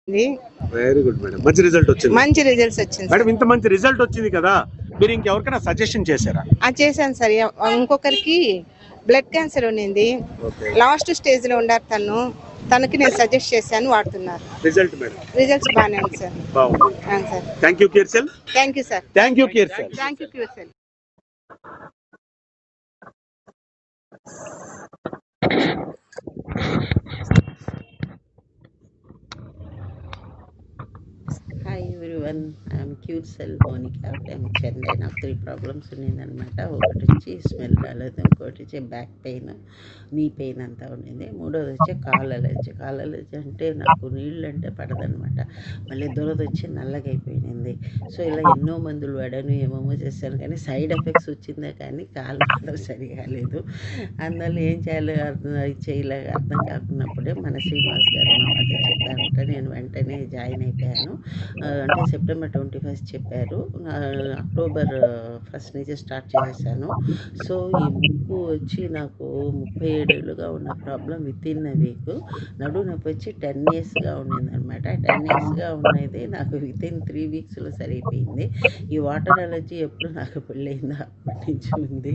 Very good madam. మంచి result వచ్చింది. మంచి రిజల్ట్స్ వచ్చింది మేడం. ఇంత మంచి రిజల్ట్ వచ్చింది కదా, మీరు ఇంకెవరికైనా సజెషన్ చేశారా? చేశాను సార్. ఇంకొకరికి బ్లడ్ క్యాన్సర్ ఉన్నింది, లాస్ట్ స్టేజ్ లో ఉండారు. తనకి నేను సజెస్ట్ చేశాను, వాడుతున్నారు. Result madam? రిజల్ట్స్ బాగానే ఉంది సార్. బాగుంది sir. Thank you care cell. Thank you sir. Thank you care cell. Thank you care cell. Hi everyone, I am QCell Monica. I am Chennai. నాకు 3 ప్రాబ్లమ్స్ ఉన్నిందనమాట. ఒకటి వచ్చి smell రాలేదు, ఇంకోటి వచ్చి back pain, knee pain అంతా ఉన్నింది. మూడోది వచ్చి కాల్ అలర్జీ. కాల్ అలర్జీ అంటే నాకు నీళ్ళు అంటే పడదనమాట. మళ్ళీ దురద వచ్చి నల్లగా అయిపోయింది. సో ఇలా ఎన్నో మందులు వాడాను, ఏమేమో చేశాను, కానీ సైడ్ ఎఫెక్ట్స్ వచ్చిందే కానీ కాలు మాత్రం సరిగా లేదు. అందువల్ల ఏం చేయాలో అర్థం కాకున్నప్పుడే మన శ్రీనివాస్ గారు మా మధ్య చెప్పారంట. నేను వెంటనే జాయిన్ అయిపోయాను. అంటే సెప్టెంబర్ 21 చెప్పారు, అక్టోబర్ 1 నుంచి స్టార్ట్ చేశాను. సో ఈ ముక్కు వచ్చి నాకు 37 ఏళ్ళుగా ఉన్న problem with in a week. నడువు నొప్పి వచ్చి 10 yearsగా ఉండిందనమాట. 10 yearsగా ఉన్నది నాకు విత్ ఇన్ 3 weeksలో సరిపోయింది. ఈ వాటర్ అలర్జీ ఎప్పుడు నాకు పెళ్ళయిందో అప్పటి నుంచి ఉంది.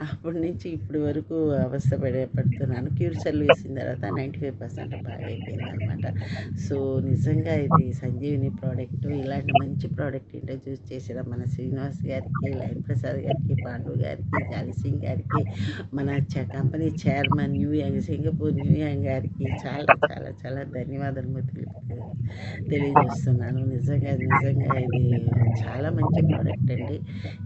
అప్పటి నుంచి ఇప్పటి వరకు అవస్థ పడుతున్నాను. క్యూర్సెల్ వేసిన తర్వాత 95% బాగా అయిపోయింది అనమాట. సో నిజంగా ఇది సంజీవిని ప్రోడక్ట్. ఇలాంటి మంచి ప్రోడక్ట్ ఇంట్రడ్యూస్ చేసిన మన శ్రీనివాస్ గారికి, లైన్ ప్రసాద్ గారికి, పాండు గారికి, జాలి సింగ్ గారికి, మన company chairman Singapore new young గారికి చాలా చాలా చాలా ధన్యవాదాలు తెలియజేస్తున్నాను. నిజంగా ఇది చాలా మంచి ప్రోడక్ట్ అండి.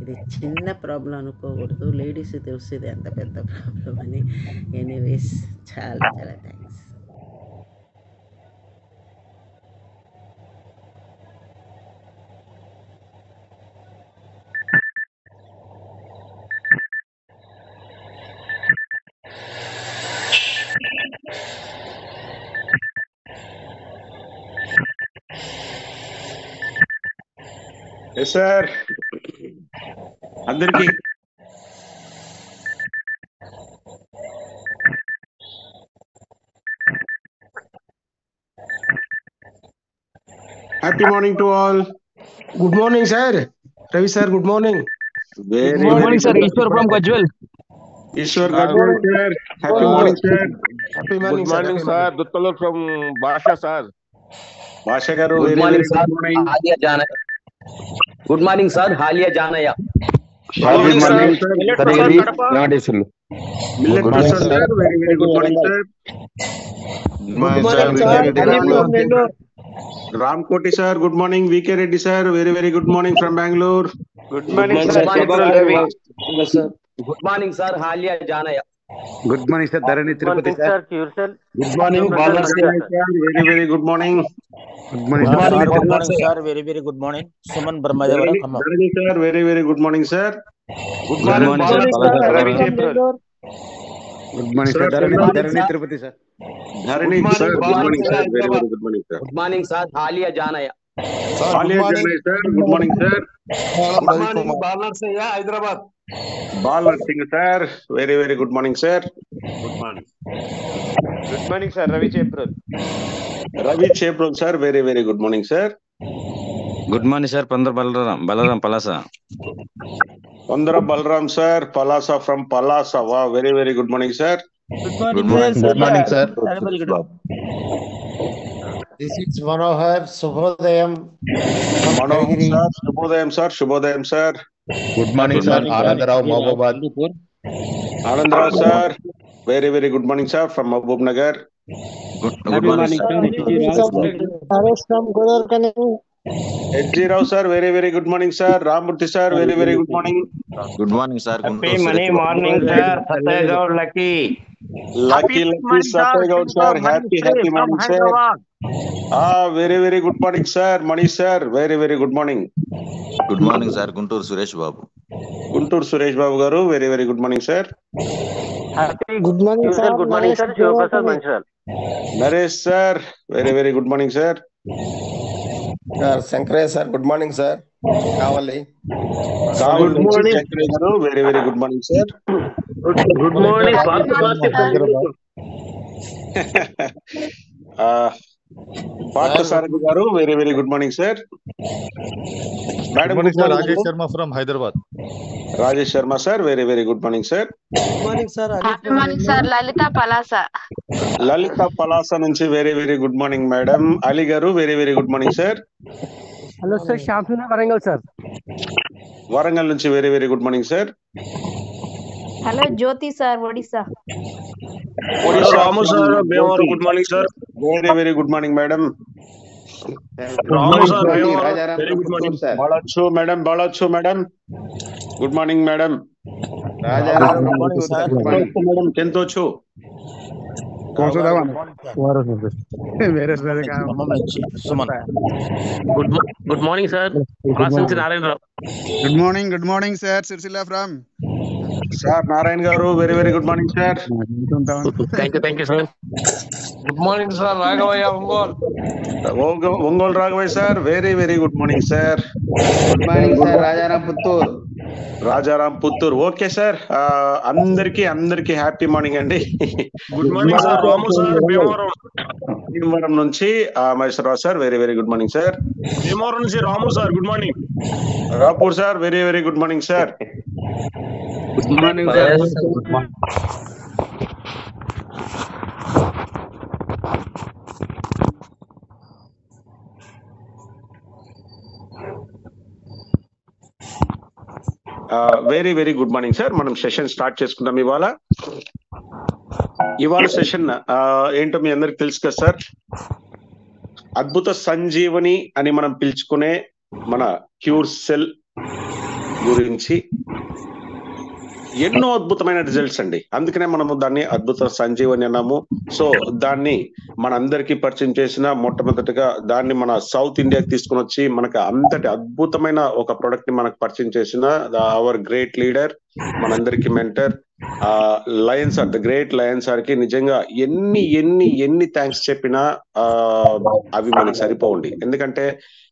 ఇది చిన్న ప్రాబ్లం అనుకోకూడదు. లేడీస్ తెలుసు ఇది ఎంత పెద్ద ప్రాబ్లం అని. ఎనీవేస్ చాలా చాలా థ్యాంక్స్. సార్ అందరికి happy morning to all. Good morning sir. Ravi sir good morning. Very good morning sir. Eshwar from Gajwel. Eshwar good morning sir. Happy morning sir. Happy good morning sir. Duttaluru from Basha sir. Basha garu good morning sir. Haliya Janaiah. Good morning sir. Haliya Janaiah. Good morning sir. Millet master sir. Very very good morning sir. Ram Koti sir good morning. VK Reddy sir very very good morning from Bengaluru. Good morning sir. Good morning sir. Haliya Janaiah. Good morning sir. Dharani Tirupati sir. Good morning Balar sir. Very very good morning. Good morning sir. Very very good morning. Suman Brahmadevara. Dharani sir very very good morning sir. Good morning sir. Good morning sir. Dharani Tirupati sir. Dharani sir good morning sir. Very very good morning sir. Good morning sir. Haliya Janaiah. Haliya Janaiah sir good morning sir. Hyderabad. Balar Singh sir very very good morning sir. Good morning. Good morning sir. Ravi Cheprol. Ravi Cheprol sir very very good morning sir. Good morning sir. Balram Palasa. Pandra Balram sir, Palasa from Palasa. Wow, very very good morning sir. Good morning sir. Good morning sir. This is Manohar. Shubhodayam. Manohar sir, Shubhodayam sir, Shubhodayam sir. Good morning sir. Anandrao Mahbubad. Anandrao sir, very very good morning sir from Mahbub Nagar. Good morning sir. Harish from Godalkani. H.G. Rao sir, very very good morning sir. Ramurthy sir, very very good morning. Good morning sir. Happy morning sir. Satay Gaur Lucky. Lucky Satay Gaur sir, happy morning sir. Very very good morning sir. Mani sir, very very good morning. Good morning sir. Guntur Suresh Babu. Guntur Suresh Babu garu, very very good morning sir. Happy good morning sir. Good morning sir. Shivaprasad Manchal. Naresh sir, very very good morning sir. Sankaraya sir, good morning sir. Kavali. Good morning. Very very good morning sir. Good morning. Parthasarathi garu very very good morning sir. Madam good morning. Rajesh Sharma from Hyderabad. Rajesh Sharma sir very very good morning sir. Good morning sir. Good morning sir. Lalitha Palasa. Lalitha Palasa నుంచి very very good morning madam. Ali garu very very good morning sir. Hello sir, Shyam Warangal sir. Warangal నుంచి very very good morning sir. Hello Jyothi sir, Odisha. Ramu sir good morning sir. Very very good morning madam. బాళచ్చు madam, బాళచ్చు madam. Good morning madam. Madam కెంతొచ్చు good morning sir. Narayanarao. Good morning sir. Sircilla from sir Narayana garu very very good morning sir. Thank you sir. Good morning sir. Raghavaiah Ongole Raghavaiah sir very very good morning sir. Good morning sir. Rajaram Puttur. Okay sir, అందరికి happy morning అండి. Good morning sir. Ramu sir Bhimavaram నుంచి Maheswararao sir very very good morning sir. Bhimavaram నుంచి Ramu sir good morning. Rapur sir very very good morning sir. Good morning sir. Very very good morning sir. మనం session start చేసుకుందాం. ఇవాళ session ఏంటో మీ అందరికి తెలుసు కదా సార్. అద్భుత సంజీవని అని మనం పిలుచుకునే మన క్యూర్ సెల్ గురించి ఎన్నో అద్భుతమైన రిజల్ట్స్ అండి. అందుకనే మనము దాన్ని అద్భుత సంజీవని అన్నాము. సో దాన్ని మనందరికీ పరిచయం చేసిన మొట్టమొదటిగా దాన్ని మన సౌత్ ఇండియాకి తీసుకుని వచ్చి మనకు అంతటి అద్భుతమైన ఒక ప్రొడక్ట్ ని మనకు పరిచయం చేసిన అవర్ గ్రేట్ లీడర్, మనందరికి mentor Lions sir, the great Lions sir కి నిజంగా ఎన్ని థ్యాంక్స్ చెప్పినా అవి మనకి సరిపోవండి. ఎందుకంటే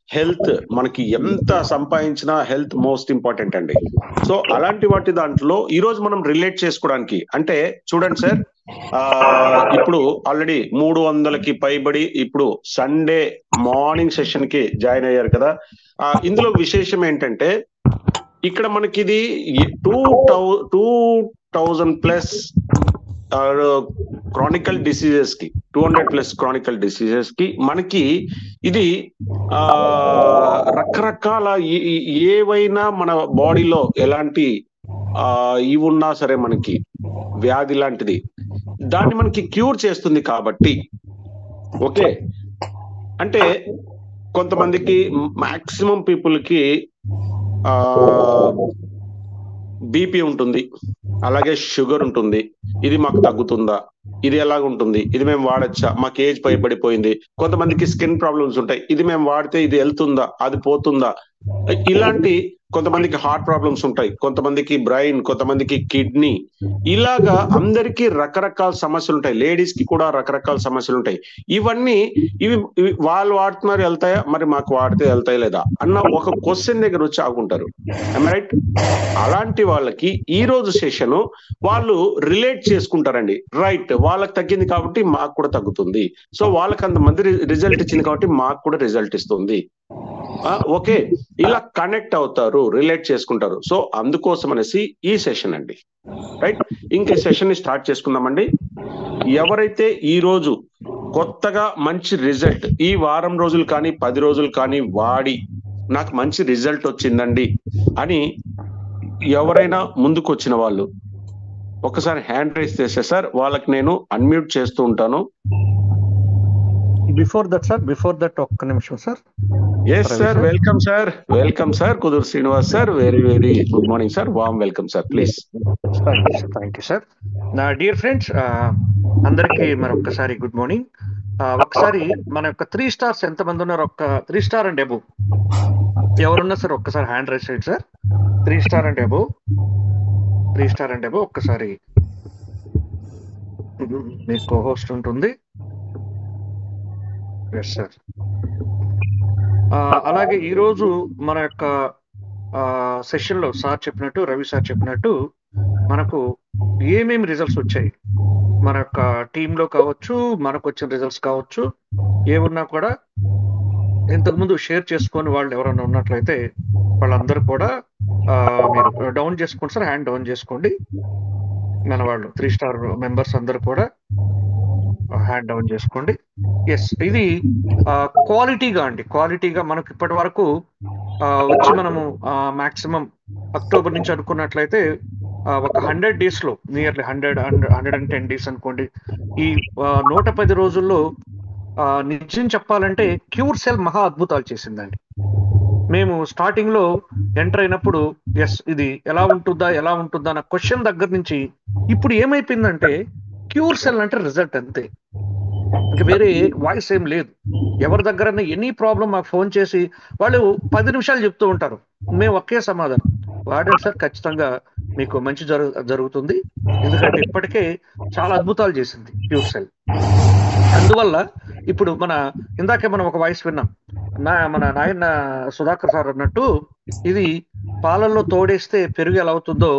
హెల్త్ మనకి ఎంత సంపాదించినా హెల్త్ మోస్ట్ ఇంపార్టెంట్ అండి. సో అలాంటి వాటి దాంట్లో ఈ రోజు మనం రిలేట్ చేసుకోవడానికి అంటే చూడండి సార్, ఇప్పుడు ఆల్రెడీ 300కి పైబడి ఇప్పుడు సండే మార్నింగ్ సెషన్ కి జాయిన్ అయ్యారు కదా. ఇందులో విశేషం ఏంటంటే ఇక్కడ మనకి ఇది 2000+ క్రానికల్ డిసీజెస్ కి 200+ క్రానికల్ డిసీజెస్ కి మనకి ఇది రకరకాల ఏవైనా మన బాడీలో ఎలాంటి ఇవి ఉన్నా సరే మనకి వ్యాధి లాంటిది దాన్ని మనకి క్యూర్ చేస్తుంది కాబట్టి. ఓకే, అంటే కొంతమందికి మాక్సిమం పీపుల్ కి బీపీ ఉంటుంది, అలాగే షుగర్ ఉంటుంది. ఇది మాకు తగ్గుతుందా, ఇది ఎలాగుంటుంది, ఇది మేము వాడచ్చా, మాకు ఏజ్ పైబడిపోయింది. కొంతమందికి స్కిన్ ప్రాబ్లమ్స్ ఉంటాయి, ఇది మేము వాడితే ఇది వెళ్తుందా, అది పోతుందా. ఇలాంటి కొంతమందికి హార్ట్ ప్రాబ్లమ్స్ ఉంటాయి, కొంతమందికి బ్రెయిన్, కొంతమందికి కిడ్నీ. ఇలాగా అందరికీ రకరకాల సమస్యలు ఉంటాయి. లేడీస్ కి కూడా రకరకాల సమస్యలు ఉంటాయి. ఇవన్నీ ఇవి వాళ్ళు వాడుతున్నారు వెళ్తాయా, మరి మాకు వాడితే వెళ్తాయి లేదా అన్న ఒక క్వశ్చన్ దగ్గర వచ్చి ఆగుంటారు. రైట్, అలాంటి వాళ్ళకి ఈ రోజు సెషన్ వాళ్ళు రిలేట్ చేసుకుంటారండి. రైట్, వాళ్ళకి తగ్గింది కాబట్టి మాకు కూడా తగ్గుతుంది. సో వాళ్ళకి అంతమంది రిజల్ట్ ఇచ్చింది కాబట్టి మాకు కూడా రిజల్ట్ ఇస్తుంది. ఓకే, ఇలా కనెక్ట్ అవుతారు, రిలేట్ చేసుకుంటారు. సో అందుకోసం అనేసి ఈ సెషన్ అండి. రైట్, ఇంకే సెషన్ ని స్టార్ట్ చేసుకుందామండి. ఎవరైతే ఈ రోజు కొత్తగా మంచి రిజల్ట్ ఈ వారం రోజులు కానీ 10 రోజులు కానీ వాడి నాకు మంచి రిజల్ట్ వచ్చిందండి అని ఎవరైనా ముందుకు వచ్చిన వాళ్ళు ఒకసారి హ్యాండ్ రైజ్ చేస్తే సార్ వాళ్ళకి నేను అన్మ్యూట్ చేస్తూ ఉంటాను. బిఫోర్ దట్ ఒక్క నిమిషం sir. Yes sir, welcome sir. Welcome sir, Kuduru Srinivas sir. Very very good morning sir. Warm welcome sir, please. Thank you sir. నా డియర్ ఫ్రెండ్స్ అందరికి మరొక్కసారి గుడ్ మార్నింగ్. ఒకసారి మన యొక్క 3 స్టార్స్ ఎంతమంది ఉన్నారు? ఒక్క 3 స్టార్ అండ్ అబోవ్ ఎవరున్నా సార్ ఒక్కసారి హ్యాండ్ రైజ్ చేయండి sir. 3 star and above, 3 star and above ఒక్కసారి మీ కో హోస్ట్ ఉంటుంది. Yes sir. అలాగే ఈరోజు మన యొక్క సెషన్ లో సార్ చెప్పినట్టు, రవి సార్ చెప్పినట్టు మనకు ఏమేమి రిజల్ట్స్ వచ్చాయి, మన యొక్క టీంలో కావచ్చు, మనకు వచ్చిన రిజల్ట్స్ కావచ్చు, ఏమున్నా కూడా ఇంతకుముందు షేర్ చేసుకొని వాళ్ళు ఎవరైనా ఉన్నట్లయితే వాళ్ళందరూ కూడా మీరు డౌన్ చేసుకోండి సార్, హ్యాండ్ డౌన్ చేసుకోండి. మన వాళ్ళు 3 స్టార్ మెంబర్స్ అందరూ కూడా హ్యాండ్ డౌన్ చేసుకోండి. ఎస్, ఇది క్వాలిటీగా మనకు ఇప్పటి వరకు వచ్చి మనము మాక్సిమం అక్టోబర్ నుంచి అనుకున్నట్లయితే ఒక 100 days లో నియర్లీ 110 days అనుకోండి. ఈ 110 రోజుల్లో నిజం చెప్పాలంటే క్యూర్ సెల్ మహా అద్భుతాలు చేసిందండి. మేము స్టార్టింగ్ లో ఎంటర్ అయినప్పుడు ఎస్ ఇది ఎలా ఉంటుందా అన్న క్వశ్చన్ దగ్గర నుంచి ఇప్పుడు ఏమైపోయిందంటే క్యూర్ సెల్ అంటే రిజల్ట్ అంతే, ఇంకా వేరే వాయిస్ ఏం లేదు. ఎవరి దగ్గర ఎనీ ప్రాబ్లం మాకు ఫోన్ చేసి వాళ్ళు 10 నిమిషాలు చెప్తూ ఉంటారు, మేము ఒకే సమాధానం, వాడండి సార్ ఖచ్చితంగా మీకు మంచి జరుగుతుంది. ఎందుకంటే ఇప్పటికే చాలా అద్భుతాలు చేసింది క్యూర్ సెల్. అందువల్ల ఇప్పుడు ఇందాకే మనం ఒక వాయిస్ విన్నాం, మన నాయన సుధాకర్ సార్ అన్నట్టు ఇది పాలల్లో తోడేస్తే పెరుగు ఎలా అవుతుందో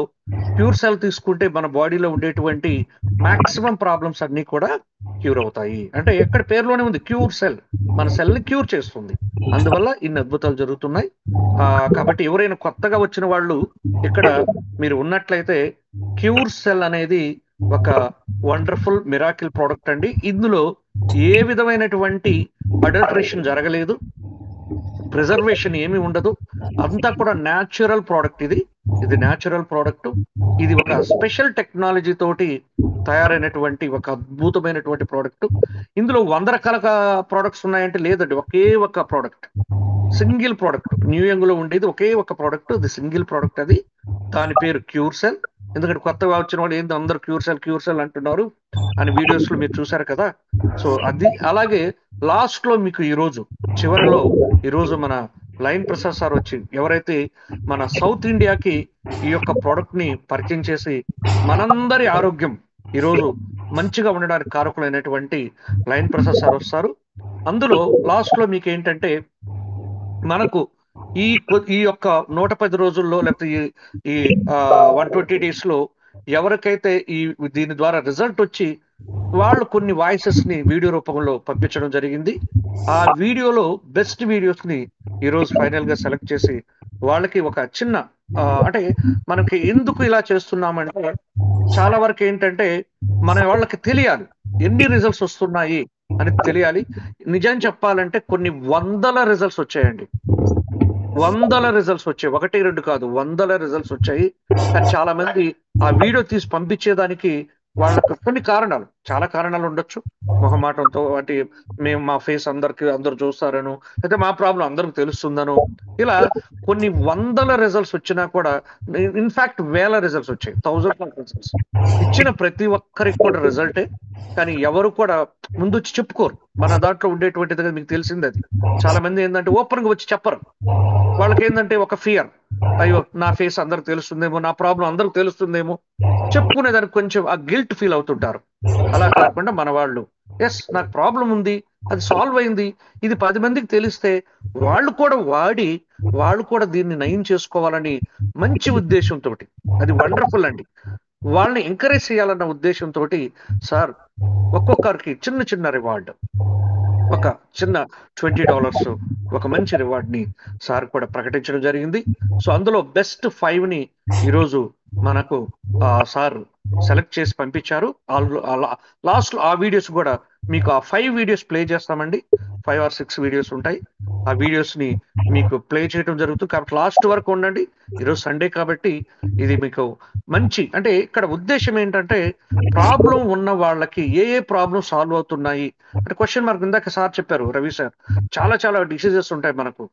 క్యూర్ సెల్ తీసుకుంటే మన బాడీలో ఉండేటువంటి మాక్సిమం ప్రాబ్లమ్స్ అన్ని కూడా క్యూర్ అవుతాయి. అంటే ఎక్కడ పేరులోనే ఉంది క్యూర్ సెల్, మన సెల్ ని క్యూర్ చేస్తుంది. అందువల్ల ఇన్ని అద్భుతాలు జరుగుతున్నాయి. కాబట్టి ఎవరైనా కొత్తగా వచ్చిన వాళ్ళు ఇక్కడ మీరు ఉన్నట్లయితే క్యూర్ సెల్ అనేది ఒక వండర్ఫుల్ మిరాకిల్ ప్రోడక్ట్ అండి. ఇందులో ఏ విధమైనటువంటి అడల్టరేషన్ జరగలేదు, ప్రిజర్వేషన్ ఏమీ ఉండదు, అంతా కూడా న్యాచురల్ ప్రోడక్ట్. ఇది న్యాచురల్ ప్రోడక్ట్. ఇది ఒక స్పెషల్ టెక్నాలజీ తోటి తయారైనటువంటి ఒక అద్భుతమైనటువంటి ప్రోడక్ట్. ఇందులో 100 రకాల ప్రోడక్ట్స్ ఉన్నాయంటే లేదండి, ఒకే ఒక product, single product. New young లో ఉండేది ఒకే ఒక ప్రోడక్ట్, అది సింగిల్ ప్రోడక్ట్. అది దాని పేరు క్యూర్ సెల్. ఎందుకంటే కొత్తగా వచ్చిన వాళ్ళు ఏంటి అందరూ క్యూర్ సెల్ అంటున్నారు అని వీడియోస్ లో మీరు చూసారు కదా. సో అది అలాగే లాస్ట్ లో మీకు చివరిలో ఈరోజు మన లైన్ ప్రసాద్ సార్ వచ్చి ఎవరైతే మన సౌత్ ఇండియాకి ఈ యొక్క ప్రోడక్ట్ ని పరిచయం చేసి మనందరి ఆరోగ్యం ఈరోజు మంచిగా ఉండడానికి కారకులైనటువంటి లైన్ ప్రసాద్ సార్ వస్తారు. అందులో లాస్ట్ లో మీకు ఏంటంటే మనకు ఈ యొక్క 110 రోజుల్లో లేకపోతే ఈ 120 days లో ఎవరికైతే దీని ద్వారా రిజల్ట్ వచ్చి వాళ్ళు కొన్ని వాయిసెస్ ని వీడియో రూపంలో పంపించడం జరిగింది. ఆ వీడియోలో బెస్ట్ వీడియోస్ ని ఈరోజు ఫైనల్ గా సెలెక్ట్ చేసి వాళ్ళకి ఒక చిన్న అంటే మనకి ఎందుకు ఇలా చేస్తున్నామంటే చాలా వరకు ఏంటంటే మన వాళ్ళకి తెలియాలి ఎన్ని రిజల్ట్స్ వస్తున్నాయి అని తెలియాలి. నిజం చెప్పాలంటే కొన్ని 100 రిజల్ట్స్ వచ్చాయండి, 100 రిజల్ట్స్ వచ్చాయి, 1, 2 కాదు, 100 రిజల్ట్స్ వచ్చాయి. కానీ చాలా మంది ఆ వీడియో తీసి పంపించేదానికి వాళ్ళకు కొన్ని కారణాలు, చాలా కారణాలు ఉండొచ్చు. మొహమాటంతో అంటే మేము మా ఫేస్ అందరు చూస్తారను, అయితే మా ప్రాబ్లం అందరికి తెలుస్తుందను, ఇలా కొన్ని 100 రిజల్ట్స్ వచ్చినా కూడా ఇన్ఫాక్ట్ 1000 రిజల్ట్స్ వచ్చాయి, 1000 రిజల్ట్స్ ఇచ్చిన ప్రతి ఒక్కరికి కూడా రిజల్టే. కానీ ఎవరు కూడా ముందు వచ్చి చెప్పుకోరు. మన దాంట్లో ఉండేటువంటిది మీకు తెలిసింది. అది చాలా మంది ఏంటంటే ఓపెన్ గా వచ్చి చెప్పరు. వాళ్ళకి ఏంటంటే ఒక ఫియర్, అయ్యో నా ఫేస్ అందరికి తెలుస్తుందేమో, నా ప్రాబ్లం అందరికి తెలుస్తుందేమో, చెప్పుకునేదానికి కొంచెం ఆ గిల్ట్ ఫీల్ అవుతుంటారు. అలా కాకుండా మన వాళ్ళు ఎస్ నాకు ప్రాబ్లం ఉంది, అది సాల్వ్ అయింది, ఇది 10 మందికి తెలిస్తే వాళ్ళు కూడా వాడి వాళ్ళు కూడా దీన్ని నయం చేసుకోవాలని మంచి ఉద్దేశంతో, అది వండర్ఫుల్ అండి. వాళ్ళని ఎంకరేజ్ చేయాలన్న ఉద్దేశంతో సార్ ఒక్కొక్కరికి చిన్న రివార్డ్, ఒక చిన్న $20 ఒక మంచి రివార్డ్ ని సార్ కూడా ప్రకటించడం జరిగింది. సో అందులో బెస్ట్ 5 ని ఈరోజు మనకు సార్ సెలెక్ట్ చేసి పంపించారు. లాస్ట్ లో ఆ వీడియోస్ కూడా మీకు ఆ 5 వీడియోస్ ప్లే చేస్తామండి. 5 or 6 వీడియోస్ ఉంటాయి. ఆ వీడియోస్ ని మీకు ప్లే చేయడం జరుగుతుంది. కాబట్టి లాస్ట్ వరకు ఉండండి. ఈరోజు సండే కాబట్టి ఇది మీకు మంచి, అంటే ఇక్కడ ఉద్దేశం ఏంటంటే ప్రాబ్లం ఉన్న వాళ్ళకి ఏ ప్రాబ్లం సాల్వ్ అవుతున్నాయి అంటే క్వశ్చన్ మార్క్. ఇందాక సార్ చెప్పారు, రవి సార్, చాలా డిసీజెస్ ఉంటాయి మనకు,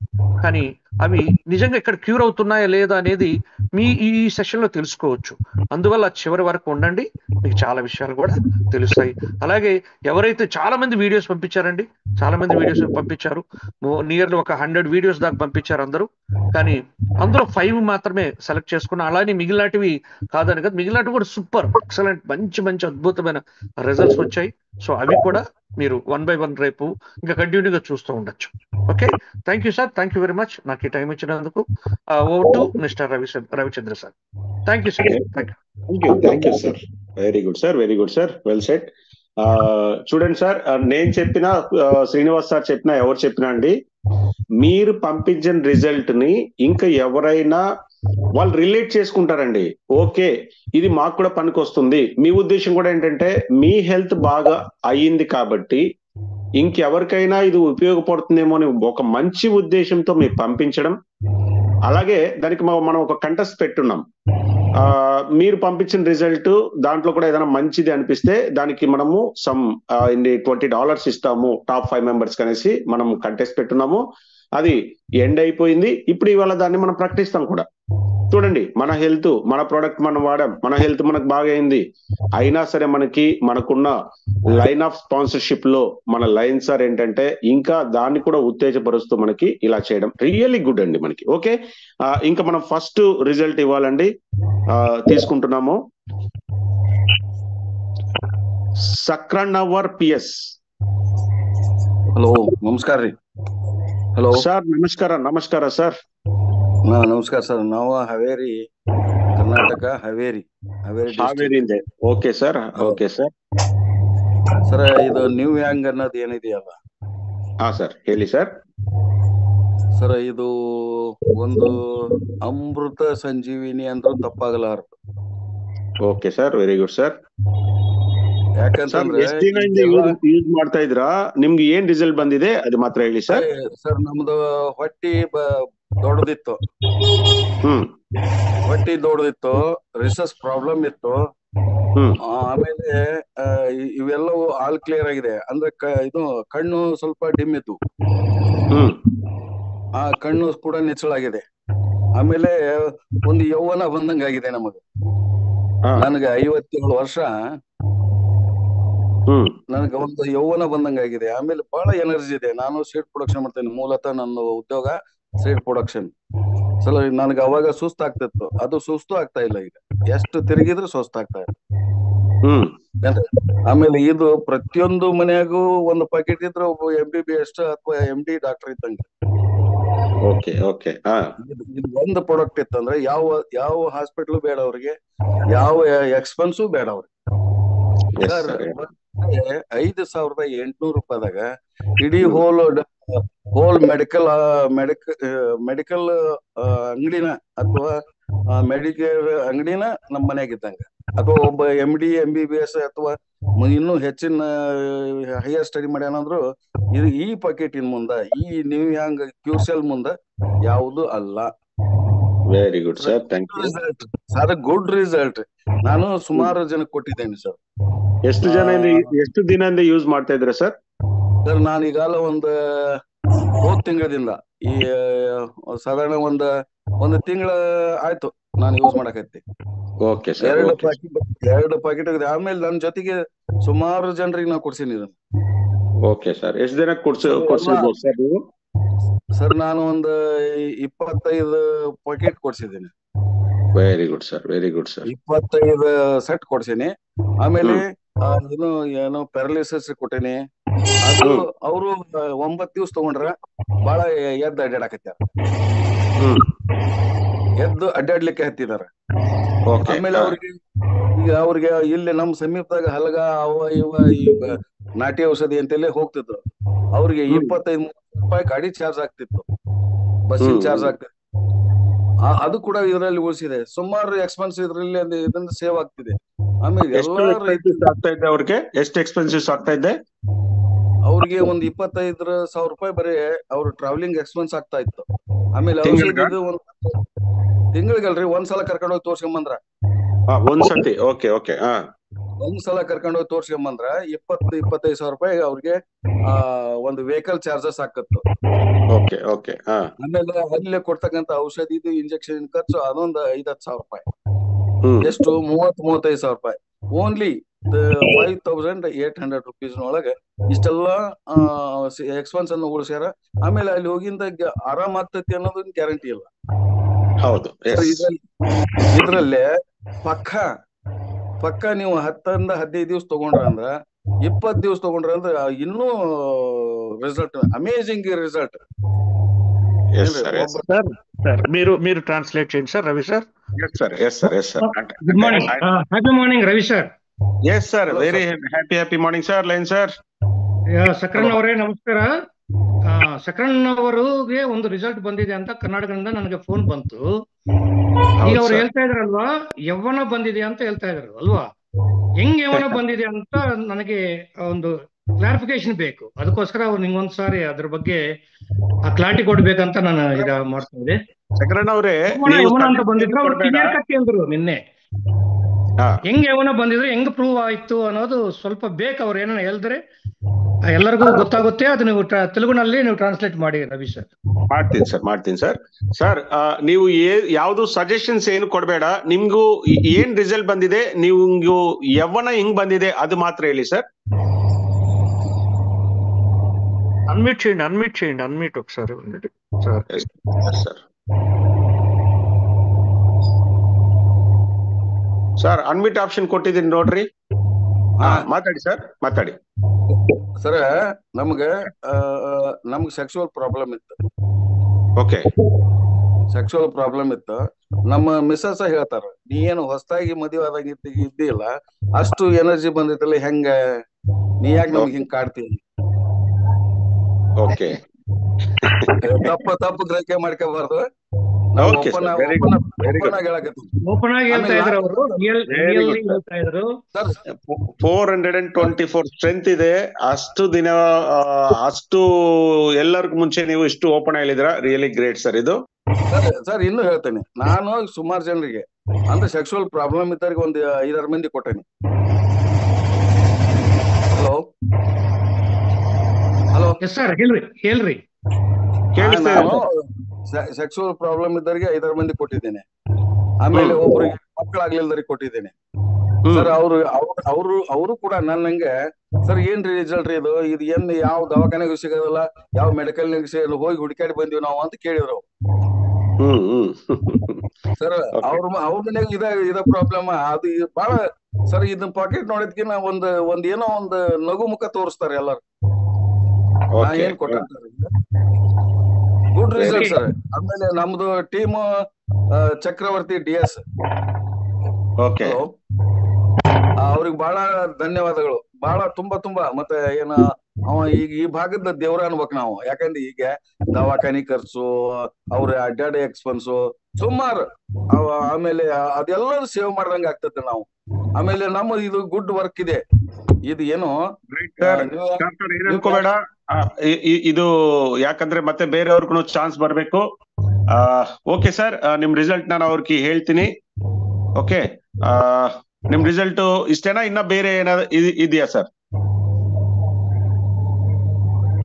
కానీ అవి నిజంగా ఇక్కడ క్యూర్ అవుతున్నాయా లేదా అనేది మీ ఈ సెషన్ లో తెలుసుకోవచ్చు. అందువల్ల చివరి వరకు ఉండండి, మీకు చాలా విషయాలు కూడా తెలుస్తాయి. అలాగే ఎవరైతే చాలా మంది వీడియోస్ పంపించారండి, చాలా మంది వీడియోస్ పంపించారు, నియర్లీ ఒక 100 వీడియోస్ దాకా పంపించారు అందరూ. కానీ అందులో 5 మాత్రమే సెలెక్ట్ చేసుకున్నా. అలానే మిగిలినటివి కాదని కదా, మిగిలినవి కూడా సూపర్ ఎక్సలెంట్ మంచి అద్భుతమైన రిజల్ట్స్ వచ్చాయి. సో అవి కూడా మీరు 1 by 1 రేపు ఇంకా కంటిన్యూగా చూస్తూ ఉండొచ్చు. Okay, thank you sir, thank you very much నాకు ఈ టైం ఇచ్చినందుకు. Over to mister Ravichandra sir. Thank you sir, thank you. Thank you sir. Very good sir, very good sir, well set. చూడండి సార్, నేను చెప్పినా శ్రీనివాస్ సార్ చెప్పినా ఎవరు చెప్పినా అండి, మీరు పంపించిన రిజల్ట్ ని ఇంకా ఎవరైనా వాళ్ళు రిలేట్ చేసుకుంటారండి. ఓకే, ఇది మాకు కూడా పనికొస్తుంది. మీ ఉద్దేశం కూడా ఏంటంటే మీ హెల్త్ బాగా అయ్యింది కాబట్టి ఇంకెవరికైనా ఇది ఉపయోగపడుతుందేమో అని ఒక మంచి ఉద్దేశంతో మీరు పంపించడం. అలాగే దానికి మనం ఒక కంటెస్ట్ పెట్టున్నాం. మీరు పంపించిన రిజల్ట్ దాంట్లో కూడా ఏదైనా మంచిది అనిపిస్తే దానికి మనము సమ్ $20 ఇస్తాము టాప్ 5 మెంబర్స్ అనేసి మనం కంటెస్ట్ పెట్టున్నాము. అది ఎండ్ అయిపోయింది. ఇప్పుడు ఇవాళ దాన్ని మనం ప్రకటిస్తాం కూడా. చూడండి, మన హెల్త్, మన ప్రోడక్ట్ మనం వాడాం, మన హెల్త్ మనకు బాగా అయింది. అయినా సరే మనకున్న లైన్ ఆఫ్ స్పాన్సర్షిప్ లో మన లైన్ సార్ ఏంటంటే ఇంకా దాన్ని కూడా ఉత్తేజపరుస్తూ మనకి ఇలా చేయడం రియల్లీ గుడ్ అండి మనకి. ఓకే, ఇంకా మనం ఫస్ట్ రిజల్ట్ ఇవ్వాలండి. తీసుకుంటున్నాము. సక్రనవర్ పిఎస్. ಹಲೋ ನಮಸ್ಕಾರ ರೀ. ಹಲೋ ಸರ್, ನಮಸ್ಕಾರ ಸರ್. ನಮಸ್ಕಾರ ಸರ್. ನಾವು ಹಾವೇರಿ, ಕರ್ನಾಟಕ, ಹಾವೇರಿ ಹಾವೇರಿಯಿಂದ. Okay sir, okay sir. Sir, ಇದು ನ್ಯೂ ಯಾಂಗ್ ಅನ್ನೋದು ಏನಿದೆಯಲ್ಲ, ಹಾ ಸರ್, ಹೇಳಿ ಸರ್. ಸರ್, ಇದು ಒಂದು ಅಮೃತ ಸಂಜೀವಿನಿ ಅಂದ್ರೂ ತಪ್ಪಾಗಲಾರದು. Okay sir, very good sir. ಯಾಕಂತಂದ್ರೆ ಎಷ್ಟು ದಿನದಿಂದ ಯೂಸ್ ಮಾಡ್ತಾ ಇದ್ರಾ? ನಿಮ್ಗೆ ಏನ್ ರಿಸಲ್ಟ್ ಬಂದಿದೆ ಅದು ಮಾತ್ರ ಹೇಳಿ ಸರ್. ಸರ್, ನಮ್ದು ಹೊಟ್ಟಿ ದೊಡ್ಡದಿತ್ತು, ಹೊಟ್ಟಿ ದೊಡ್ಡದಿತ್ತು, ರಿಸಸ್ ಪ್ರಾಬ್ಲಮ್ ಇತ್ತು. ಆಮೇಲೆ ಇವೆಲ್ಲವೂ ಆಲ್ ಕ್ಲಿಯರ್ ಆಗಿದೆ. ಅಂದ್ರೆ ಇದು ಕಣ್ಣು ಸ್ವಲ್ಪ ಡಿಮ್ ಇತ್ತು, ಆ ಕಣ್ಣು ಕೂಡ ನಿಚ್ಚಳಾಗಿದೆ. ಆಮೇಲೆ ಒಂದು ಯೌವನ ಬಂದಂಗಾಗಿದೆ ನಮಗೆ. ನನಗೆ 57 ವರ್ಷ, ನನಗೆ ಒಂದು ಯೌವನ ಬಂದಂಗಾಗಿದೆ. ಆಮೇಲೆ ಬಹಳ ಎನರ್ಜಿ ಇದೆ. ನಾನು ಸೀಡ್ ಪ್ರೊಡಕ್ಷನ್ ಮಾಡ್ತೇನೆ. ಮೂಲತಃ ನನ್ನ ಉದ್ಯೋಗ ಸೀಡ್ ಪ್ರೊಡಕ್ಷನ್. ನನಗೆ ಅವಾಗ ಸುಸ್ತು ಆಗ್ತಿತ್ತು, ಅದು ಸುಸ್ತು ಆಗ್ತಾ ಇಲ್ಲ ಈಗ. ಎಷ್ಟು ತಿರುಗಿದ್ರು ಸುಸ್ತು ಆಗ್ತಾ ಇಲ್ಲ. ಆಮೇಲೆ ಇದು ಪ್ರತಿಯೊಂದು ಮನೆಯಾಗೂ ಒಂದು ಪ್ಯಾಕೆಟ್ ಇದ್ರೆ ಒಬ್ಬ MBBS ಅಥವಾ MD ಡಾಕ್ಟರ್ ಇದ್ದಂಗೆ. Okay okay. ಇದು ಒಂದು ಪ್ರಾಡಕ್ಟ್ ಇತ್ತಂದ್ರೆ ಯಾವ ಹಾಸ್ಪಿಟಲ್ ಬೇಡ ಅವ್ರಿಗೆ, ಯಾವ ಎಕ್ಸ್ಪೆನ್ಸು ಬೇಡ ಅವ್ರಿಗೆ. ಸರ್, 5,800 ರೂಪಾಯಿದಾಗ ಇಡೀ ಹೋಲ್ ಮೆಡಿಕಲ್ ಅಂಗಡಿನ ಅಥವಾ ಮೆಡಿಕೇರ್ ಅಂಗಡಿನ ನಮ್ಮ ಮನೆಯಾಗಿದ್ದಂಗ, ಅಥವಾ ಒಬ್ಬ MD MBBS ಅಥವಾ ಇನ್ನೂ ಹೆಚ್ಚಿನ ಹೈಯರ್ ಸ್ಟಡಿ ಮಾಡ್ಯಾನಂದ್ರು ಇದು ಈ ಪ್ಯಾಕೆಟಿನ ಮುಂದ, ಈ ನ್ಯೂ ಯಾಂಗ್ ಕ್ಯೂರ್ಸೆಲ್ ಮುಂದ ಯಾವುದು ಅಲ್ಲ. Very good sir, thank you sir. Good result. ನಾನು ಸುಮಾರು ಜನಕ್ಕೆ ಕೊಟ್ಟಿದ್ದೇನೆ ಸರ್. ಎಷ್ಟು ದಿನದಿಂದ ಯೂಸ್ ಮಾಡ್ತಾ ಇದ್ರ ಸರ್? ಸರ್, ನಾನೀಗಾಲ ಹೋದ ತಿಂಗಳದಿಂದ ಈ ಸಾಧಾರಣ ಒಂದು ತಿಂಗಳ ಆಯ್ತು ನಾನು ಯೂಸ್ ಮಾಡಕತ್ತಿ. Okay sir. 2 ಪ್ಯಾಕೆಟ್ ಆಗಿದೆ. ಆಮೇಲೆ ನನ್ನ ಜೊತೆಗೆ ಸುಮಾರು ಜನರಿಗೆ ನಾವು ಕೊಡ್ಸೀನಿ ಇದನ್ನ. ಓಕೆ ಸರ್, ಎಷ್ಟು ದಿನ ಕೊಡ್ಸಿರ್ಬೋದು ಸರ್ ನೀವು? ಸರ್, ನಾನು 25 ಪ್ಯಾಕೆಟ್ ಕೊಡ್ಸಿದ್ದೀನಿ. Very good sir, very good sir. 25 set ಕೊಡ್ಸೀನಿ. ಆಮೇಲೆ ಏನೋ ಪ್ಯಾರಲಿಸಿಸ್ ಕೊಟ್ಟೇನಿ. ಅದು ಅವರು 9 ದಿವಸ ತಗೊಂಡ್ರ ಬಹಳ ಎದ್ದು ಅಡ್ಡಾಡಕತ್ಯಾರ, ಎದ್ದು ಅಡ್ಡಾಡ್ಲಿಕ್ಕೆ ಹತ್ತಿದಾರ. ಆಮೇಲೆ ಅವ್ರಿಗೆ ಇಲ್ಲಿ ನಮ್ ಸಮೀಪದಾಗ ಹಲಗ ಅವ ಇವ ನಾಟಿ ಔಷಧಿ ಅಂತೇಳಿ ಹೋಗ್ತಿದ್ರು. ಅವ್ರಿಗೆ 25-30 ರೂಪಾಯಿ ಗಾಡಿ ಚಾರ್ಜ್ ಆಗ್ತಿತ್ತು, ಬಸ್ಸಿನ ಚಾರ್ಜ್ ಆಗ್ತಿತ್ತು. ಅದು ಕೂಡ ಇದರಲ್ಲಿ ಉಳಿಸಿದೆ. ಸುಮಾರು ಎಕ್ಸ್ಪೆನ್ಸ್ ಇದರಲ್ಲಿ ಇದರಿಂದ ಸೇವ್ ಆಗ್ತಿದೆ. ಆಮೇಲೆ ಅವ್ರಿಗೆ ಎಷ್ಟು ಎಕ್ಸ್ಪೆನ್ಸಿವ್ ಆಗ್ತಾ ಇದೆ? ಅವ್ರಿಗೆ ಒಂದು 25,000 ರೂಪಾಯಿ ಬರೀ ಅವ್ರ ಟ್ರಾವೆಲಿಂಗ್ ಎಕ್ಸ್ಪೆನ್ಸ್ ಆಗ್ತಾ ಇತ್ತು. ಆಮೇಲೆ ಔಷಧಿದು ತಿಂಗಳಿಗಲ್ರಿ, ಒಂದ್ಸಲ ಕರ್ಕೊಂಡೋಗಿ ತೋರ್ಸ್ಕೊಂಬಂದ್ರ, ಒಂದ್ಸತಿ. Okay okay. ಒಂದ್ಸಲ ಕರ್ಕೊಂಡೋಗಿ ತೋರ್ಸ್ಕೊಂಬಂದ್ರ 20-25,000 ರೂಪಾಯಿ ಅವ್ರಿಗೆ ಒಂದು ವೆಹಿಕಲ್ ಚಾರ್ಜಸ್ ಹಾಕತ್ತು. Okay okay. ಆಮೇಲೆ ಅಲ್ಲೇ ಕೊಡ್ತಕ್ಕಂತ ಔಷಧಿದು ಇಂಜೆಕ್ಷನ್ ಖರ್ಚು ಅದೊಂದು 5-10,000 ರೂಪಾಯಿ. ಎಷ್ಟು 30-35,000 ರೂಪಾಯಿ. ಓನ್ಲಿ 5,800 ರೂಪೀಸ್ನೊಳಗೆ ಇಷ್ಟೆಲ್ಲ ಎಕ್ಸ್ಪೆನ್ಸ್ ಅನ್ನು ಉಳಿಸ್ಯಾರ. ಆಮೇಲೆ ಅಲ್ಲಿ ಹೋಗಿಂದ ಆರಾಮ್ ಆಗ್ತೈತಿ ಅನ್ನೋದು ಗ್ಯಾರಂಟಿ ಇಲ್ಲ. ಹೌದು. ಇದ್ರಲ್ಲೇ ಪಕ್ಕ ನೀವು 10-15 ದಿವಸ ತಗೊಂಡ್ರ ಅಂದ್ರ 20 ದಿವಸ ತಗೊಂಡ್ರ ಅಂದ್ರೆ ಇನ್ನೂ ರಿಸಲ್ಟ್, ಅಮೇಜಿಂಗ್ ರಿಸಲ್ಟ್. సార్ మీరు ట్రాన్స్లేట్ చేయండి sir Ravi sir. Yes sir good morning, happy morning Ravi sir. Yes sir, very happy morning sir. Line sir. Sakranna ಅವರೇ ನಮಸ್ಕಾರ. ಸಕ್ರಣ್ಣ ಅವರಿಗೆ ಒಂದು ರಿಸಲ್ಟ್ ಬಂದಿದೆ ಅಂತ ಕರ್ನಾಟಕದಿಂದ ನನಗೆ ಫೋನ್ ಬಂತು. ಈಗ ಅವ್ರು ಹೇಳ್ತಾ ಇದ್ರಲ್ವಾ, ಯವ್ವನ ಬಂದಿದೆ ಅಂತ ಹೇಳ್ತಾ ಇದ್ರು ಅಲ್ವಾ? ಹೆಂಗ್ ಯವ್ವನ ಬಂದಿದೆ ಅಂತ ನನಗೆ ಒಂದು ಕ್ಲಾರಿಫಿಕೇಶನ್ ಬೇಕು. ಅದಕ್ಕೋಸ್ಕರ ಅವ್ರು ನಿಂಗೊಂದ್ಸಾರಿ ಅದ್ರ ಬಗ್ಗೆ ಕ್ಲಾರಿಟಿ ಕೊಡ್ಬೇಕಂತ ನಾನು ಈಗ ಮಾಡ್ತಾ ಇದ್ದೆ. ಸಕ್ರಣ್ಣ ಅವರೇ, ಯವ್ವನ ಅಂತ ಬಂದಿದ್ರು, ಅವ್ರು ಕ್ಲಿಯರ್ ಕಟ್ ಹೇಳಿದ್ರು ನಿನ್ನೆ. ಹೆಂಗ್ ಯವ್ವನ ಬಂದಿದ್ರು, ಹೆಂಗ್ ಪ್ರೂವ್ ಆಯ್ತು ಅನ್ನೋದು ಸ್ವಲ್ಪ ಬೇಕು. ಅವ್ರು ಏನೋ ಹೇಳಿದ್ರೆ ಎಲ್ಲರಿಗೂ ಗೊತ್ತಾಗುತ್ತೆ. ಅದು ನೀವು ತೆಲುಗುನಲ್ಲಿ ನೀವು ಟ್ರಾನ್ಸ್ಲೇಟ್ ಮಾಡಿ ರವಿ ಸರ್. ಮಾಡ್ತೀನಿ ಸರ್. ಸರ್, ನೀವು ಯಾವ್ದು ಸಜೆಷನ್ಸ್ ಏನು ಕೊಡ್ಬೇಡ. ನಿಮ್ಗೂ ಏನ್ ರಿಸಲ್ಟ್ ಬಂದಿದೆ, ನೀವು ಯವ್ವನ ಹೆಂಗ್ ಬಂದಿದೆ ಅದು ಮಾತ್ರ ಹೇಳಿ ಸರ್. ಅನ್ಮ್ಯೂಟ್ చేయండి ఒకసారి ಸರ್. ಸರ್ ಅನ್ಮ್ಯೂಟ್ ಆಪ್ಷನ್ ಕೊಟ್ಟಿದ್ದೀನಿ ನೋಡ್ರಿ. ಮಾತಾಡಿ ಸರ್, ಮಾತಾಡಿ ಸರ್. ನಮ್ಗೆ ಸೆಕ್ಸುವಲ್ ಪ್ರಾಬ್ಲಮ್ ಇತ್ತು. ಓಕೆ, ಸೆಕ್ಸುವಲ್ ಪ್ರಾಬ್ಲಮ್ ಇತ್ತು. ನಮ್ಮ ಮಿಸ್ಸಸ್ ಹೇಳ್ತಾರ, ನೀ ಏನು ಹೊಸದಾಗಿ ಮದುವೆ ಆದಾಗ ಇದ್ದಿಲ್ಲ, ಅಷ್ಟು ಎನರ್ಜಿ ಬಂದಿತ್ತಲ್ಲ, ಹೆಂಗ ನೀ ಯಾಕೆ ನಮ್ಗೆ ಹಿಂಗ್ ಕಾಡ್ತೀನಿ? ಓಕೆ, ತಪ್ಪು ಗ್ರಹಿಕೆ ಮಾಡ್ಕೋಬಾರ್ದು. ಓಪನ್ ಆಗಿ ಹೇಳ್ತಾ ಇದ್ರು ಅವರು. 424 ಸ್ಟ್ರೆಂತ್ ಇದೆ. ಅಷ್ಟು ದಿನ ಅಷ್ಟು ಎಲ್ಲರಿಗೂ ಮುಂಚೆ ನೀವು ಇಷ್ಟು ಓಪನ್ ಹೇಳಿದ್ರ, ರಿಯಲಿ ಗ್ರೇಟ್ ಸರ್. ಇದು ಸರ್ ಇನ್ನು ಹೇಳ್ತೇನೆ, ನಾನು ಸುಮಾರು ಜನರಿಗೆ ಅಂದ್ರೆ ಸೆಕ್ಸುವಲ್ ಪ್ರಾಬ್ಲಮ್ ಇದ್ದವ್ರಿಗೆ ಒಂದು 5-6 ಮಂದಿ ಕೊಟ್ಟೇನಿ. ಹಲೋ ಸರ್, ಹೇಳ್ರಿ. ಸೆಕ್ಸುವಲ್ ಪ್ರಾಬ್ಲಮ್ ಇದ್ದವರಿಗೆ 5-6 ಮಂದಿ ಕೊಟ್ಟಿದ್ದೇನೆ. ಆಮೇಲೆ ಒಬ್ರಿಗೆ ಮಕ್ಕಳಾಗ್ಲಿಲ್ದವ್ರಿಗೆ ಕೊಟ್ಟಿದ್ದೇನೆ ಸರ್. ಅವರು ಕೂಡ ನನ್ನಂಗೆ ಸರ್ ಏನ್ ರಿಸಲ್ಟ್ ಇದು ಏನ್ ಯಾವ ದವಾಖಾನೆಗೂ ಸಿಗೋದಿಲ್ಲ, ಯಾವ ಮೆಡಿಕಲ್ ಹೋಗಿ ಹುಡುಕಾಡಿ ಬಂದಿವಿ ನಾವು ಅಂತ ಕೇಳಿದ್ರು ಸರ್. ಅವ್ರ ಮನೆಯಾಗ ಇದ ಪ್ರಾಬ್ಲಮ್ ಅದು ಬಹಳ ಸರ್. ಇದನ್ನ ಪಾಕೆಟ್ ನೋಡಿದ್ಕಿನ್ನ ಒಂದ್ ಏನೋ ಒಂದು ನಗು ಮುಖ ತೋರಿಸ್ತಾರೆ ಎಲ್ಲರು. ಏನ್ ಕೊಟ್ಟಿರ್ತಾರೆ, ಗುಡ್ ರಿಸಲ್ಟ್ ಸರ್. ಆಮೇಲೆ ನಮ್ದು ಟೀಮ್ ಚಕ್ರವರ್ತಿ DS, ಅವ್ರಿಗೆ ಬಹಳ ಧನ್ಯವಾದಗಳು. ಬಹಳ ತುಂಬಾ ಮತ್ತೆ ಏನ ಅವ ಈಗ ಈ ಭಾಗದ ದೇವ್ರ ಅನ್ಬೇಕು ನಾವು. ಯಾಕಂದ್ರೆ ಈಗ ದವಾಖಾನಿ ಖರ್ಚು, ಅವ್ರ ಅಡ್ಡಾಡಿ ಎಕ್ಸ್ಪೆನ್ಸು ಸುಮಾರು, ಆಮೇಲೆ ಅದೆಲ್ಲರೂ ಸೇವ್ ಮಾಡ್ದಂಗ ಆಗ್ತದೆ ನಾವು. ಆಮೇಲೆ ನಮ್ಮ ಇದು ಗುಡ್ ವರ್ಕ್ ಇದೆ. ಇದು ಏನು ಅನ್ಕೋಬೇಡ, ಇದು ಯಾಕಂದ್ರೆ ಮತ್ತೆ ಬೇರೆಯವ್ರಿಗೂ ಚಾನ್ಸ್ ಬರ್ಬೇಕು. ಓಕೆ ಸರ್, ನಿಮ್ ರಿಸಲ್ಟ್ ನಾನು ಅವ್ರಿಗೆ ಹೇಳ್ತೀನಿ. ಓಕೆ, ನಿಮ್ ರಿಸಲ್ಟ್ ಇಷ್ಟೇನಾ, ಇನ್ನ ಬೇರೆ ಏನಾದ್ರು ಇದೆಯಾ ಸರ್?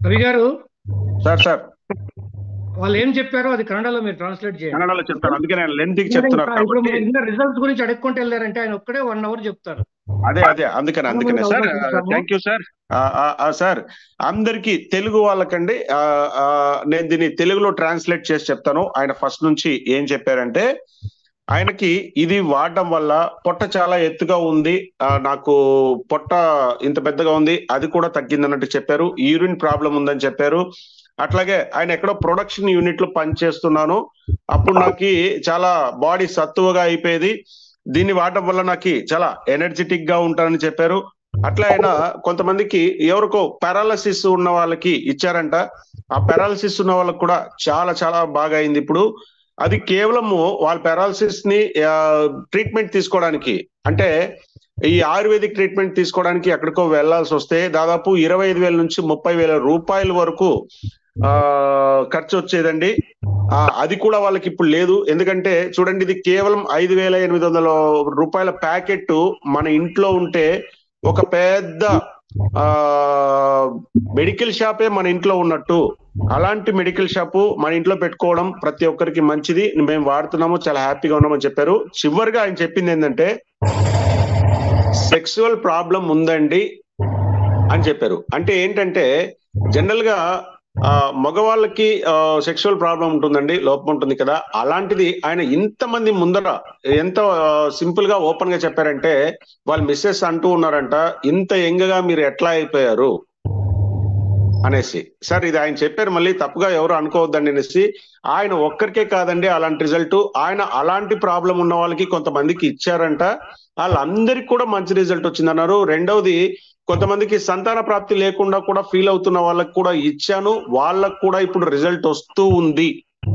రవి గారు సార్ వాళ్ళు ఏం చెప్పారో అది కన్నడలో మీరు ట్రాన్స్లేట్ చేయండి. కన్నడలో చెప్తాను, అందుకే నేను లెంత్కి చెప్తున్నాను. ఇప్పుడు ఇంకా రిజల్ట్స్ గురించి అడుక్కుంటూ వెళ్ళారంటే ఆయన ఒక్కడే 1 అవర్ చెప్తారు. అదే అందుకనే sir. Thank you sir. Sir, అందరికి తెలుగు వాళ్ళకండి నేను దీన్ని తెలుగులో ట్రాన్స్లేట్ చేసి చెప్తాను. ఆయన ఫస్ట్ నుంచి ఏం చెప్పారంటే, ఆయనకి ఇది వాడడం వల్ల పొట్ట చాలా ఎత్తుగా ఉంది, నాకు పొట్ట ఇంత పెద్దగా ఉంది, అది కూడా తగ్గిందన్నట్టు చెప్పారు. యూరిన్ ప్రాబ్లం ఉందని చెప్పారు. అట్లాగే ఆయన ఎక్కడో ప్రొడక్షన్ యూనిట్ లో పనిచేస్తున్నాను, అప్పుడు నాకు చాలా బాడీ సత్తువగా అయిపోయేది, దీన్ని వాడడం వల్ల నాకు చాలా ఎనర్జెటిక్ గా ఉంటానని చెప్పారు. అట్లా ఆయన కొంతమందికి ఎవరికో పారాలసిస్ ఉన్న వాళ్ళకి ఇచ్చారంట. ఆ పారాలసిస్ ఉన్న వాళ్ళకి కూడా చాలా చాలా బాగా అయింది. ఇప్పుడు అది కేవలము వాళ్ళ పారాలసిస్ ని ట్రీట్మెంట్ తీసుకోవడానికి, అంటే ఈ ఆయుర్వేదిక్ ట్రీట్మెంట్ తీసుకోవడానికి ఎక్కడికో వెళ్లాల్సి వస్తే దాదాపు 25,000 నుంచి 30,000 రూపాయల వరకు ఖర్చు వచ్చేదండి. అది కూడా వాళ్ళకి ఇప్పుడు లేదు. ఎందుకంటే చూడండి, ఇది కేవలం 5,800 రూపాయల ప్యాకెట్ మన ఇంట్లో ఉంటే ఒక పెద్ద మెడికల్ షాపే మన ఇంట్లో ఉన్నట్టు. అలాంటి మెడికల్ షాపు మన ఇంట్లో పెట్టుకోవడం ప్రతి ఒక్కరికి మంచిది. మేము వాడుతున్నాము, చాలా హ్యాపీగా ఉన్నామని చెప్పారు. చివరిగా ఆయన చెప్పింది ఏంటంటే, సెక్సువల్ ప్రాబ్లం ఉందండి అని చెప్పారు. అంటే ఏంటంటే జనరల్ గా మగవాళ్ళకి సెక్షువల్ ప్రాబ్లం ఉంటుందండి, లోపం ఉంటుంది కదా. అలాంటిది ఆయన ఇంతమంది ముందర ఎంత సింపుల్ గా ఓపెన్ గా చెప్పారంటే, వాళ్ళ మిస్సెస్ అంటూ ఉన్నారంట, ఇంత యంగ్ గా మీరు ఎట్లా అయిపోయారు, అనేసి. సార్ ఇది ఆయన చెప్పారు, మళ్ళీ తప్పుగా ఎవరు అనుకోవద్దండి అనేసి. ఆయన ఒక్కరికే కాదండి అలాంటి రిజల్ట్, ఆయన అలాంటి ప్రాబ్లం ఉన్న వాళ్ళకి కొంతమందికి ఇచ్చారంట, వాళ్ళందరికి కూడా మంచి రిజల్ట్ వచ్చిందన్నారు. రెండవది, కొంతమందికి సంతాన ప్రాప్తి లేకుండా కూడా ఫీల్ అవుతున్న వాళ్ళకి కూడా ఇచ్చాను, వాళ్ళకు కూడా ఇప్పుడు రిజల్ట్ వస్తూ ఉంది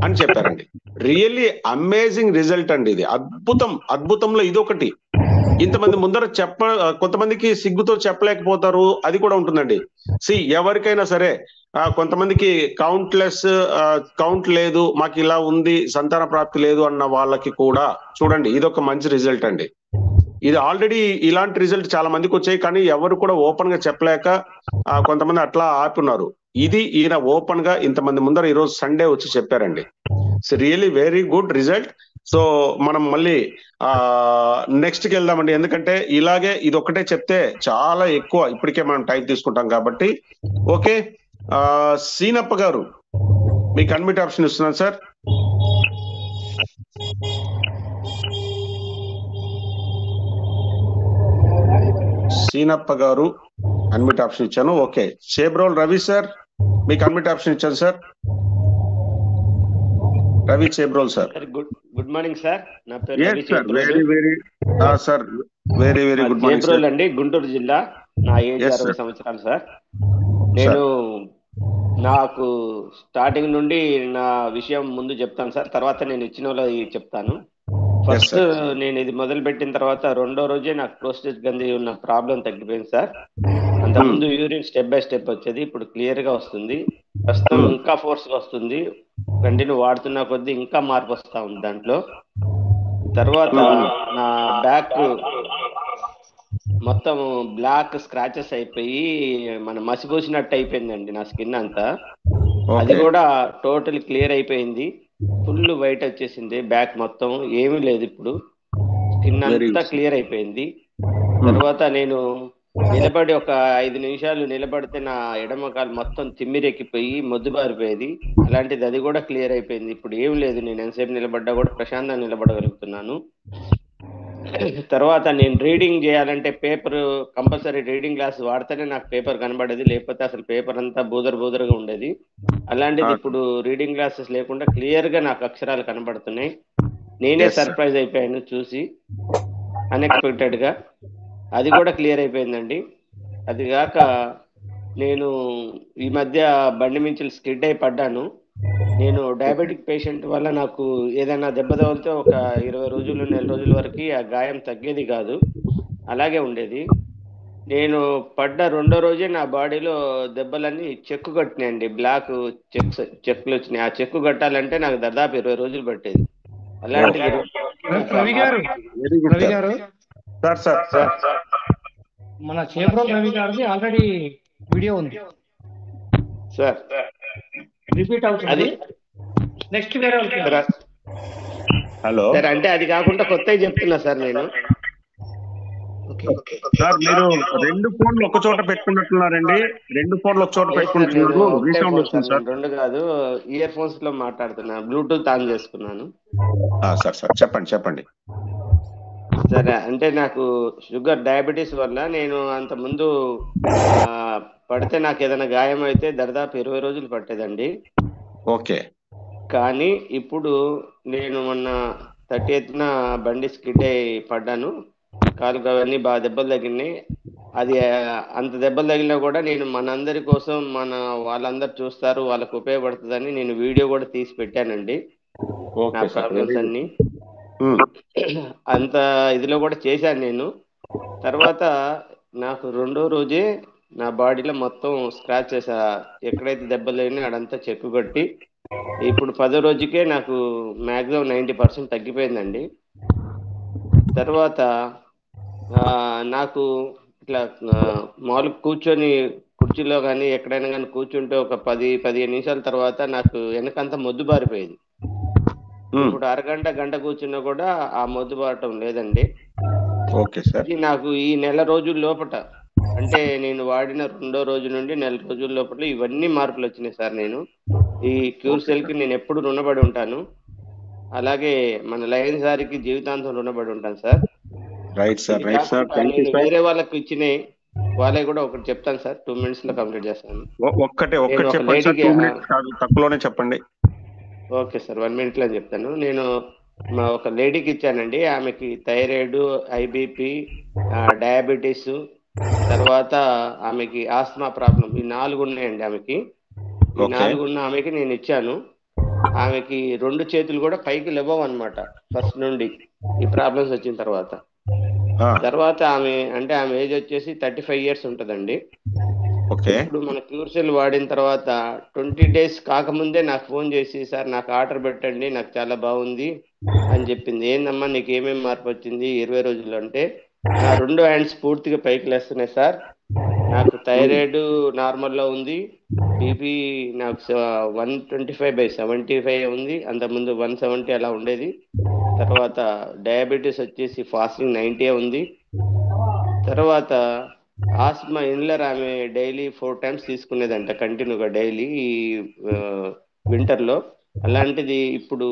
అని చెప్పారండి. రియల్లీ అమేజింగ్ రిజల్ట్ అండి ఇది. అద్భుతం, అద్భుతంలో ఇదొకటి. ఇంతమంది ముందర కొంతమందికి సిగ్గుతో చెప్పలేకపోతారు, అది కూడా ఉంటుందండి. ఎవరికైనా సరే కొంతమందికి కౌంట్ లేదు, మాకు ఇలా ఉంది, సంతాన ప్రాప్తి లేదు అన్న వాళ్ళకి కూడా చూడండి ఇదొక మంచి రిజల్ట్ అండి. ఇది ఆల్రెడీ ఇలాంటి రిజల్ట్ చాలా మందికి వచ్చాయి, కానీ ఎవరు కూడా ఓపెన్ గా చెప్పలేక కొంతమంది అట్లా ఆపున్నారు. ఇది ఈయన ఓపెన్ గా ఇంతమంది ముందర ఈరోజు సండే వచ్చి చెప్పారండి. So really very good result. So మనం మళ్ళీ నెక్స్ట్ కి వెళ్దామండి, ఎందుకంటే ఇలాగే ఇది ఒకటే చెప్తే చాలా ఎక్కువ, ఇప్పటికే మనం టైం తీసుకుంటాం కాబట్టి. ఓకే, సీనప్ప గారు మీకు అన్మిట్ ఆప్షన్ ఇస్తున్నాను సార్. సీనప్ప గారు అన్మిట్ ఆప్షన్ ఇచ్చాను. ఓకే, చేబ్రోల్ రవి సార్ మీకు అన్మిట్ ఆప్షన్ ఇచ్చాను sir. Ravi Chebrol sir. Good morning sir, నా పేరు Ravi sir. Very very good morning Chebrol అండి, గుంటూరు జిల్లా. నా ఏజ్ 60 సంవత్సరాలు సార్. నేను నాకు స్టార్టింగ్ నుండి నా విషయం ముందు చెప్తాను సార్, తర్వాత నేను ఇచ్చిన వాళ్ళకి చెప్తాను. ఫస్ట్ నేను ఇది మొదలు పెట్టిన తర్వాత 2వ రోజే నాకు ప్రోస్టేట్ గ్రంథి ఉన్న ప్రాబ్లం తగ్గిపోయింది సార్. అంతకుముందు యూరిన్ స్టెప్ బై స్టెప్ వచ్చేది, ఇప్పుడు క్లియర్ గా వస్తుంది. ప్రస్తుతం ఇంకా ఫోర్స్ గా వస్తుంది, కంటిన్యూ వాడుతున్న కొద్దీ ఇంకా మార్పు వస్తా ఉంది దాంట్లో. తర్వాత నా బ్యాక్ మొత్తం బ్లాక్ స్క్రాచెస్ అయిపోయి మన మసిపోసినట్టు అయిపోయిందండి నా స్కిన్ అంతా. అది కూడా టోటల్ క్లియర్ అయిపోయింది, ఫుల్ వైట్ వచ్చేసింది బ్యాక్ మొత్తం, ఏమీ లేదు ఇప్పుడు, స్కిన్ అంతా క్లియర్ అయిపోయింది. తర్వాత నేను నిలబడి ఒక 5 నిమిషాలు నిలబడితే నా ఎడమ కాలు మొత్తం తిమ్మిరెక్కిపోయి మొద్దుబారిపోయేది, అలాంటిది అది కూడా క్లియర్ అయిపోయింది. ఇప్పుడు ఏం లేదు, నేను ఎంతసేపు నిలబడ్డా కూడా ప్రశాంతంగా నిలబడగలుగుతున్నాను. తర్వాత నేను రీడింగ్ చేయాలంటే పేపర్ కంపల్సరీ రీడింగ్ గ్లాస్ వాడితేనే నాకు పేపర్ కనబడేది, లేకపోతే అసలు పేపర్ అంతా బూదరుగా ఉండేది. అలాంటిది ఇప్పుడు రీడింగ్ గ్లాసెస్ లేకుండా క్లియర్ గా నాకు అక్షరాలు కనబడుతున్నాయి. నేనే సర్ప్రైజ్ అయిపోయాను చూసి, అన్ఎక్స్పెక్టెడ్ గా. అది కూడా క్లియర్ అయిపోయిందండి. అది కాక నేను ఈ మధ్య బండి మించి స్కిడ్ అయి పడ్డాను. నేను డయాబెటిక్ పేషెంట్ వల్ల నాకు ఏదైనా దెబ్బ తగిలితే ఒక 20 రోజులు 1 నెల రోజుల వరకు ఆ గాయం తగ్గేది కాదు, అలాగే ఉండేది. నేను పడ్డ 2వ రోజే నా బాడీలో దెబ్బలన్నీ చెక్కు కట్టినాయండి, బ్లాక్ చెక్కులు వచ్చినాయి. ఆ చెక్కు కట్టాలంటే నాకు దాదాపు 20 రోజులు పట్టేది. అలాంటిది రవి గారు మన చేబ్రోల్ రవి గారిది ఆల్రెడీ వీడియో ఉంది సార్, రిపీట్ అవుతుంది. నెక్స్ట్ వేరే హలో సార్, అంటే అది కాకుండా కొత్తగా చెప్తున్నా సార్ నేను. సార్ మీరు 2 ఫోన్లు ఒక చోట పెట్టుకున్నట్టున్నారండి, 2 ఫోన్లు ఒక చోట పెట్టుకుంటున్నారు. 2 కాదు, ఇయర్ ఫోన్స్ లో మాట్లాడుతున్నా, బ్లూటూత్ ఆన్ చేసుకున్నాను. సార్ చెప్పండి. సరే, అంటే నాకు షుగర్ డయాబెటీస్ వల్ల నేను అంత ముందు పడితే నాకు ఏదైనా గాయం అయితే దాదాపు 20 రోజులు పట్టేదండి. ఓకే, కానీ ఇప్పుడు నేను మొన్న 30th బండి స్కిడ్ అయి పడ్డాను, కాలుకి అవన్నీ బాగా దెబ్బలు తగిలినాయి. అది అంత దెబ్బలు తగిలినా కూడా నేను మనందరి కోసం, వాళ్ళందరూ చూస్తారు, వాళ్ళకు ఉపయోగపడుతుందని నేను వీడియో కూడా తీసి పెట్టానండి నా ప్రాబ్లమ్స్ అన్ని. అంత ఇదిలో కూడా చేశాను నేను. తర్వాత నాకు 2వ రోజే నా బాడీలో మొత్తం స్క్రాచెస్, ఎక్కడైతే దెబ్బలు తగిలినా అదంతా చెక్కు కొట్టి ఇప్పుడు 10వ రోజుకే నాకు మ్యాక్సిమం 90% తగ్గిపోయిందండి. తర్వాత నాకు ఇట్లా మామూలుగా కూర్చొని కుర్చీలో కానీ ఎక్కడైనా కానీ కూర్చుంటే ఒక 10-15 నిమిషాల తర్వాత నాకు వెనకంతా మొద్దుబారిపోయేది. ఇప్పుడు గంట కూర్చున్నా కూడా ఆ మొద్దుబారటం లేదండి. ఇది నాకు ఈ నెల రోజుల లోపల, అంటే నేను వాడిన 2వ రోజు నుండి నెల రోజుల లోపల ఇవన్నీ మార్పులు వచ్చినాయి సార్. నేను ఈ క్యూర్ సెల్ కి నేను ఎప్పుడు రుణపడి ఉంటాను, అలాగే మన లయన్ సార్కి జీవితాంతం రుణపడి ఉంటాను సార్. Right sir. వేరే వాళ్ళకి ఇచ్చినాయి, వాళ్ళే కూడా ఒకటి చెప్తాను సార్, 2 minutes లో కంప్లీట్ చేస్తాను. ఒక్కటే నేను ఒక్కటి ఒక చెప్పండి సార్, లేడీకి 2 minutes కాదు, తక్కువలోనే చెప్పండి. ఓకే సార్, 1 minute లో చెప్తాను. నేను ఒక లేడీకి ఇచ్చానండి. ఆమెకి థైరాయిడ్, ఐబిపి, డయాబెటీస్, తర్వాత ఆమెకి ఆస్మా ప్రాబ్లం, ఈ 4 ఉన్నాయండి ఆమెకి. ఈ 4 ఉన్న ఆమెకి నేను ఇచ్చాను. ఆమెకి 2 చేతులు కూడా పైకి లేవవు అనమాట ఫస్ట్ నుండి, ఈ ప్రాబ్లమ్స్ వచ్చిన తర్వాత. ఆమె ఏజ్ వచ్చేసి 35 years ఉంటుందండి. ఇప్పుడు మన క్యూర్సెల్ వాడిన తర్వాత 20 days కాకముందే నాకు ఫోన్ చేసి, సార్ నాకు ఆర్డర్ పెట్టండి, నాకు చాలా బాగుంది అని చెప్పింది. ఏందమ్మా నీకు ఏమేమి మార్పు వచ్చింది 20 రోజుల్లో అంటే, నా 2 hands పూర్తిగా పైకి లేస్తున్నాయి సార్, నాకు థైరాయిడ్ నార్మల్లో ఉంది, బీపీ నాకు 125/75 ఉంది, అంతకుముందు 170 అలా ఉండేది. తర్వాత డయాబెటీస్ వచ్చేసి ఫాస్టింగ్ 90 ఉంది. తర్వాత ఆస్మా ఇన్లర్ ఆమె డైలీ 4 times తీసుకునేదంట కంటిన్యూగా డైలీ వింటర్లో. అలాంటిది ఇప్పుడు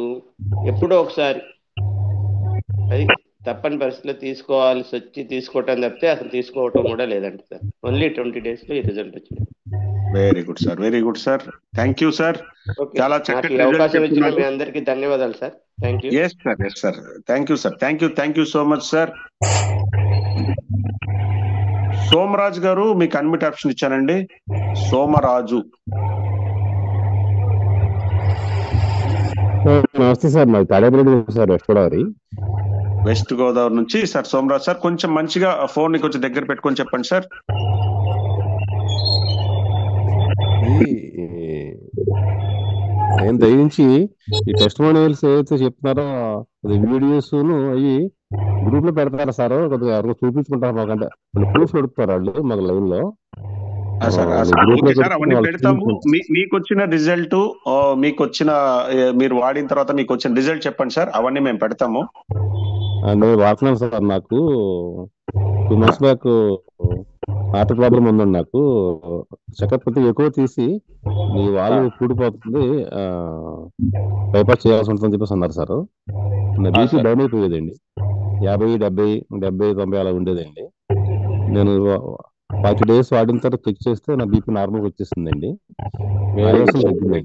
ఎప్పుడో ఒకసారి అది తప్పని పరిస్థితిలో తీసుకోవాల్సి వచ్చి తీసుకోవటం తప్పితే అసలు తీసుకోవటం కూడా లేదంట సార్. ఓన్లీ 20 days లో ఈ రిజల్ట్ వచ్చింది. Very good sir, very good sir, thank you sir. చాలా చక్కటి అవకాశం ఇచ్చిన మీ అందరికీ ధన్యవాదాలు sir. Thank you. Yes sir, yes sir, thank you sir, thank you so much sir. Somaraj గారు మీకు అన్మిట్ ఆప్షన్ ఇచ్చానండి. సోమరాజు. నమస్తే సార్, మాది తాడేపల్లి సార్, వెస్ట్ గోదావరి నుంచి సార్. సోమరాజ్ సార్ కొంచెం మంచిగా ఫోన్ ని కొంచెం దగ్గర పెట్టుకొని చెప్పండి సార్. నేను దయించి ఈ టెస్టిమోనియల్స్ ఏదైతే చెప్తున్నారో అది వీడియోస్ అవి గ్రూప్ లో పెడతారా సార్? కొద్దిగా చూపించుకుంటారు, మాకంటే ప్రూఫ్ అడుగుతారు వాళ్ళు మాకు లైవ్ లో. అవన్నీ పెడతాము. మీకు వచ్చిన రిజల్ట్, మీరు వాడిన తర్వాత మీకు వచ్చిన రిజల్ట్ చెప్పండి సార్, అవన్నీ మేము పెడతాము. నేను వాడుతున్నాను సార్. నాకు 2 months బ్యాక్ హార్ట్ ప్రాబ్లం ఉందండి. నాకు చెకప్ కొంచెం ఎక్కువ తీసి మీ వాళ్ళు కూడిపోతుంది, బైపాస్ చేయాల్సి ఉంటుందని చెప్పేసి అన్నారు సార్. నా బీపీ డౌన్ అయిపోయేదండి, 50, 70, 90 అలా ఉండేదండి. నేను 40 days వాడిన తర్వాత చెక్ చేస్తే నా బీపీ నార్మల్గా వచ్చేసిందండి, తగ్గిందండి.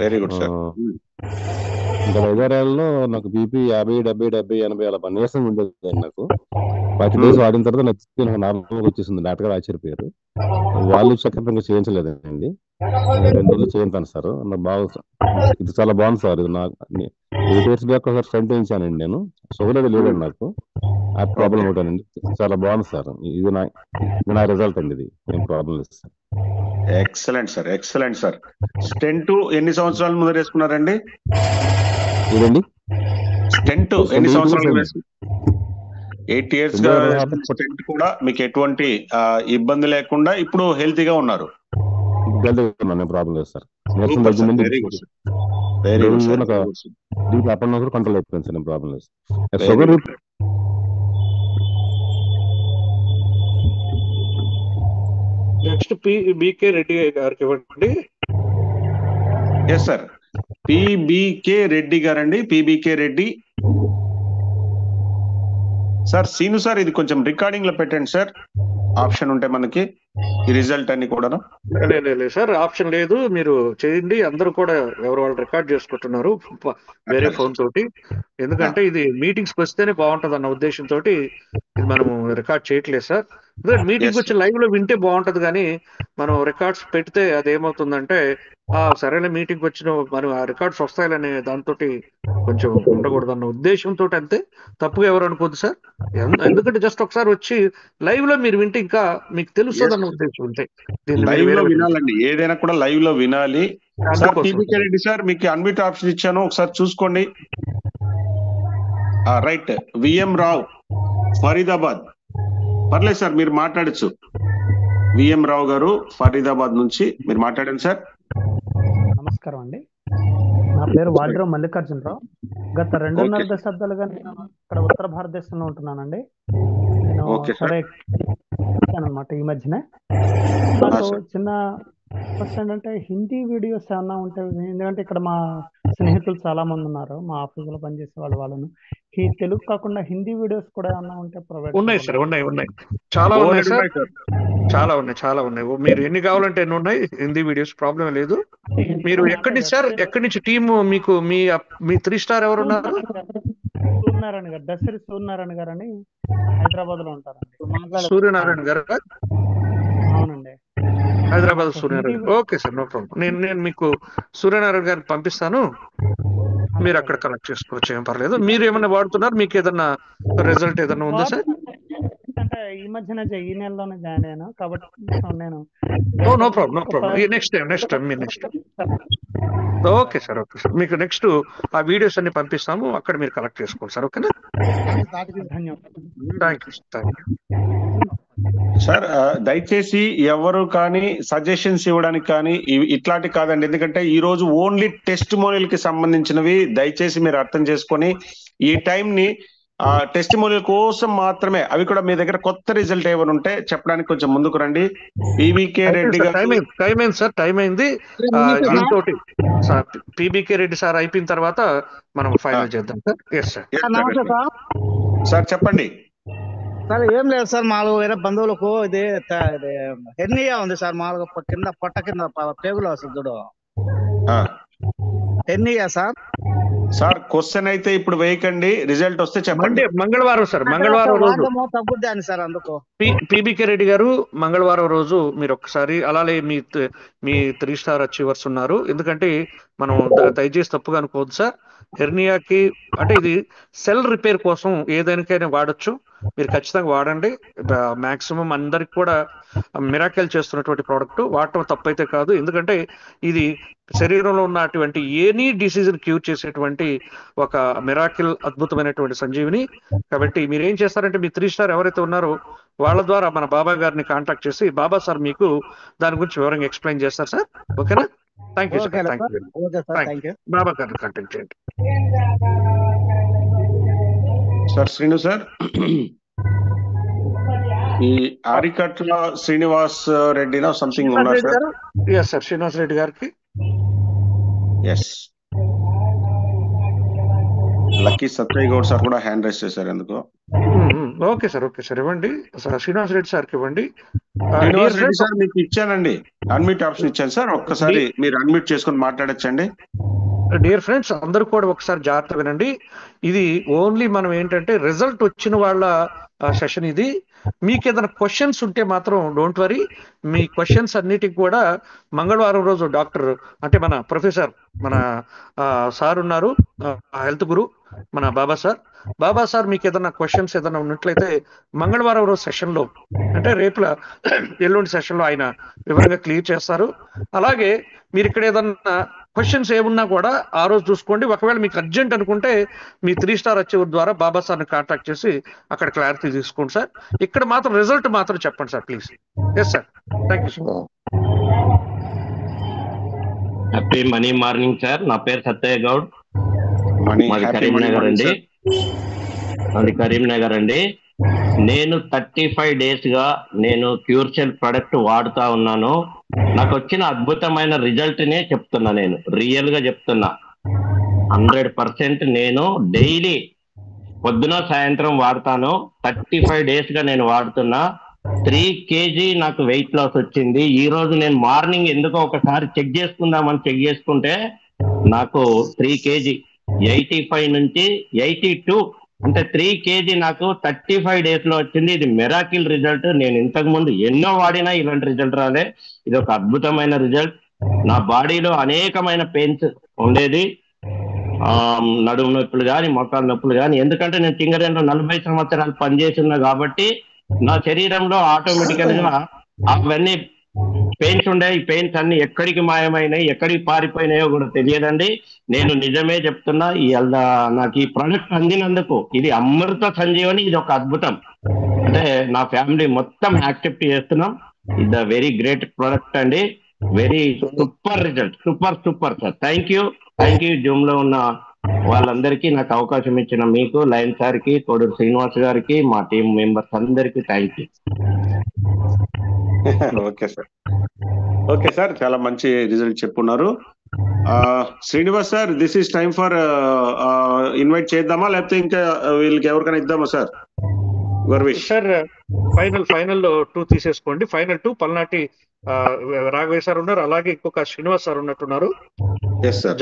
Very good sir. ఇంకా 5-6 ఏళ్ళలో నాకు బీపీ 50, 70, 70, 80 అలా నీరసంగా ఉండేది. నాకు 40 days వాడిన తర్వాత నాకు నార్మల్గా వచ్చేసింది. డాక్టర్ గారు ఆశ్చర్యపోయారు. వాళ్ళు చెకప్ ఇంకా చేయించలేదండి, 2 రోజులు చేయించాను సార్. నాకు బాగా ఇది చాలా బాగుంది సార్. ఇది నాకు 8 years బ్యాక్ ఒకసారి ఫ్రంట్ వేయించానండి నేను. షుగర్ అది లేదండి నాకు, ఆ ప్రాబ్లం అవుతానండి. చాలా బాగుంది సార్. ఇది నా రిజల్ట్ అండి, ఇది ఏం ప్రాబ్లం లేదు sir. Excellent sir, excellent sir. Stent ఎన్ని సంవత్సరాల ముందు వేసుకున్నారండి? ఇదండి స్టెంట్ ఎన్ని సంవత్సరాలు? 8 years గా స్టెంట్ కూడా మీకు ఎటువంటి ఇబ్బంది లేకుండా ఇప్పుడు హెల్తీగా ఉన్నారు? ప్రాబ్లం లేదు sir. Very good sir, very good sir. Control అయిపోయింది సార్, ప్రాబ్లం లేదు. నెక్స్ట్ బీకే రెడ్డి గారికి ఇవ్వండి. ఎస్ సార్, పిబికే రెడ్డి గారండి. పిబికే రెడ్డి సార్. సీను సార్, ఇది కొంచెం రికార్డింగ్ లో పెట్టండి సార్, ఆప్షన్ ఉంటే మనకి ఈ రిజల్ట్ అన్ని కూడా. లేదు సార్, ఆప్షన్ లేదు, మీరు చేయండి. అందరూ కూడా ఎవరు వాళ్ళు రికార్డ్ చేసుకుంటున్నారు వేరే ఫోన్ తోటి. ఎందుకంటే ఇది మీటింగ్స్ వస్తేనే బాగుంటది అన్న ఉద్దేశంతో ఇది మనం రికార్డ్ చేయట్లేదు సార్. మీటింగ్ వచ్చి లైవ్ లో వింటే బాగుంటది, కానీ మనం రికార్డ్స్ పెడితే అది ఏమవుతుందంటే సరైన మీటింగ్ వచ్చిన మనం ఆ రికార్డ్స్ వస్తాయనే దాంతో కొంచెం ఉండకూడదు అన్న ఉద్దేశంతో. అంతే, తప్పుగా ఎవరు అనుకోద్దు సార్. ఎందుకంటే జస్ట్ ఒకసారి వచ్చి లైవ్ లో మీరు వింటే ఇంకా మీకు తెలుస్తుంది అన్న ఉద్దేశం ఉంటే. లైవ్ లో వినాలండి, ఏదైనా కూడా లైవ్ లో వినాలి. సార్ పిబికే రెడ్డి సార్, మీకు అన్మిట్ ఆప్షన్ ఇచ్చాను, ఒకసారి చూసుకోండి. రైట్. విఎం రావు, ఫరీదాబాద్. పర్లేదు సార్, మీరు మాట్లాడచ్చు. విఎం రావు గారు, ఫరీదాబాద్ నుంచి మీరు మాట్లాడండి సార్. నమస్కారం అండి, నా పేరు వాడ్రో మల్లికార్జునరావు. గత 2.5 దశాబ్దాలుగా నేను ఇక్కడ ఉత్తర భారతదేశంలో ఉంటున్నానండి. నేను అనమాట ఈ మధ్యనే నాకు చిన్న ఫస్ట్ ఏంటంటే హిందీ వీడియోస్ ఏమన్నా ఉంటే, ఎందుకంటే ఇక్కడ మా స్నేహితులు చాలా మంది ఉన్నారు, మా ఆఫీసులో పనిచేసే వాళ్ళను. ఈ తెలుగు కాకుండా హిందీ వీడియోస్ కూడా ఏమన్నా ఉంటే ప్రొవైడ్ ఉన్నాయి సార్, ఉన్నాయి చాలా ఉన్నాయి సార్, చాలా ఉన్నాయి. మీరు ఎన్ని కావాలంటే ఎన్ని ఉన్నాయి హిందీ వీడియోస్, ప్రాబ్లం లేదు. మీరు ఎక్కడి నుంచి సార్, ఎక్కడి నుంచి టీమ్ మీకు? మీ 3 స్టార్ ఎవరున్నారు? సూర్యనారాయణ గారు, దసరి సూర్యనారాయణ గారు అని హైదరాబాద్ లో ఉంటారండి. సూర్యనారాయణ గారు? అవునండి, Hyderabad Suryanarayana. Okay sir, no problem. నేను మీకు సూర్యనారాయణ గారిని పంపిస్తాను, మీరు అక్కడ కనెక్ట్ చేసుకోవచ్చు, ఏం పర్లేదు. మీరు ఏమైనా వాడుతున్నారు? మీకు ఏదన్నా రిజల్ట్ ఏదన్నా ఉందా సార్? అంటే ఈ మధ్యన ఈ నెలలోనే జాయిన్ అయ్యాను కాబట్టి నేను no problem. Next time. Okay sir, మీకు నెక్స్ట్ ఆ వీడియోస్ అన్ని పంపిస్తాము, అక్కడ మీరు కలెక్ట్ చేసుకోండి సార్. ఓకేనా? Thank you. సార్ దయచేసి ఎవరు కానీ సజెషన్స్ ఇవ్వడానికి కానీ ఇట్లాంటి కాదండి. ఎందుకంటే ఈ రోజు ఓన్లీ టెస్ట్ మోనియల్ కి సంబంధించినవి. దయచేసి మీరు అర్థం చేసుకొని ఈ టైం ని టెస్ట్ మోనియల్ కోసం మాత్రమే, అవి కూడా మీ దగ్గర కొత్త రిజల్ట్ ఏమైనా ఉంటే చెప్పడానికి కొంచెం ముందుకు రండి. పీబీకే రెడ్డి గారు టైం అయింది సార్, టైం అయింది. పీబీకే రెడ్డి సార్ అయిపోయిన తర్వాత మనం ఫైనల్ చేద్దాం సార్. Yes sir. నమస్తే సార్. సార్ చెప్పండి సార్. ఏం లేదు సార్, మామూలుగా వేరే బంధువులకు ఇది హెర్నియా ఉంది సార్, మామూలుగా కింద పొట్ట కింద పేగులు వస్తుంది చూడు, హెర్నియా సార్. సార్ క్వశ్చన్ అయితే ఇప్పుడు వేయకండి, రిజల్ట్ వస్తే చెప్పండి. మంగళవారం సార్, మంగళవారం రోజు తగ్గుద్ది అని సార్, అందుకు పీబీకే రెడ్డి గారు మంగళవారం రోజు మీరు ఒక్కసారి అలాగే మీ 3 స్టార్ అచీవర్స్ ఉన్నారు, ఎందుకంటే మనం దయచేసి తప్పుగా అనుకోవద్దు సార్. హెర్నియాకి అంటే ఇది సెల్ రిపేర్ కోసం ఏదైనా వాడచ్చు, మీరు ఖచ్చితంగా వాడండి. మాక్సిమం అందరికి కూడా మిరాకిల్ చేస్తున్నటువంటి ప్రోడక్ట్, వాడటం తప్పైతే కాదు. ఎందుకంటే ఇది శరీరంలో ఉన్నటువంటి ఎనీ డిసీజ్ క్యూర్ చేసేటువంటి ఒక మిరాకిల్, అద్భుతమైనటువంటి సంజీవిని. కాబట్టి మీరు ఏం చేస్తారంటే మీ 3 స్టార్ ఎవరైతే ఉన్నారో వాళ్ళ ద్వారా మన బాబా గారిని కాంటాక్ట్ చేసి బాబా సార్ మీకు దాని గురించి వివరంగా ఎక్స్ప్లెయిన్ చేస్తారు సార్. ఓకేనా? Thank you sir. Thank you. Baba గారిని కాంటాక్ట్ చేయండి సార్. శ్రీను సార్, ఈ ఆరికట్ల శ్రీనివాస్ రెడ్డినా సంథింగ్ ఉన్నారు sir? Yes sir, Srinivas Reddy గారికి. Yes. Lucky Satyaiah Goud sir కూడా హ్యాండ్ రైస్ చేశారు ఎందుకో. ఓకే సార్, ఇవ్వండి శ్రీనివాస్ రెడ్డి సార్కి ఇవ్వండి. శ్రీనివాస్ రెడ్డి సార్ మీకు ఇచ్చానండి, అన్మ్యూట్ ఆప్షన్ ఇచ్చాను సార్, ఒక్కసారి మీరు అన్మ్యూట్ చేసుకొని మాట్లాడచ్చండి. డియర్ ఫ్రెండ్స్, అందరూ కూడా ఒకసారి జాగ్రత్త వినండి. ఇది ఓన్లీ మనం ఏంటంటే రిజల్ట్ వచ్చిన వాళ్ళ సెషన్ ఇది. మీకు ఏదైనా క్వశ్చన్స్ ఉంటే మాత్రం డోంట్ వరీ, మీ క్వశ్చన్స్ అన్నిటికి కూడా మంగళవారం రోజు డాక్టర్ అంటే మన ప్రొఫెసర్ మన సార్ ఉన్నారు, హెల్త్ గురు మన బాబా సార్ మీకు ఏదైనా క్వశ్చన్స్ ఏదైనా ఉన్నట్లయితే మంగళవారం రోజు సెషన్లో అంటే రేపుల ఎల్లుండి సెషన్లో ఆయన వివరంగా క్లియర్ చేస్తారు. అలాగే మీరు ఇక్కడ ఏదన్నా క్వశ్చన్స్ ఏమున్నా కూడా ఆ రోజు చూసుకోండి. ఒకవేళ మీకు అర్జెంట్ అనుకుంటే మీ 3 స్టార్ అచీవర్ ద్వారా బాబా సార్ని కాంటాక్ట్ చేసి అక్కడ క్లారిటీ తీసుకోండి సార్. ఇక్కడ మాత్రం రిజల్ట్ మాత్రం చెప్పండి sir please. Yes sir, thank you sir. Happy money morning sir. నా పేరు సత్తయ్య గౌడ్, మాది కరీంనగర్ అండి. నేను 35 days గా నేను క్యూర్సెల్ ప్రొడక్ట్ వాడుతా ఉన్నాను. నాకు వచ్చిన అద్భుతమైన రిజల్ట్ నే చెప్తున్నా, నేను రియల్ గా చెప్తున్నా. 100% నేను డైలీ పొద్దున సాయంత్రం వాడతాను. 35 days గా నేను వాడుతున్నా. 3 kg నాకు వెయిట్ లాస్ వచ్చింది. ఈ రోజు నేను మార్నింగ్ ఎందుకో ఒకసారి చెక్ చేసుకుంటే నాకు 3 kg 85 నుంచి 82 అంటే 3 kg నాకు 35 days లో వచ్చింది. ఇది మెరాకిల్ రిజల్ట్. నేను ఇంతకు ముందు ఎన్నో వాడినా ఇలాంటి రిజల్ట్ రాలే. ఇది ఒక అద్భుతమైన రిజల్ట్. నా బాడీలో అనేకమైన పెయిన్స్ ఉండేది, నడుము నొప్పులు కానీ మోకాలు నొప్పులు కానీ. ఎందుకంటే నేను సింగరేణిలో 40 సంవత్సరాలు పనిచేస్తున్నా కాబట్టి నా శరీరంలో ఆటోమేటికల్ గా అవన్నీ పెయిన్స్ ఉండే. ఈ పెయిన్స్ అన్ని ఎక్కడికి మాయమైనాయి, ఎక్కడికి పారిపోయినాయో కూడా తెలియదండి. నేను నిజమే చెప్తున్నా, నాకు ఈ ప్రొడక్ట్ అందినందుకు ఇది అమృత సంజీవని. ఇది ఒక అద్భుతం. అంటే నా ఫ్యామిలీ మొత్తం యాక్సెప్ట్ చేస్తున్నాం. ఇది వెరీ గ్రేట్ ప్రొడక్ట్ అండి. Very super result, super sir. Thank you. Zoom లో ఉన్న వాళ్ళందరికీ నాకు అవకాశం ఇచ్చిన మీకు, లయన్ సార్ కి, కోడూరు శ్రీనివాస్ గారికి, మా టీం మెంబర్స్ అందరికీ thank you. Okay sir. Okay sir, చాలా మంచి రిజల్ట్ చెప్పున్నారు. Srinivas sir, this is time for invite చేద్దామా లేకపోతే ఇంకా వీళ్ళకి ఎవరికైనా ఇద్దామా సార్? సార్ ఫైనల్ 2 తీసేసుకోండి. ఫైనల్ 2 పల్నాటి రాఘవయ్య సార్ ఉన్నారు, అలాగే ఇంకొక శ్రీనివాస్ సార్ ఉన్నట్టున్నారు.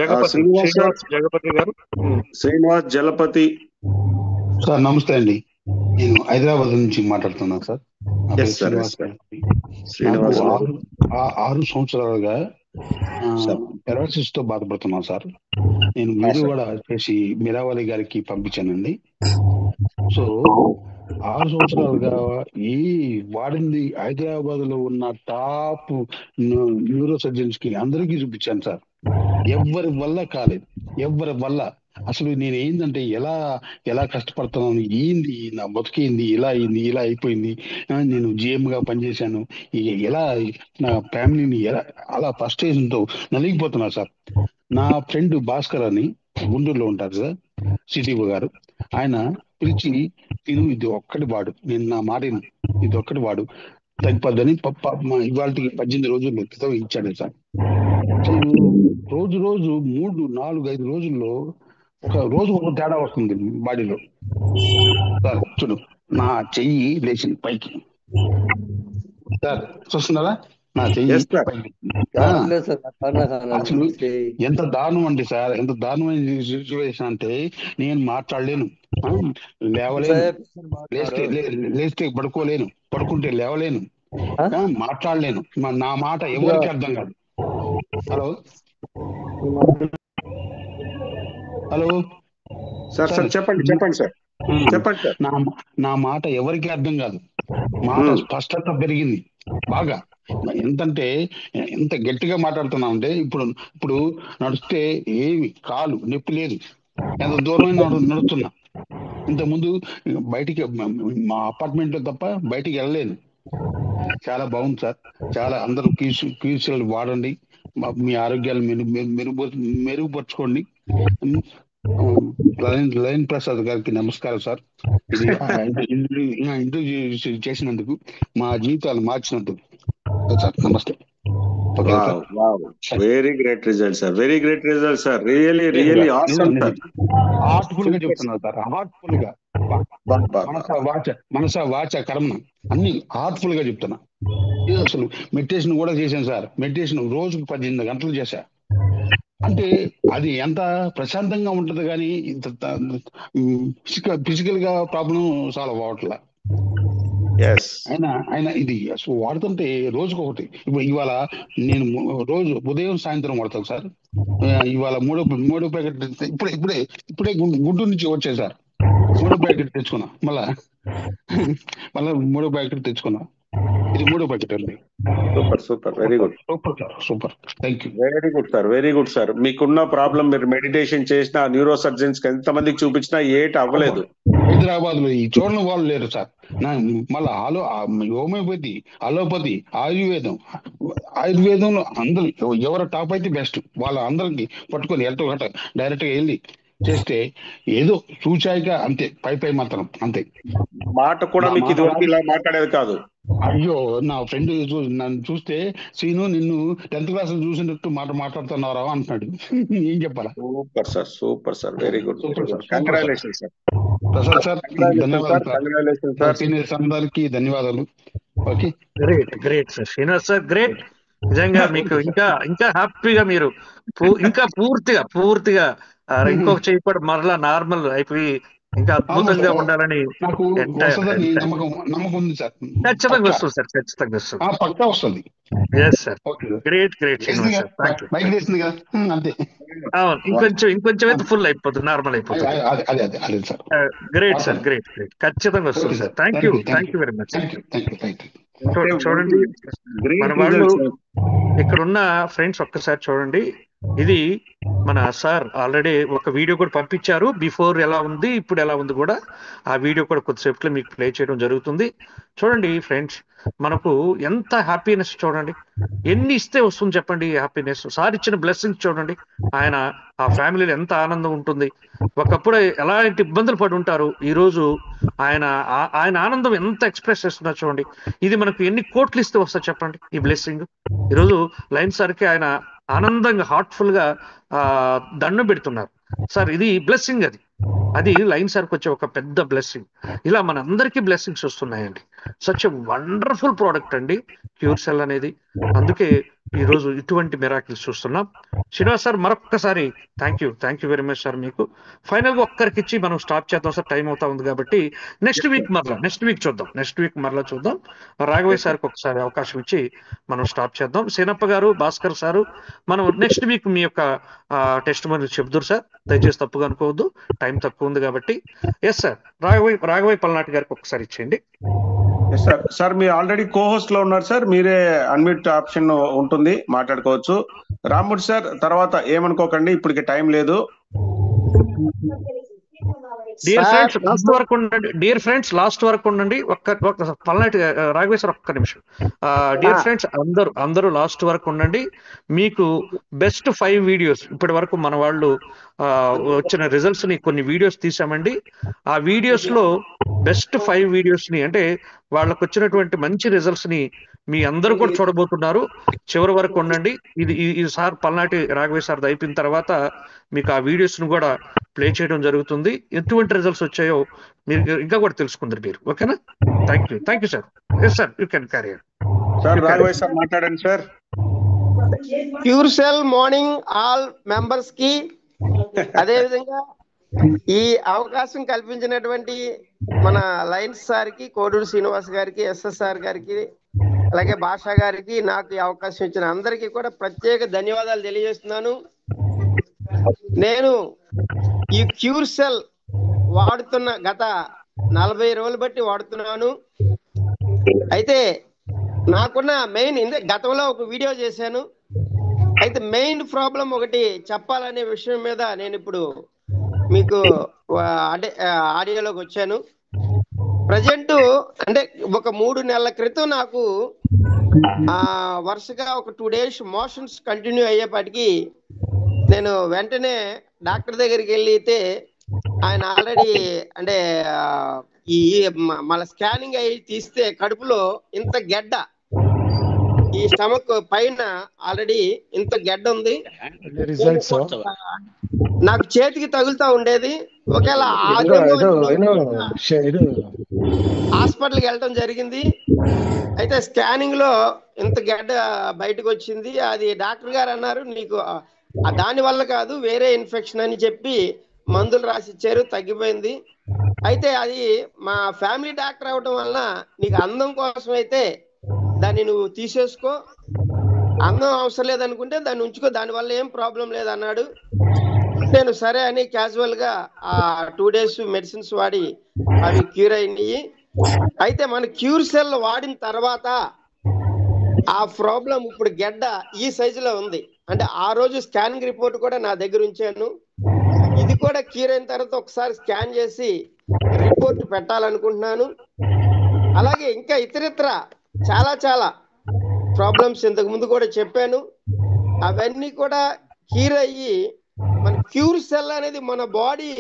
జగపతి గారు. శ్రీనివాస్ జలపతి సార్ నమస్తే అండి, నేను హైదరాబాద్ నుంచి మాట్లాడుతున్నాను సార్. శ్రీనివాస్ 6 సంవత్సరాలుగా పెరాలసిస్ తో బాధపడుతున్నాను సార్. నేను వీడియో కూడా చేసి మీరావళి గారికి పంపించానండి. సో 6 సంవత్సరాలుగా ఈ వాడింది హైదరాబాద్ లో ఉన్న టాప్ న్యూరో సర్జన్స్ కి అందరికీ చూపించాను సార్. ఎవరి వల్ల కాలేదు, ఎవరి వల్ల. అసలు నేను ఏంటంటే ఎలా కష్టపడుతున్నాను, ఏంది నా బతుకేంది, ఇలా అయింది, ఇలా అయిపోయింది. నేను GM గా పనిచేశాను, ఎలా నా ఫ్యామిలీని అలా ఫ్రస్ట్రేషన్తో నలిగిపోతున్నా సార్. నా ఫ్రెండ్ భాస్కర్ అని గుంటూరులో ఉంటారు సార్, సిటీఓ గారు. ఆయన పిలిచి ఇది ఒక్కటి వాడు, నేను నా మాట ఇది ఒక్కటి వాడు తగ్గిపోద్దని ఇవాళకి 18 రోజుల్లో క్రితం ఇచ్చాడు సార్. రోజు 3, 4, 5 రోజుల్లో ఒక రోజు ఒక తేడా వస్తుంది బాడీలో సార్. చూడు, నా చెయ్యి లేచింది పైకి సార్, చూస్తున్నారా? నా చెయ్యి పైకి. అసలు ఎంత దారుణం అంటే సార్, ఎంత దారుణమైన సిచ్యువేషన్ అంటే నేను మాట్లాడలేను, లేవలేను, లేస్తే పడుకోలేను, పడుకుంటే లేవలేను, మాట్లాడలేను. నా మాట ఎవరికి అర్థం కాదు. హలో సార్, చెప్పండి సార్. నా మాట ఎవరికి అర్థం కాదు. మాట స్పష్టత పెరిగింది బాగా. ఎంతంటే ఎంత గట్టిగా మాట్లాడుతున్నామంటే ఇప్పుడు నడిస్తే ఏమి కాలు నొప్పి లేదు, ఎంత దూరమైన నడుస్తున్నా. ఇంతకుముందు బయటికి మా అపార్ట్మెంట్ లో తప్ప బయటికి వెళ్ళలేను. చాలా బాగుంది సార్. చాలా అందరూ క్యూసీలు వాడండి, మీ ఆరోగ్యాలు మెరుగుపరచుకోండి. లయన్ ప్రసాద్ గారికి నమస్కారం సార్. ఇది ఇంటర్వ్యూ చేసినందుకు, మా జీవితాలు మార్చినందుకు సార్ నమస్తే. Very great result sir, very great result sir. Really awesome sir. Heartful గా చెప్తున్నారు సార్, హార్ట్ఫుల్ గా. మనస వాచ కర్మ అన్ని హార్ట్ఫుల్ గా చెప్తున్నా. అసలు మెడిటేషన్ కూడా చేశాను సార్. మెడిటేషన్ రోజుకు 18 గంటలు చేశా. అంటే అది ఎంత ప్రశాంతంగా ఉంటది కానీ ఫిజికల్ గా ప్రాబ్లం సాల్వ్ అవ్వట్లా. అయినా ఇది అసలు వాడుతుంటే రోజుకొకటి. ఇప్పుడు ఇవాళ నేను రోజు ఉదయం సాయంత్రం వాడతాను సార్. ఇవాళ మూడో ప్యాకెట్ ఇప్పుడే గుంటూరు నుంచి వచ్చాయి సార్. 3వ ప్యాకెట్ తెచ్చుకున్నా, మళ్ళా 3వ ప్యాకెట్ తెచ్చుకున్నా. ఇది 3వ ప్యాకెట్ అండి. Super very good. Super thank you. Very good sir, very good sir. మీకున్న ప్రాబ్లం మీరు మెడిటేషన్ చేసిన న్యూరో సర్జన్స్ కి ఎంత మందికి చూపించినా ఏటి అవ్వలేదు. హైదరాబాద్ లో ఈ చూడని వాళ్ళు లేరు సార్. మళ్ళీ హోమియోపతి, అలోపతి, ఆయుర్వేదంలో అందరూ ఎవరు టాప్ అయితే బెస్ట్. వాళ్ళ అందరికి పట్టుకొని డైరెక్ట్ గా వెళ్ళి చేస్తే ఏదో చూచాయిగా అంతే, పై మాత్రం అంతే. మాట కూడా మీకు ఇదివరకు ఇలా మాట్లాడేది కాదు. అయ్యో, నా ఫ్రెండ్ నన్ను చూస్తే సీను నిన్ను 10th క్లాస్ చూసినట్టు మాట్లాడుతున్నారా అంటున్నాడు. ఏం చెప్పాలా? Super sir, very good. Congratulation sir. Prasad sir ధన్యవాదాలు. సీనియర్స్ అందరికి ధన్యవాదాలు. Okay, great sir. Srinivas sir great. నిజంగా మీకు ఇంకా హ్యాపీగా మీరు ఇంకా పూర్తిగా ఇంకొక చేయి కూడా మరలా నార్మల్ అయిపోయి ఇంకా అద్భుతంగా ఉండాలని నమ్మకం ఉంది సార్. ఖచ్చితంగా వస్తుంది సార్, ఖచ్చితంగా వస్తుంది, పక్కా వస్తుంది. Yes sir, great Srinivas sir, thank you. అవును, ఇంకొంచెం అయితే ఫుల్ అయిపోతుంది, నార్మల్ అయిపోతుంది. గ్రేట్ సార్, గ్రేట్ ఖచ్చితంగా వస్తుంది sir. Thank you very much. చూడండి, మన వాళ్ళు ఇక్కడున్న ఫ్రెండ్స్ ఒక్కసారి చూడండి. ఇది మన సార్ ఆల్రెడీ ఒక వీడియో కూడా పంపించారు, బిఫోర్ ఎలా ఉంది ఇప్పుడు ఎలా ఉంది కూడా. ఆ వీడియో కూడా కొద్దిసేపట్లో మీకు ప్లే చేయడం జరుగుతుంది. చూడండి ఫ్రెండ్స్, మనకు ఎంత హ్యాపీనెస్ చూడండి, ఎన్ని ఇస్తే వస్తుంది చెప్పండి ఈ హ్యాపీనెస్. సార్ ఇచ్చిన బ్లెస్సింగ్స్ చూడండి, ఆయన ఆ ఫ్యామిలీలో ఎంత ఆనందం ఉంటుంది. ఒకప్పుడు ఎలాంటి ఇబ్బందులు పడి ఉంటారు, ఈరోజు ఆయన ఆనందం ఎంత ఎక్స్ప్రెస్ చేస్తున్నారు చూడండి. ఇది మనకు ఎన్ని కోట్లు ఇస్తే వస్తుంది చెప్పండి ఈ బ్లెస్సింగ్. ఈరోజు లైన్ సార్కి ఆయన ఆనందంగా హార్ట్ఫుల్ గా దండం పెడుతున్నారు. సార్ ఇది బ్లెస్సింగ్, అది లైన్ సార్కి వచ్చే ఒక పెద్ద బ్లెస్సింగ్. ఇలా మన అందరికీ బ్లెస్సింగ్స్ వస్తున్నాయండి. సచ్ ఎ వండర్ఫుల్ ప్రోడక్ట్ అండి క్యూర్ సెల్ అనేది. అందుకే ఈ రోజు ఇటువంటి మిరాకిల్స్ చూస్తున్నాం. శ్రీనివాస్ సార్ మరొక్కసారి thank you very much sir. మీకు ఫైనల్ గా ఒక్కరికి ఇచ్చి మనం స్టాప్ చేద్దాం సార్, టైం అవుతా ఉంది కాబట్టి. నెక్స్ట్ వీక్ మరలా చూద్దాం. రాఘవయ్య సార్కి ఒకసారి అవకాశం ఇచ్చి మనం స్టాప్ చేద్దాం. సేనప్ప గారు, భాస్కర్ సారు, మనం నెక్స్ట్ వీక్ మీ యొక్క టెస్ట్ మనీ చెప్దురు సార్, దయచేసి తప్పుగా అనుకోవద్దు, టైం తక్కువ ఉంది కాబట్టి. ఎస్ సార్, రాఘవయ్య పల్నాటి గారికి ఒకసారి ఇచ్చేయండి. సార్ మీరు ఆల్రెడీ కోహోస్ట్ లో ఉన్నారు సార్, మీరే అన్మ్యూట్ ఆప్షన్ ఉంటుంది, మాట్లాడుకోవచ్చు. రామ్మూర్తి సార్ తర్వాత ఏమనుకోకండి, ఇప్పటికి టైం లేదు. డియర్ ఫ్రెండ్స్ లాస్ట్ వరకు ఉండండి. ఒక్క పల్నాటి రాఘవయ్య సార్ ఒక్క నిమిషం. డియర్ ఫ్రెండ్స్ అందరూ లాస్ట్ వరకు ఉండండి. మీకు బెస్ట్ 5 వీడియోస్ ఇప్పటి వరకు మన వాళ్ళు వచ్చిన రిజల్ట్స్ ని కొన్ని వీడియోస్ తీసామండి. ఆ వీడియోస్ లో బెస్ట్ 5 వీడియోస్ ని, అంటే వాళ్ళకు వచ్చినటువంటి మంచి రిజల్ట్స్ ని మీ అందరూ కూడా చూడబోతున్నారు. చివరి వరకు ఉండండి. ఇది సార్ పల్నాటి రాఘవయ్య సార్ అయిపోయిన తర్వాత మీకు ఆ వీడియోస్ ను కూడా ప్లే చేయడం జరుగుతుంది. ఎటువంటి రిజల్ట్స్ వచ్చాయో మీరు ఇంకా కూడా తెలుసుకుందరు మీరు. ఓకేనా? Thank you sir. Yes sir, you can carry sir. Raghavaiah sir మాట్లాడండి sir. Pure cell morning all members కి, అదే విధంగా ఈ అవకాశం కల్పించినటువంటి మన లయన్స్ సార్కి, కోడూరు శ్రీనివాస్ గారికి, ఎస్ఎస్ఆర్ గారికి, అలాగే భాషా గారికి, నాకు ఈ అవకాశం ఇచ్చిన అందరికీ కూడా ప్రత్యేక ధన్యవాదాలు తెలియజేస్తున్నాను. నేను ఈ క్యూర్ సెల్ వాడుతున్న గత 40 రోజులు బట్టి వాడుతున్నాను. అయితే నాకున్న మెయిన్, గతంలో ఒక వీడియో చేశాను, అయితే మెయిన్ ప్రాబ్లం ఒకటి చెప్పాలనే విషయం మీద నేను ఇప్పుడు మీకు అంటే ఆడియోలోకి వచ్చాను. ప్రజెంట్ అంటే ఒక 3 నెలల క్రితం నాకు వరుసగా ఒక 2 days మోషన్స్ కంటిన్యూ అయ్యేపాటికి నేను వెంటనే డాక్టర్ దగ్గరికి వెళ్తే ఆయన ఆల్రెడీ అంటే ఈ మళ్ళీ స్కానింగ్ అయ్యి తీస్తే కడుపులో ఇంత గెడ్డ, ఈ స్టమక్ పైన ఆల్రెడీ ఇంత గెడ్డ ఉంది. నాకు చేతికి తగులుతా ఉండేది. ఒకవేళ హాస్పిటల్కి వెళ్ళడం జరిగింది. అయితే స్కానింగ్ లో ఇంత గెడ్డ బయటకు వచ్చింది. అది డాక్టర్ గారు అన్నారు, నీకు దాని వల్ల కాదు, వేరే ఇన్ఫెక్షన్ అని చెప్పి మందులు రాసి ఇచ్చారు, తగ్గిపోయింది. అయితే అది మా ఫ్యామిలీ డాక్టర్ అవడం వలన, నీకు అందం కోసం అయితే దాన్ని నువ్వు తీసేసుకో, అందం అవసరం లేదనుకుంటే దాన్ని ఉంచుకో, దానివల్ల ఏం ప్రాబ్లం లేదన్నాడు. నేను సరే అని క్యాజువల్ గా ఆ 2 days మెడిసిన్స్ వాడి అవి క్యూర్ అయినాయి. అయితే మన క్యూర్ సెల్ వాడిన తర్వాత ఆ ప్రాబ్లం ఇప్పుడు గెడ్డ ఈ సైజులో ఉంది. అంటే ఆ రోజు స్కానింగ్ రిపోర్ట్ కూడా నా దగ్గర ఉంచాను. ఇది కూడా క్యూర్ అయిన తర్వాత ఒకసారి స్కాన్ చేసి రిపోర్ట్ పెట్టాలనుకుంటున్నాను. అలాగే ఇంకా ఇతరితర చాలా ప్రాబ్లమ్స్ ఇంతకు ముందు కూడా చెప్పాను, అవన్నీ కూడా క్యూర్ అయ్యి మన క్యూర్ సెల్ అనేది మన బాడీ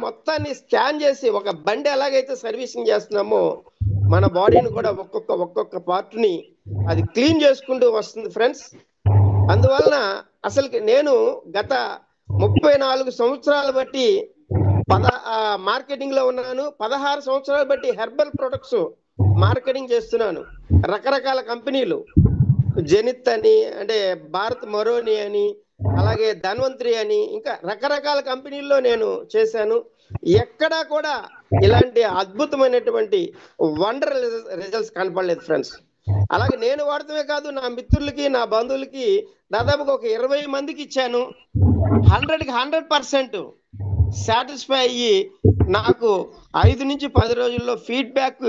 మొత్తాన్ని స్కాన్ చేసి, ఒక బండి ఎలాగైతే సర్వీసింగ్ చేస్తున్నామో మన బాడీని కూడా ఒక్కొక్క పార్ట్ ని అది క్లీన్ చేసుకుంటూ వస్తుంది ఫ్రెండ్స్. అందువలన అసలు నేను గత 34 సంవత్సరాలు బట్టి మార్కెటింగ్ లో ఉన్నాను. 16 సంవత్సరాలు బట్టి హెర్బల్ ప్రొడక్ట్స్ మార్కెటింగ్ చేస్తున్నాను. రకరకాల కంపెనీలు, జెనిత్ అని, అంటే భారత్ మరోని అని, అలాగే ధన్వంతరి అని, ఇంకా రకరకాల కంపెనీల్లో నేను చేశాను. ఎక్కడా కూడా ఇలాంటి అద్భుతమైనటువంటి వండర్ రిజల్ట్స్ కనపడలేదు ఫ్రెండ్స్. అలాగే నేను వాడటమే కాదు, నా మిత్రులకి, నా బంధువులకి దాదాపుగా ఒక 20 మందికి ఇచ్చాను. 100కి 100% సాటిస్ఫై అయ్యి నాకు 5 నుంచి 10 రోజుల్లో ఫీడ్బ్యాక్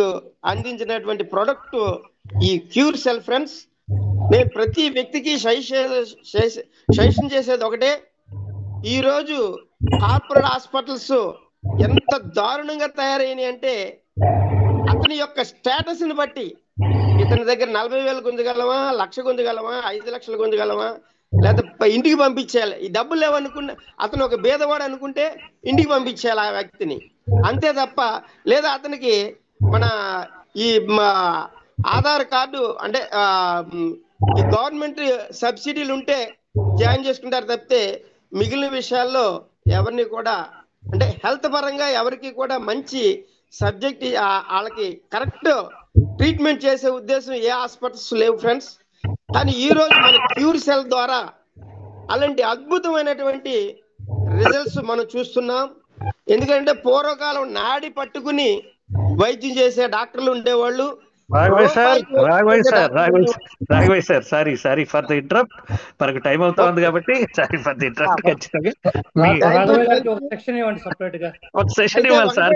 అందించినటువంటి ప్రొడక్ట్ ఈ క్యూర్ సెల్ ఫ్రెండ్స్. నేను ప్రతి వ్యక్తికి సజెషన్ చేసేది ఒకటే, ఈరోజు కార్పొరేట్ హాస్పిటల్స్ ఎంత దారుణంగా తయారైనాయి అంటే అతని యొక్క స్టేటస్ ని బట్టి ఇతని దగ్గర 40,000 గుంజగలమా, 1,00,000 గుంజగలమా, 5 లక్షలు గుంజగలమా, లేదా ఇంటికి పంపించేయాలి. ఈ డబ్బులు లేవనుకున్న అతను ఒక బేదవాడు అనుకుంటే ఇంటికి పంపించేయాలి ఆ వ్యక్తిని, అంతే తప్ప లేదా అతనికి మన ఈ ఆధార్ కార్డు అంటే ఈ గవర్నమెంట్ సబ్సిడీలు ఉంటే జాయిన్ చేసుకుంటారు తప్పితే మిగిలిన విషయాల్లో ఎవరిని కూడా అంటే హెల్త్ పరంగా ఎవరికి కూడా మంచి సబ్జెక్ట్ వాళ్ళకి కరెక్ట్ ట్రీట్మెంట్ చేసే ఉద్దేశం ఏ హాస్పిటల్స్ లేవు ఫ్రెండ్స్. కానీ ఈ రోజు మన క్యూర్ సెల్ ద్వారా అలాంటి అద్భుతమైనటువంటి రిజల్ట్స్ మనం చూస్తున్నాం. ఎందుకంటే పూర్వకాలం నాడి పట్టుకుని వైద్యం చేసే డాక్టర్లు ఉండేవాళ్ళు. Raghavaiah sir sorry for the interrupt, మనకు టైం అవుతా ఉంది కాబట్టి సారీ ఫర్ ద ఇంటరప్ట్. ఖచ్చితంగా ఒక సెషన్ ఇవ్వాలి సార్.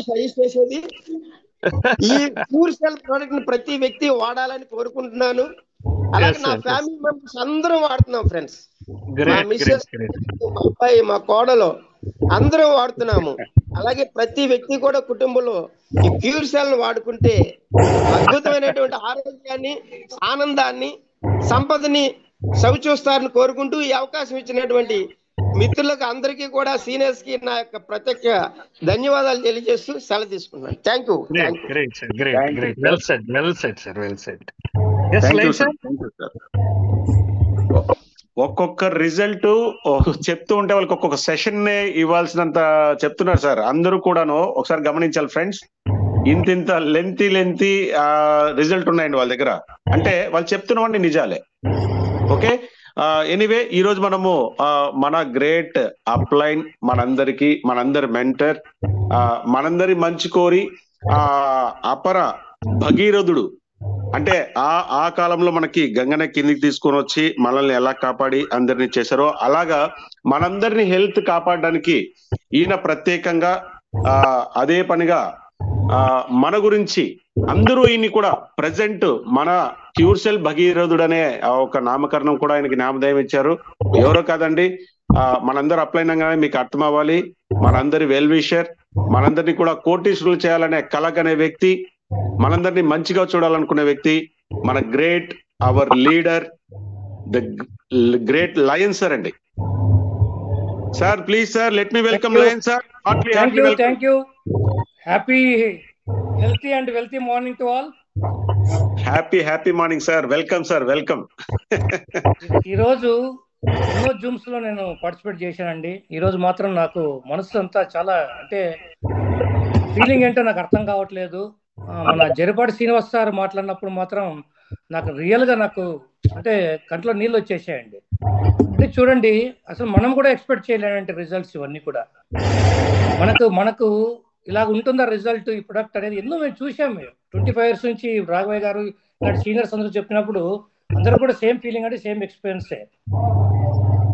సజెస్ట్ చేసేది ఈ క్యూర్ సెల్ ప్రోడక్ట్ ని ప్రతి వ్యక్తి వాడాలని కోరుకుంటున్నాను. అలాగే నా ఫ్యామిలీ మెంబర్స్ అందరం వాడుతున్నాం ఫ్రెండ్స్. మా మిస్సెస్, మా అబ్బాయి, మా కోడలు అందరం వాడుతున్నాము. అలాగే ప్రతి వ్యక్తి కూడా కుటుంబంలో ఈ క్యూర్ సెల్ వాడుకుంటే అద్భుతమైనటువంటి ఆరోగ్యాన్ని, ఆనందాన్ని, సంపదని చవిచూస్తారని కోరుకుంటూ ఈ అవకాశం ఇచ్చినటువంటి మిత్రులకు అందరికీ కూడా సీనియర్స్ కి నా యొక్క ప్రత్యేక ధన్యవాదాలు తెలియజేస్తూ సెలవు తీసుకున్నాను. Thank you. ఒక్కొక్క రిజల్ట్ చెప్తూ ఉంటే వాళ్ళకి ఒక్కొక్క సెషన్ ఇవ్వాల్సినంత చెప్తున్నారు సార్. అందరూ కూడాను ఒకసారి గమనించాలి ఫ్రెండ్స్. ఇంత లెంతీ రిజల్ట్ ఉన్నాయండి వాళ్ళ దగ్గర. అంటే వాళ్ళు చెప్తున్నవన్నీ నిజాలే. ఓకే, ఎనీవే ఈ రోజు మనము మన గ్రేట్ అప్లైన్ మనందరి మెంటర్, మనందరి మంచి కోరి అపర భగీరథుడు అంటే ఆ కాలంలో మనకి గంగనే కిందికి తీసుకొని వచ్చి మనల్ని ఎలా కాపాడి అందరినీ చేశారో అలాగా మనందరినీ హెల్త్ కాపాడడానికి ఈయన ప్రత్యేకంగా అదే పనిగా మన గురించి అందరూ ఈయన్ని కూడా ప్రజెంట్ మన క్యూర్ సెల్ భగీరథుడు అనే ఒక నామకరణం కూడా ఆయనకి నామధేయం ఇచ్చారు. ఎవరో కాదండి, మనందరూ అప్లైన్ అనగానే మీకు అర్థం అవ్వాలి, మనందరి వెల్ విషర్, మనందరినీ కూడా కోటీశ్వరులు చేయాలనే కలగనే వ్యక్తి, మనందరినీ మంచిగా చూడాలనుకునే వ్యక్తి, మన great our leader the great lion sir అండి. Sir please sir, let me welcome lion sir. Thank you. Happy healthy and wealthy morning to all. Happy morning sir. Welcome sir, welcome. ఈరోజు ఎన్నో జూమ్స్ లో నేను participate చేశానండి. ఈరోజు మాత్రం నాకు మనసు అంతా చాలా అంటే ఫీలింగ్ ఏంటో నాకు అర్థం కావట్లేదు. మన జరిపాటి శ్రీనివాస్ సార్ మాట్లాడినప్పుడు మాత్రం నాకు రియల్ గా నాకు అంటే కంట్లో నీళ్ళు వచ్చేసాయండి. అంటే చూడండి, అసలు మనం కూడా ఎక్స్పెక్ట్ చేయలేనంటే రిజల్ట్స్ ఇవన్నీ కూడా మనకు ఇలాగ ఉంటుందా రిజల్ట్, ఈ ప్రొడక్ట్ అనేది ఎన్నో మేము చూసాం. 25 years నుంచి రాఘవయ్య గారు ఇలాంటి సీనియర్స్ అందరూ చెప్పినప్పుడు అందరూ కూడా సేమ్ ఫీలింగ్ అంటే సేమ్ ఎక్స్పీరియన్సే.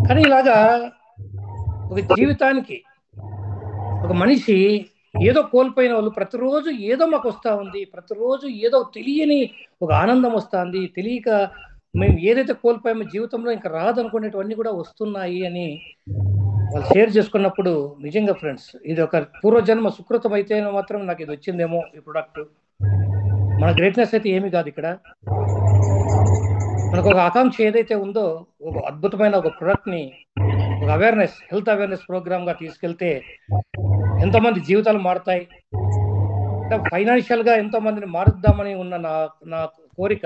కానీ ఇలాగా ఒక జీవితానికి ఒక మనిషి ఏదో కోల్పోయిన వాళ్ళు ప్రతిరోజు ఏదో మాకు వస్తూ ఉంది, ప్రతిరోజు ఏదో తెలియని ఒక ఆనందం వస్తుంది, తెలియక మేము ఏదైతే కోల్పోయామో జీవితంలో ఇంకా రాదనుకునేటివన్నీ కూడా వస్తున్నాయి అని వాళ్ళు షేర్ చేసుకున్నప్పుడు నిజంగా ఫ్రెండ్స్ ఇది ఒక పూర్వజన్మ సుకృతం అయితే మాత్రం నాకు ఇది వచ్చిందేమో ఈ ప్రొడక్ట్. మన గ్రేట్నెస్ అయితే ఏమీ కాదు. ఇక్కడ మనకు ఒక ఆకాంక్ష ఏదైతే ఉందో ఒక అద్భుతమైన ఒక ప్రొడక్ట్ ని ఒక అవేర్నెస్, హెల్త్ అవేర్నెస్ ప్రోగ్రామ్ గా తీసుకెళ్తే ఎంతోమంది జీవితాలు మారుతాయి. అంటే ఫైనాన్షియల్ గా ఎంతో మందిని మారుద్దామని ఉన్న నా కోరిక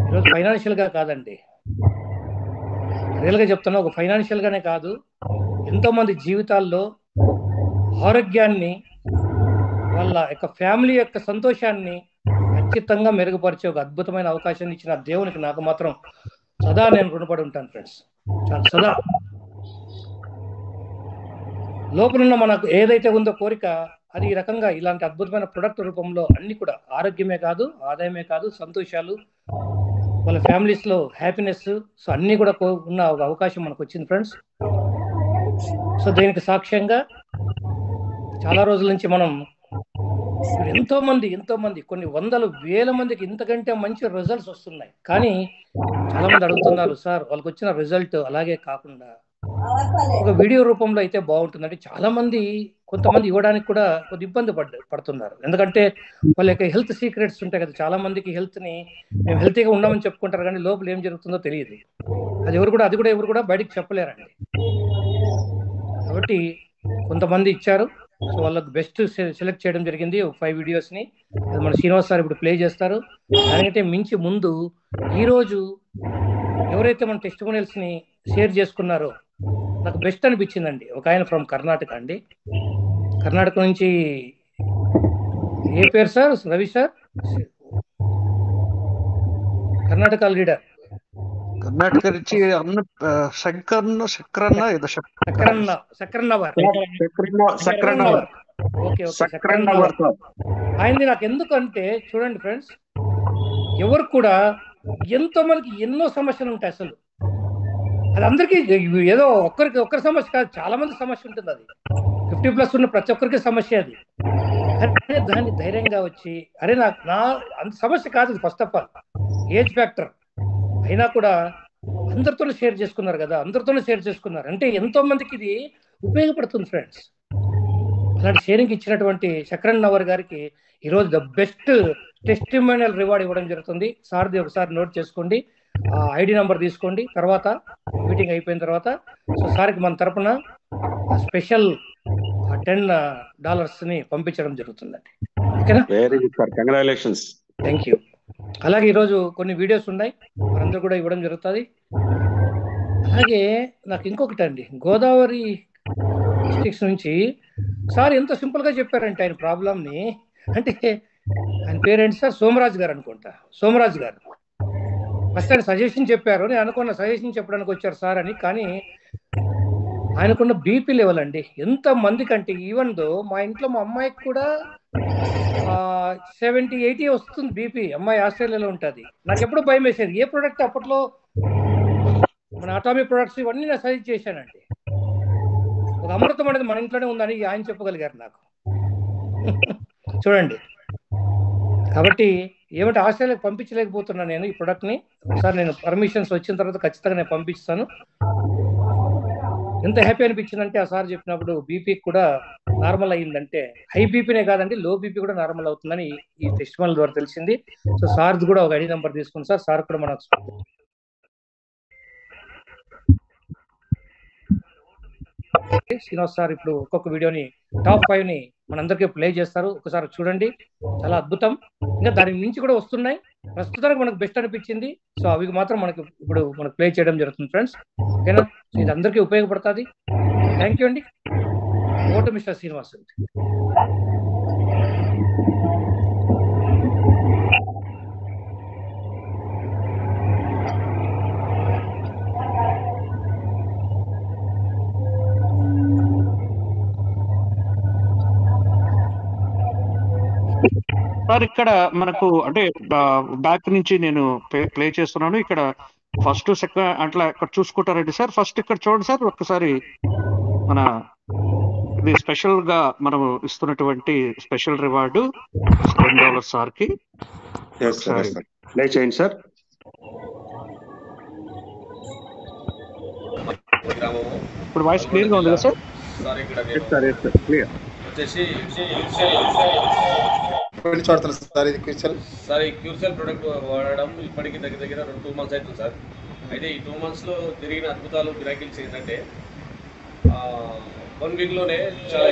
ఈరోజు ఫైనాన్షియల్ గా కాదండి, రియల్ గా చెప్తున్నా, ఒక ఫైనాన్షియల్ గానే కాదు, ఎంతో మంది జీవితాల్లో ఆరోగ్యాన్ని, వాళ్ళ యొక్క ఫ్యామిలీ యొక్క సంతోషాన్ని ఖచ్చితంగా మెరుగుపరిచే ఒక అద్భుతమైన అవకాశాన్ని ఇచ్చిన దేవునికి నాకు మాత్రం సదా నేను రుణపడి ఉంటాను ఫ్రెండ్స్. చాలా సదా లోపలున్న మనకు ఏదైతే ఉందో కోరిక అది ఈ రకంగా ఇలాంటి అద్భుతమైన ప్రొడక్ట్ రూపంలో అన్ని కూడా ఆరోగ్యమే కాదు, ఆదాయమే కాదు, సంతోషాలు, వాళ్ళ ఫ్యామిలీస్ లో హ్యాపీనెస్, సో అన్ని కూడా ఉన్న ఒక అవకాశం మనకు వచ్చింది ఫ్రెండ్స్. సో దీనికి సాక్ష్యంగా చాలా రోజుల నుంచి మనం ఇప్పుడు ఎంతో మంది కొన్ని వందల వేల మందికి ఇంతకంటే మంచి రిజల్ట్స్ వస్తున్నాయి. కానీ చాలా మంది అడుగుతున్నారు, సార్ వాళ్ళకి వచ్చిన రిజల్ట్ అలాగే కాకుండా ఒక వీడియో రూపంలో అయితే బాగుంటుందంటే చాలా మంది కొంతమంది ఇవ్వడానికి కూడా కొద్ది ఇబ్బంది పడుతున్నారు. ఎందుకంటే వాళ్ళ యొక్క హెల్త్ సీక్రెట్స్ ఉంటాయి కదా, చాలా మందికి హెల్త్ ని మేము హెల్తీగా ఉన్నామని చెప్పుకుంటారు కానీ లోపల ఏం జరుగుతుందో తెలియదు. అది ఎవరు కూడా బయటికి చెప్పలేరండి. కాబట్టి కొంతమంది ఇచ్చారు, సో వాళ్ళకి బెస్ట్ సెలెక్ట్ చేయడం జరిగింది. 5 వీడియోస్ ని అది మన శ్రీనివాస్ సార్ ఇప్పుడు ప్లే చేస్తారు. దానికంటే మించి ముందు ఈరోజు ఎవరైతే మన టెస్టిమోనియల్స్ ని షేర్ చేసుకున్నారో నాకు బెస్ట్ అనిపించిందండి. ఒక ఆయన ఫ్రమ్ కర్ణాటక అండి, కర్ణాటక నుంచి ఏ పేరు sir? Ravi sir, Karnataka leader. Karnataka నుంచి ఆయనది నాకు ఎందుకంటే చూడండి ఫ్రెండ్స్, ఎవరు కూడా ఎంతో మందికి ఎన్నో సమస్యలు ఉంటాయి. అసలు అది అందరికీ ఏదో ఒక్కరి సమస్య కాదు, చాలా మంది సమస్య ఉంటుంది. అది 50+ ఉన్న ప్రతి ఒక్కరికి సమస్య అది. అరే దాన్ని ధైర్యంగా వచ్చి అరే నా అంత సమస్య కాదు first of all, age factor అయినా కూడా అందరితోనే షేర్ చేసుకున్నారు కదా, అందరితోనే షేర్ చేసుకున్నారు అంటే ఎంతో మందికి ఇది ఉపయోగపడుతుంది ఫ్రెండ్స్. అలాంటి షేరింగ్ ఇచ్చినటువంటి శక్రన్ నవర్ గారికి ఈరోజు ద బెస్ట్ టెస్టిమోనియల్ రివార్డ్ ఇవ్వడం జరుగుతుంది. సార్ది ఒకసారి నోట్ చేసుకోండి, ఐడి నంబర్ తీసుకోండి, తర్వాత మీటింగ్ అయిపోయిన తర్వాత సో సార్కి మన తరపున స్పెషల్ $10 ని పంపించడం జరుగుతుందండి. ఓకేనా? Very good sir, congratulations. Thank you. అలాగే ఈరోజు కొన్ని వీడియోస్ ఉన్నాయి, మనందరూ కూడా ఇవ్వడం జరుగుతుంది. అలాగే నాకు ఇంకొకటి అండి, గోదావరి డిస్ట్రిక్ట్స్ నుంచి సార్ ఎంత సింపుల్ గా చెప్పారంటే ఆయన ప్రాబ్లమ్ ని, అంటే ఆయన పేరేంటి సార్? సోమరాజు గారు అనుకుంటా. సోమరాజు గారు ఫస్ట్ ఆయన సజెషన్ చెప్పారు, నేను అనుకున్న సజెషన్ చెప్పడానికి వచ్చారు సార్ అని. కానీ ఆయనకున్న బీపీ లెవెల్ అండి ఎంత మందికి అంటే, ఈవెన్ దో మా ఇంట్లో మా అమ్మాయికి కూడా 70-80 వస్తుంది బీపీ. అమ్మాయి ఆస్ట్రేలియాలో ఉంటుంది. నాకు ఎప్పుడు భయం వేసేది, ఏ ప్రోడక్ట్ అప్పట్లో మన అటామిక్ ప్రొడక్ట్స్ ఇవన్నీ నేను సజెస్ట్ చేశానండి. ఒక అమృతం అనేది మన ఇంట్లోనే ఉందని ఆయన చెప్పగలిగారు నాకు. చూడండి, కాబట్టి ఏమంటే ఆస్ట్రేలియాకి పంపించలేకపోతున్నాను నేను ఈ ప్రొడక్ట్ ని. ఒకసారి నేను పర్మిషన్స్ వచ్చిన తర్వాత ఖచ్చితంగా నేను పంపిస్తాను. ఎంత హ్యాపీ అనిపించిందంటే ఆ సార్ చెప్పినప్పుడు బీపీ కూడా నార్మల్ అయ్యిందంటే, హై బీపీనే కాదండి లో బీపీ కూడా నార్మల్ అవుతుందని ఈ టెస్టిమోనియల్ ద్వారా తెలిసింది. సో సార్ది కూడా ఒక ఐడి నెంబర్ తీసుకుని సార్ కూడా మనకు శ్రీనివాస్ సార్ ఇప్పుడు ఒక్కొక్క వీడియోని టాప్ 5 ని మనందరికీ ప్లే చేస్తారు. ఒకసారి చూడండి, చాలా అద్భుతం. ఇంకా దాని నుంచి కూడా వస్తున్నాయి. ప్రస్తుతానికి మనకు బెస్ట్ అనిపించింది, సో అవి మాత్రం మనకు ప్లే చేయడం జరుగుతుంది ఫ్రెండ్స్. ఓకేనా? ఇది అందరికీ ఉపయోగపడుతుంది. థ్యాంక్ యూ అండి. Vote mister Srinivas. సార్ ఇక్కడ మనకు అంటే బ్యాక్ నుంచి నేను ప్లే చేస్తున్నాను. ఇక్కడ ఫస్ట్ సెకండ్ అట్లా ఇక్కడ చూసుకుంటారండి సార్. ఫస్ట్ ఇక్కడ చూడండి సార్, ఒక్కసారి మన ఇది స్పెషల్ గా మనం ఇస్తున్నటువంటి స్పెషల్ రివార్డు $10 సార్ కి. ప్లే చేయండి సార్. ఇప్పుడు వాయిస్ క్లియర్ గా ఉంది కదా సార్? క్లియర్ వచ్చేసి సార్ ఇది క్యూర్సెల్ సార్. ఈ క్యూర్సెల్ ప్రొడక్ట్ వాడడం ఇప్పటికి దగ్గర 2 months అవుతుంది సార్. అయితే ఈ 2 months లో జరిగిన అద్భుతాలు మిరాకిల్స్ ఏంటంటే 1 week లోనే చాలా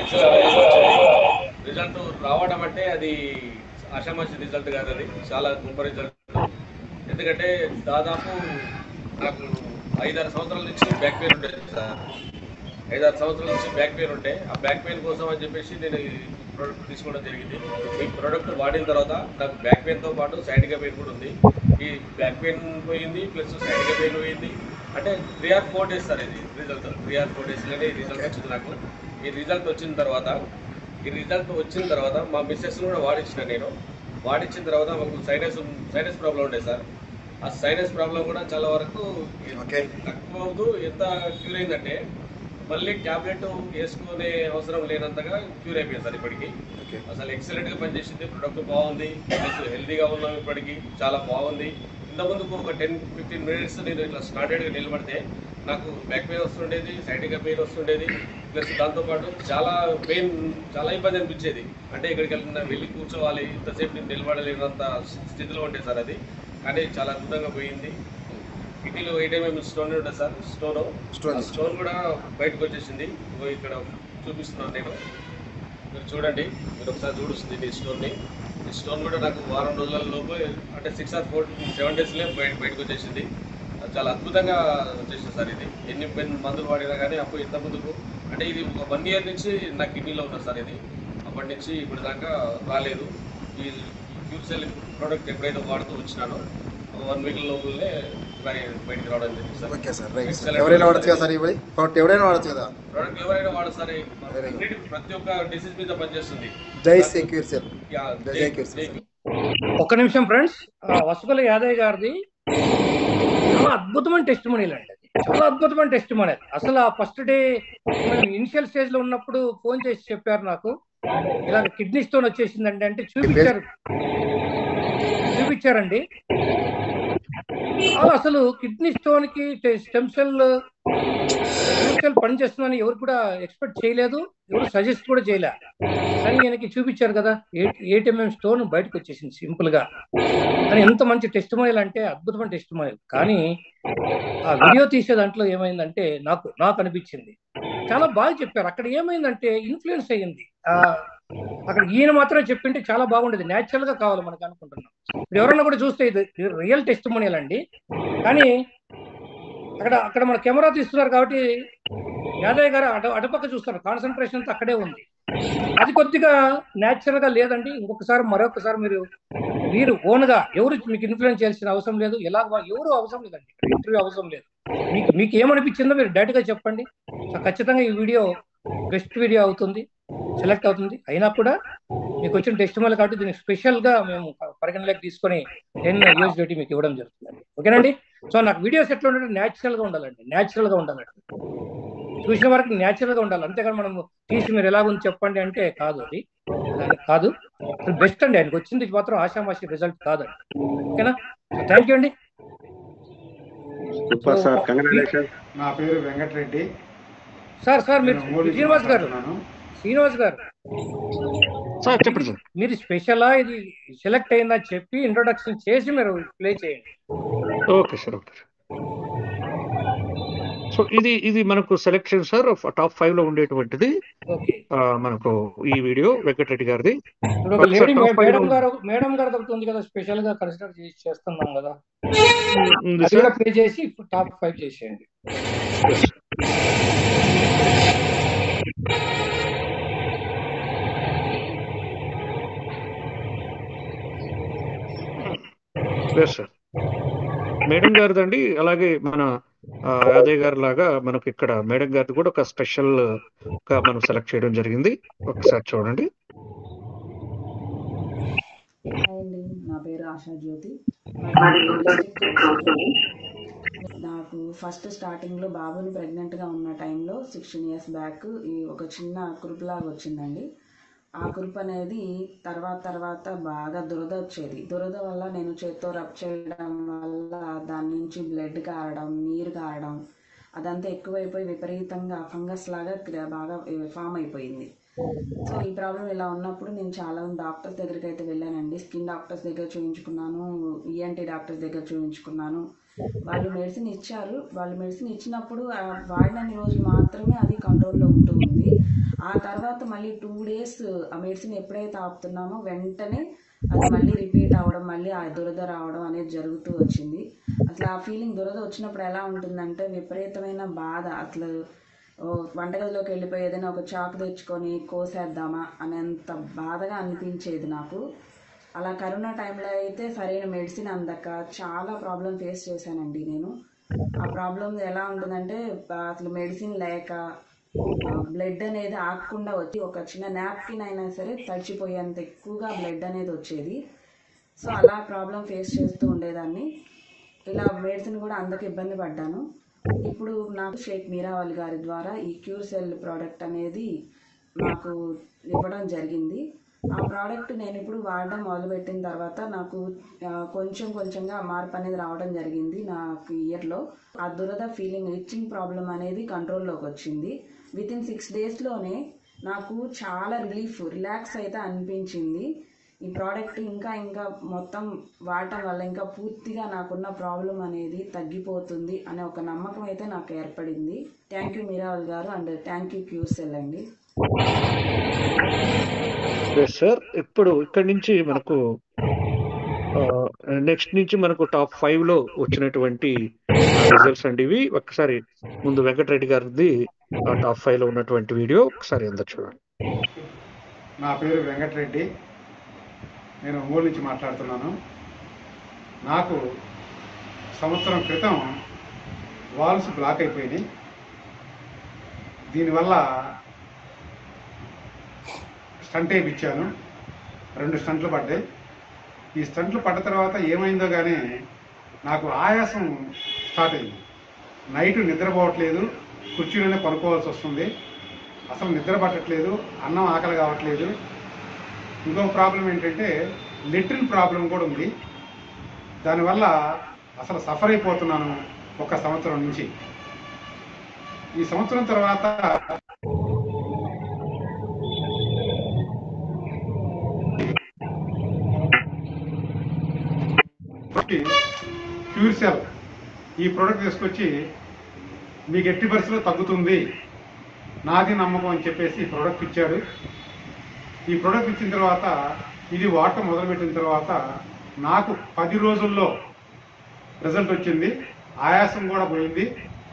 రిజల్ట్ రావడం అంటే అది ఆషామాషి రిజల్ట్ కాదు, అది చాలా గొప్ప రిజల్ట్. ఎందుకంటే దాదాపు నాకు 5-6 సంవత్సరాల నుంచి బ్యాక్ పెయిన్ ఉండేది సార్. 5-6 సంవత్సరాల నుంచి బ్యాక్ పెయిన్ ఉంటే ఆ బ్యాక్ పెయిన్ కోసం అని చెప్పేసి నేను ఈ ప్రోడక్ట్ తీసుకోవడం జరిగింది. ఈ ప్రోడక్ట్ వాడిన తర్వాత నాకు బ్యాక్ పెయిన్తో పాటు సైడ్గా పెయిన్ కూడా ఉంది. ఈ బ్యాక్ పెయిన్ పోయింది ప్లస్ సైడ్గా పెయిన్ పోయింది. అంటే 3 or 4 days సార్ ఇది రిజల్ట్. 3 or 4 daysలోనే ఈ రిజల్ట్ వచ్చింది నాకు. ఈ రిజల్ట్ వచ్చిన తర్వాత మా మిస్సెస్ కూడా వాడించిన నేను. వాడించిన తర్వాత మాకు సైనస్ ప్రాబ్లం ఉండే సార్. ఆ సైనస్ ప్రాబ్లం కూడా చాలా వరకు తక్కువ అవుతూ ఎంత క్యూర్ అయిందంటే మళ్ళీ టాబ్లెట్ వేసుకునే అవసరం లేనంతగా క్యూర్ అయిపోయింది సార్ ఇప్పటికి. అసలు ఎక్సలెంట్గా పనిచేసింది, ప్రొడక్ట్ బాగుంది, ప్లస్ హెల్తీగా ఉన్నాం ఇప్పటికి, చాలా బాగుంది. ఇంతకుముందుకు ఒక 10-15 మినిట్స్ నేను ఇట్లా స్టార్టెడ్గా నిలబడితే నాకు బ్యాక్ పెయిన్ వస్తుండేది, సైడ్గా పెయిన్ వస్తుండేది, ప్లస్ దాంతోపాటు చాలా పెయిన్, చాలా ఇబ్బంది అనిపించేది. అంటే ఇక్కడికి వెళ్ళి కూర్చోవాలి, ఇంతసేపు నేను నిలబడలేనంత స్థితిలో ఉండేది సార్ అది. కానీ చాలా అద్భుతంగా పోయింది. కిడ్నీలో 8 mm స్టోన్ ఉంటుంది సార్, స్టోన్ కూడా బయటకు వచ్చేసింది. ఇక్కడ చూపిస్తున్నాను నేను, మీరు చూడండి, మీరు ఒకసారి చూడుస్తుంది ఈ స్టోన్ని. ఈ స్టోన్ కూడా నాకు వారం రోజుల లోపు, అంటే 6 or 7 daysలో బయటకు వచ్చేసింది. చాలా అద్భుతంగా వచ్చేసింది సార్ ఇది. ఎన్ని మందులు వాడినా కానీ అప్పుడు ఇంత ముందుకు, అంటే ఇది ఒక 1 year నుంచి నా కిడ్నీలో ఉన్నది సార్ ఇది. అప్పటి నుంచి ఇప్పుడు దాకా రాలేదు. ఈ క్యూర్సెల్ ప్రోడక్ట్ ఎప్పుడైతే వాడుతూ వచ్చినానో 1 week లోపలే బయటికి రావడం జరిగింది sir. Okay sir, right sir. ఎవరైనా వాడచ్చు కదా సార్, ఇవి ప్రోడక్ట్ ఎవరైనా వాడచ్చు కదా? ప్రోడక్ట్ ఎవరైనా వాడచ్చు సార్, ప్రతి ఒక్క డిసీజ్ మీద పనిచేస్తుంది. జై క్యూర్సెల్, జై క్యూర్సెల్. ఒక్క నిమిషం ఫ్రెండ్స్, వసుకల యాదయ్య గారిది చాలా అద్భుతమైన టెస్టిమోనియల్ అండి. చాలా అద్భుతమైన టెస్టిమోనియల్. అసలు ఆ ఫస్ట్ డే ఇనిషియల్ స్టేజ్ లో ఉన్నప్పుడు ఫోన్ చేసి చెప్పారు నాకు, ఇలా కిడ్నీ స్టోన్ వచ్చేసిందండి అంటే చూపించారండి. అసలు కిడ్నీ స్టోన్ కి స్టెమ్ సెల్ పనిచేస్తుందని ఎవరు కూడా ఎక్స్పెక్ట్ చేయలేదు, ఎవరు సజెస్ట్ కూడా చేయలే. కానీ ఈయనకి చూపించారు కదా, 8 mm స్టోన్ బయటకు వచ్చేసింది సింపుల్ గా. కానీ ఎంత మంచి టెస్టిమోనియల్ అంటే అద్భుతమైన టెస్టిమోనియల్. కానీ ఆ వీడియో తీసే దాంట్లో ఏమైందంటే నాకు అనిపించింది చాలా బాగా చెప్పారు. అక్కడ ఏమైందంటే ఇన్ఫ్లుయెన్స్ అయ్యింది. అక్కడ ఈయన మాత్రమే చెప్పింటే చాలా బాగుండేది, న్యాచురల్ గా కావాలి మనకు అనుకుంటున్నాం. ఇప్పుడు ఎవరన్నా కూడా చూస్తే ఇది రియల్ టెస్టిమోనియల్ అండి. కానీ అక్కడ మన కెమెరా తీస్తున్నారు కాబట్టి యాదయ్య గారు అటుపక్క చూస్తారు, కాన్సన్ట్రేషన్ అంతా అక్కడే ఉంది. అది కొద్దిగా న్యాచురల్ గా లేదండి. మరొకసారి మీరు ఓన్ గా ఎవరు మీకు ఇన్ఫ్లుయెన్స్ చేయాల్సిన అవసరం లేదు, ఎవరు అవసరం లేదండి, ఇంటర్వ్యూ అవసరం లేదు. మీకు ఏమనిపించిందో మీరు డైరెక్ట్ గా చెప్పండి. ఖచ్చితంగా ఈ వీడియో బెస్ట్ వీడియో అవుతుంది, సెలెక్ట్ అవుతుంది. అయినా కూడా మీకు వచ్చిన టెస్టిమోనియల్ కాబట్టి దీనికి స్పెషల్ గా మేము పరిగణలోకి తీసుకొని USDT మీకు ఇవ్వడం జరుగుతుందండి. ఓకేనండి. సో నాకు వీడియోస్ ఎట్లా ఉండాలి, న్యాచురల్ గా ఉండాలండి, న్యాచురల్ గా ఉండాలండి. చూసిన వరకు న్యాచురల్ గా ఉండాలి, అంతేగాని మనం తీసి మీరు ఎలాగుంది చెప్పండి అంటే కాదు, అది కాదు. బెస్ట్ అండి, ఆయనకు వచ్చింది మాత్రం ఆషామాషి రిజల్ట్ కాదండి. ఓకేనా? థ్యాంక్ యూ అండి. నా పేరు వెంకటరెడ్డి సార్. మీరు శ్రీనివాస్ గారు సార్ చెప్పండి సార్. మీరు స్పెషలా ఇది సెలెక్ట్ అయిందా చెప్పి ఇంట్రొడక్షన్ చేసి మీరు ప్లే చేయండి. Okay sir, okay. సో ఇది మనకు సెలెక్షన్ సార్, టాప్ 5 లో ఉండేటువంటిది మనకు ఈ వీడియో వెంకటరెడ్డి గారిది. మేడం గారు ఉంది కదా, స్పెషల్ గా కన్సిడర్ చేస్తున్నాం కదా, ప్లే చేసి టాప్ 5 చేసేయండి. సార్ మేడం గారిదండి. అలాగే మన యాదయ్య గారి లాగా మనకు ఇక్కడ మేడం గారిది కూడా ఒక స్పెషల్ గా మనం సెలెక్ట్ చేయడం జరిగింది. ఒకసారి చూడండి. నా పేరు ఆశా జ్యోతి. నాకు ఫస్ట్ స్టార్టింగ్లో బాబుని ప్రెగ్నెంట్గా ఉన్న టైంలో 16 years బ్యాక్ ఒక చిన్న కురుపులాగా వచ్చిందండి. ఆ కురుపు అనేది తర్వాత బాగా దురద వచ్చేది. దురద వల్ల నేను చేత్తో రబ్ చేయడం వల్ల దాని నుంచి బ్లడ్ కారడం, నీరు కారడం, అదంతా ఎక్కువైపోయి విపరీతంగా ఫంగస్ లాగా బాగా ఫామ్ అయిపోయింది. సో ఈ ప్రాబ్లం ఇలా ఉన్నప్పుడు నేను చాలా డాక్టర్స్ దగ్గరికి అయితే వెళ్ళానండి. స్కిన్ డాక్టర్స్ దగ్గర చూపించుకున్నాను, ENT డాక్టర్స్ దగ్గర చూపించుకున్నాను. వాళ్ళు మెడిసిన్ ఇచ్చారు. వాళ్ళు మెడిసిన్ ఇచ్చినప్పుడు వాడినన్ని రోజులు మాత్రమే అది కంట్రోల్లో ఉంటుంది. ఆ తర్వాత మళ్ళీ 2 days ఆ మెడిసిన్ ఎప్పుడైతే ఆపుతున్నామో వెంటనే అది మళ్ళీ రిపీట్ అవ్వడం, మళ్ళీ ఆ దురద రావడం అనేది జరుగుతూ వచ్చింది. అసలు ఆ ఫీలింగ్ దురద వచ్చినప్పుడు ఎలా ఉంటుందంటే విపరీతమైన బాధ. అసలు వంటగదిలోకి వెళ్ళిపోయి ఏదైనా ఒక చాకు తెచ్చుకొని కోసేద్దామా అనేంత బాధగా అనిపించేది నాకు. అలా కరోనా టైంలో అయితే సరైన మెడిసిన్ అందక చాలా ప్రాబ్లం ఫేస్ చేశానండి నేను. ఆ ప్రాబ్లం ఎలా ఉంటుందంటే అసలు మెడిసిన్ లేక బ్లడ్ అనేది ఆగకుండా వచ్చి ఒక చిన్న నాప్కిన్ అయినా సరే తడిచిపోయేంత ఎక్కువగా బ్లడ్ అనేది వచ్చేది. సో అలా ప్రాబ్లం ఫేస్ చేస్తూ ఉండేదాన్ని. ఇలా మెడిసిన్ కూడా అందక ఇబ్బంది పడ్డాను. ఇప్పుడు నాకు షేక్ మీరావళి గారి ద్వారా ఈ క్యూర్ సెల్ ప్రోడక్ట్ అనేది నాకు ఇవ్వడం జరిగింది. ఆ ప్రోడక్ట్ నేను ఇప్పుడు వాడడం మొదలుపెట్టిన తర్వాత నాకు కొంచెం కొంచెంగా మార్పు అనేది రావడం జరిగింది నాకు ఇయర్లో. ఆ దురద ఫీలింగ్, ఇచ్చింగ్ ప్రాబ్లం అనేది కంట్రోల్లోకి వచ్చింది. వితిన్ 6 daysలోనే నాకు చాలా రిలాక్స్ అయితే అనిపించింది. ఈ ప్రోడక్ట్ ఇంకా మొత్తం వాడటం వల్ల ఇంకా పూర్తిగా నాకున్న ప్రాబ్లం అనేది తగ్గిపోతుంది అనే ఒక నమ్మకం అయితే నాకు ఏర్పడింది. థ్యాంక్ యూ మీరావల్ గారు and thank you cure cell అండి. సార్ ఇప్పుడు ఇక్కడ నుంచి మనకు నెక్స్ట్ నుంచి మనకు టాప్ 5లో వచ్చినటువంటి రిజల్ట్స్ అండి ఇవి. ఒక్కసారి ముందు వెంకటరెడ్డి గారిది టాప్ 5లో ఉన్నటువంటి వీడియో ఒకసారి అందరు చూడండి. నా పేరు వెంకటరెడ్డి, నేను ఒంగోలు నుంచి మాట్లాడుతున్నాను. నాకు సంవత్సరం క్రితం వాల్స్ బ్లాక్ అయిపోయినాయి. దీనివల్ల స్టంట్ వేయించాను, 2 స్టంట్లు పడ్డాయి. ఈ స్టంట్లు పడ్డ తర్వాత ఏమైందో కానీ నాకు ఆయాసం స్టార్ట్ అయింది. నైట్ నిద్రపోవట్లేదు, కుర్చీలోనే పడుకోవాల్సి వస్తుంది, అసలు నిద్ర పట్టట్లేదు, అన్నం ఆకలి కావట్లేదు. ఇంకొక ప్రాబ్లం ఏంటంటే లెట్రిన్ ప్రాబ్లం కూడా ఉంది. దానివల్ల అసలు సఫర్ అయిపోతున్నాను 1 సంవత్సరం నుంచి. ఈ సంవత్సరం తర్వాత క్యూర్ సెల్ ఈ ప్రోడక్ట్ తీసుకొచ్చి మీకు ఎట్టి పరిస్థితిలో తగ్గుతుంది, నాది నమ్మకం అని చెప్పేసి ఈ ప్రోడక్ట్ ఇచ్చాడు. ఈ ప్రోడక్ట్ ఇచ్చిన తర్వాత ఇది వాడటం మొదలుపెట్టిన తర్వాత నాకు 10 రోజుల్లో రిజల్ట్ వచ్చింది. ఆయాసం కూడా పోయింది,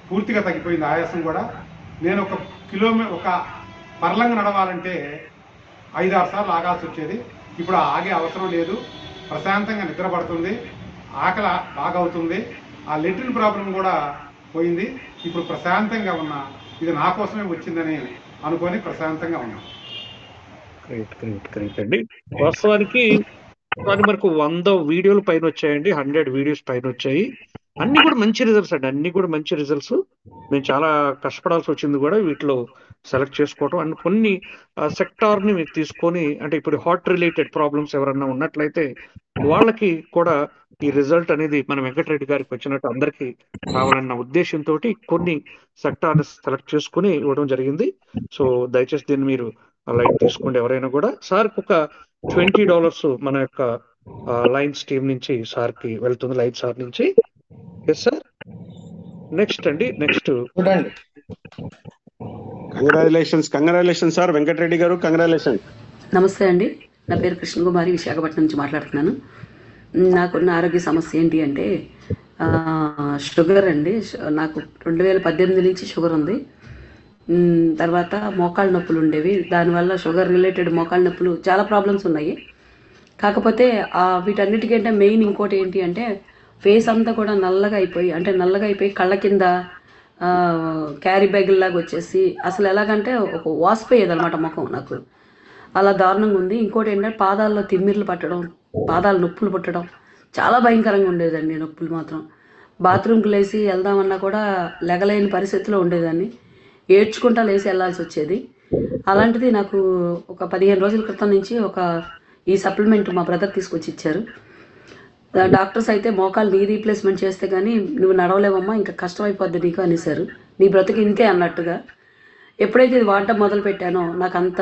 పూర్తిగా తగ్గిపోయింది ఆయాసం కూడా. నేను ఒక పర్లంగా నడవాలంటే 5-6 సార్లు ఆగాల్సి వచ్చేది. ఇప్పుడు ఆగే అవసరం లేదు, ప్రశాంతంగా నిద్ర పడుతుంది, ఆకలి బాగా అవుతుంది, ఆ లెట్రిన్ ప్రాబ్లం కూడా పోయింది. ఇప్పుడు ప్రశాంతంగా ఉన్నా, ఇది నా కోసమే వచ్చిందని అనుకొని ప్రశాంతంగా ఉన్నా. గ్రేట్ అండి. వాస్తవానికి మనకు 100 వీడియోలు పైన వచ్చాయండి, 100 వీడియోస్ పైన వచ్చాయి. అన్ని కూడా మంచి రిజల్ట్స్ అండి, అన్ని కూడా మంచి రిజల్ట్స్. నేను చాలా కష్టపడాల్సి వచ్చింది కూడా వీటిలో సెలెక్ట్ చేసుకోవడం. అండ్ కొన్ని సెక్టార్ని మీరు తీసుకొని, అంటే ఇప్పుడు హార్ట్ రిలేటెడ్ ప్రాబ్లమ్స్ ఎవరన్నా ఉన్నట్లయితే వాళ్ళకి కూడా ఈ రిజల్ట్ అనేది మన వెంకటరెడ్డి గారికి వచ్చినట్టు అందరికీ కావాలన్న ఉద్దేశంతో కొన్ని సెక్టార్ని సెలెక్ట్ చేసుకుని ఇవ్వడం జరిగింది. సో దయచేసి దీన్ని మీరు లైట్ తీసుకోండి ఎవరైనా కూడా. సార్కి ఒక $20 మన యొక్క లైన్స్ టీం నుంచి సార్కి వెళ్తుంది, లైట్ సార్ నుంచి. Yes sir. నెక్స్ట్ అండి, నెక్స్ట్ కంగ్రాచులేషన్స్ సార్ వెంకటరెడ్డి గారు, కంగ్రాచులేషన్స్. నమస్తే అండి, నా పేరు కృష్ణకుమారి, విశాఖపట్నం నుంచి మాట్లాడుతున్నాను. నాకున్న ఆరోగ్య సమస్య ఏంటి అంటే షుగర్ అండి. నాకు 2018 నుంచి షుగర్ ఉంది. తర్వాత మోకాళ్ళ నొప్పులు ఉండేవి, దానివల్ల షుగర్ రిలేటెడ్ మోకాళ్ళ నొప్పులు చాలా ప్రాబ్లమ్స్ ఉన్నాయి. కాకపోతే వీటన్నిటికంటే మెయిన్ ఇంకోటి ఏంటి అంటే ఫేస్ అంతా కూడా నల్లగా అయిపోయి కళ్ళ కింద క్యారీ బ్యాగ్ లాగా వచ్చేసి అసలు ఎలాగంటే ఒక వాసిపోయేది అనమాట ముఖం. నాకు అలా దారుణంగా ఉంది. ఇంకోటి ఏంటంటే పాదాల్లో తిమ్మిర్లు పట్టడం, పాదాలు నొప్పులు పుట్టడం చాలా భయంకరంగా ఉండేదండి. నొప్పులు మాత్రం బాత్రూమ్కి లేచి వెళ్దామన్నా కూడా లెగలేని పరిస్థితిలో ఉండేదాన్ని, ఏడ్చుకుంటా లేచి వెళ్ళాల్సి వచ్చేది. అలాంటిది నాకు ఒక 15 రోజుల క్రితం నుంచి ఈ సప్లిమెంట్ మా బ్రదర్ తీసుకొచ్చి ఇచ్చారు. డాక్టర్స్ అయితే మోకాలు నీ రీప్లేస్మెంట్ చేస్తే కానీ నువ్వు నడవలేవమ్మా, ఇంకా కష్టమైపోద్ది నీకు అనేసారు, నీ బ్రతుకు ఇంతే అన్నట్టుగా. ఎప్పుడైతే ఇది వాడటం మొదలు పెట్టానో నాకు అంత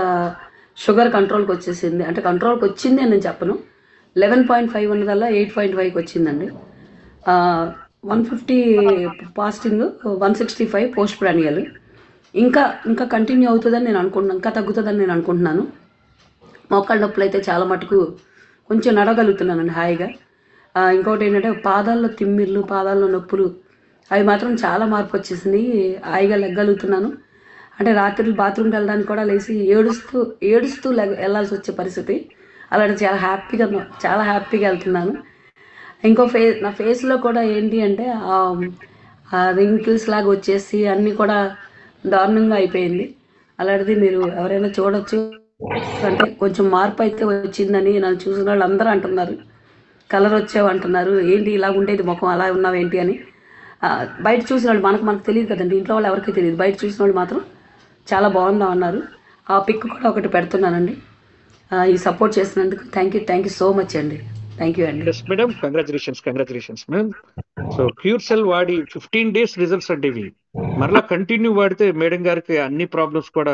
షుగర్ కంట్రోల్కి వచ్చేసింది. అంటే కంట్రోల్కి వచ్చింది అని నేను చెప్పను, 11.5 ఉన్నదల్లా 8.5కి వచ్చిందండి. 150 ఫాస్టింగ్, 165 పోస్ట్ ప్రానియల్. ఇంకా కంటిన్యూ అవుతుందని నేను అనుకుంటున్నాను, ఇంకా తగ్గుతుందని నేను అనుకుంటున్నాను. మోకాళ్ళ నొప్పులు అయితే చాలా మటుకు కొంచెం నడవగలుగుతున్నానండి హాయిగా. ఇంకోటి ఏంటంటే పాదాల్లో తిమ్మిర్లు, పాదాల్లో నొప్పులు అవి మాత్రం చాలా మార్పు వచ్చేసింది, హాయిగా లెగ్గలుగుతున్నాను. అంటే రాత్రులు బాత్రూమ్కి వెళ్ళడానికి కూడా లేచి ఏడుస్తూ వెళ్ళాల్సి వచ్చే పరిస్థితి. అలాంటి చాలా హ్యాపీగా వెళ్తున్నాను. ఇంకో నా ఫేస్లో కూడా ఏంటి అంటే రింకిల్స్ లాగా వచ్చేసి అన్నీ కూడా దారుణంగా అయిపోయింది. అలాంటిది మీరు ఎవరైనా చూడొచ్చు. అంటే కొంచెం మార్పు అయితే వచ్చిందని నన్ను చూసిన వాళ్ళు అందరూ అంటున్నారు, కలర్ వచ్చావు అంటున్నారు, ఏంటి ఇలా ఉండేది ముఖం అలా ఉన్నావు ఏంటి అని. బయట చూసిన వాళ్ళు మనకు తెలియదు కదండి, ఇంట్లో వాళ్ళు ఎవరికీ తెలియదు, బయట చూసిన వాళ్ళు మాత్రం చాలా బాగుందా అన్నారు. ఆ పిక్ కూడా ఒకటి పెడుతున్నానండి. ఈ సపోర్ట్ చేసినందుకు థ్యాంక్ యూ సో మచ్ అండి. థ్యాంక్ యూ అండి. Madam, congratulations ma'am. So cure cell వాడి 15 days రిజల్ట్స్ అంటే ఇవి మరలా కంటిన్యూ వాడితే మేడం గారికి అన్ని ప్రాబ్లమ్స్ కూడా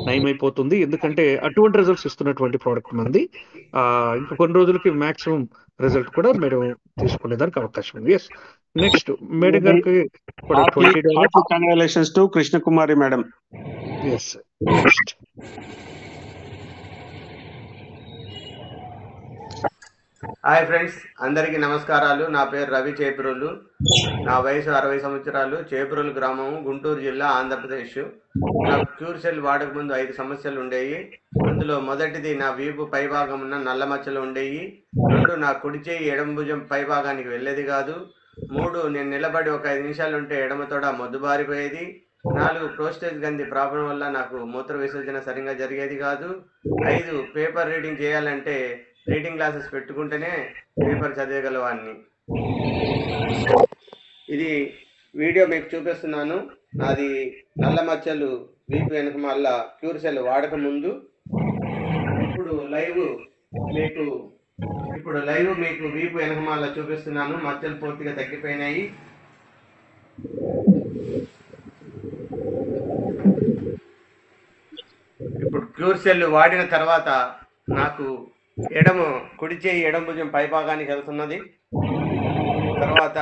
నయమైపోతుంది. ఎందుకంటే అటువంటి రిజల్ట్స్ ఇస్తున్నటువంటి ప్రోడక్ట్ మంది. ఇంకా కొన్ని రోజులకి మాక్సిమం రిజల్ట్ కూడా మేడం తీసుకునేదానికి అవకాశం ఉంది. ఎస్, నెక్స్ట్ మేడం గారికి కూడా $20. Congratulations to Krishnakumari madam. Yes, next hi friends, అందరికీ నమస్కారాలు. నా పేరు రవి చేపురోలు. నా వయసు 60 సంవత్సరాలు. చేపురోలు గ్రామం, గుంటూరు జిల్లా, ఆంధ్రప్రదేశ్. నాకు క్యూర్ సెల్ వాడక ముందు 5 సమస్యలు ఉండేవి. అందులో మొదటిది నా వీపు పైభాగం ఉన్న నల్ల మచ్చలు ఉండేవి. 2, నా కుడి చేయి ఎడమ భుజం పైభాగానికి వెళ్ళేది కాదు. 3, నేను నిలబడి ఒక 5 నిమిషాలు ఉంటే ఎడమ తోడ మొద్దుబారిపోయేది. 4, ప్రోస్టేజ్ గ్రంథి ప్రాబ్లం వల్ల నాకు మూత్ర విసర్జన సరిగ్గా జరిగేది కాదు. 5, పేపర్ రీడింగ్ చేయాలంటే రీడింగ్ గ్లాసెస్ పెట్టుకుంటేనే పేపర్ చదివగలవాన్ని. ఇది వీడియో మీకు చూపిస్తున్నాను. నాది నల్ల మచ్చలు వీపు వెనుక మళ్ళా క్యూర్ సెల్ వాడక ముందు. ఇప్పుడు లైవ్ మీకు వీపు వెనుక మళ్ళా చూపిస్తున్నాను. మచ్చలు పూర్తిగా తగ్గిపోయినాయి. ఇప్పుడు క్యూర్ సెల్ వాడిన తర్వాత నాకు కుడి చేయి ఎడమ భుజం పైభాగానికి వెళ్తున్నది. తర్వాత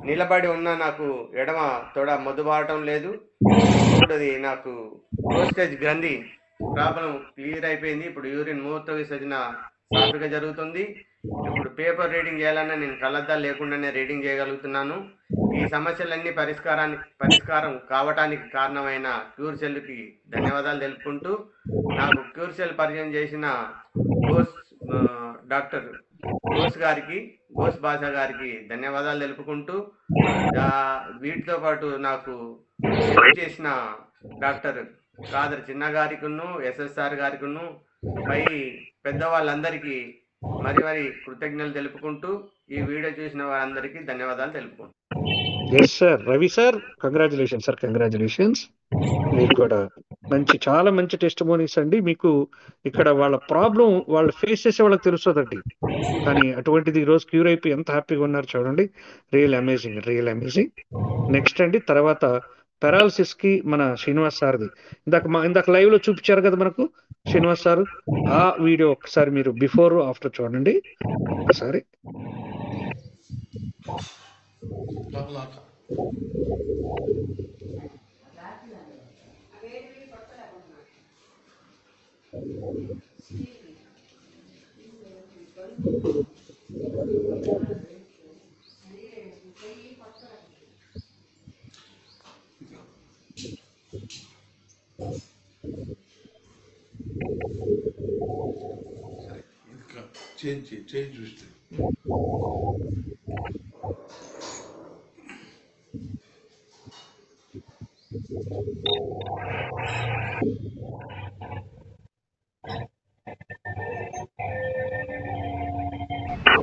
నిలబడి ఉన్న నాకు ఎడమ తొడ మొద్దుబారటం లేదు. మూడోది, నాకు ప్రోస్టేజ్ గ్రంథి ప్రాబ్లం క్లియర్ అయిపోయింది. ఇప్పుడు యూరిన్ మూత్ర విసర్జన సాఫీగా జరుగుతుంది. ఇప్పుడు పేపర్ రీడింగ్ చేయాలన్నా నేను కళ్ళద్దాలు లేకుండానే రీడింగ్ చేయగలుగుతున్నాను. ఈ సమస్యలన్నీ పరిష్కారం కావటానికి కారణమైన క్యూర్ సెల్కి ధన్యవాదాలు తెలుపుకుంటూ, నాకు క్యూర్ సెల్ పరిచయం చేసిన డాక్టర్ గోస్ బాషా గారికి ధన్యవాదాలు తెలుపుకుంటూ, వీటితో పాటు నాకు చేసిన డాక్టర్ కాదర్ చిన్న గారికును, SSR గారికును, పై పెద్దవాళ్ళందరికీ మరి కృతజ్ఞతలు తెలుపుకుంటూ, ఈ వీడియో చూసిన వారందరికీ ధన్యవాదాలు తెలుపుకుంటూ. Yes sir, Ravi sir, congratulations sir, congratulations. మీకు కూడా చాలా మంచి టెస్టిమోనీస్ అండి. మీకు ఇక్కడ వాళ్ళ ప్రాబ్లం వాళ్ళు ఫేస్ చేసే వాళ్ళకి తెలుస్తుందండి. కానీ అటువంటిది ఈరోజు క్యూర్ అయిపోయి ఎంత హ్యాపీగా ఉన్నారు చూడండి. Real amazing. నెక్స్ట్ అండి, తర్వాత పెరాలసిస్ కి మన శ్రీనివాస్ సార్ది ఇందాక లైవ్ లో చూపించారు కదా మనకు శ్రీనివాస్ సార్. ఆ వీడియో ఒకసారి మీరు బిఫోర్ ఆఫ్టర్ చూడండి ఒకసారి. చేంజ్ చూస్తే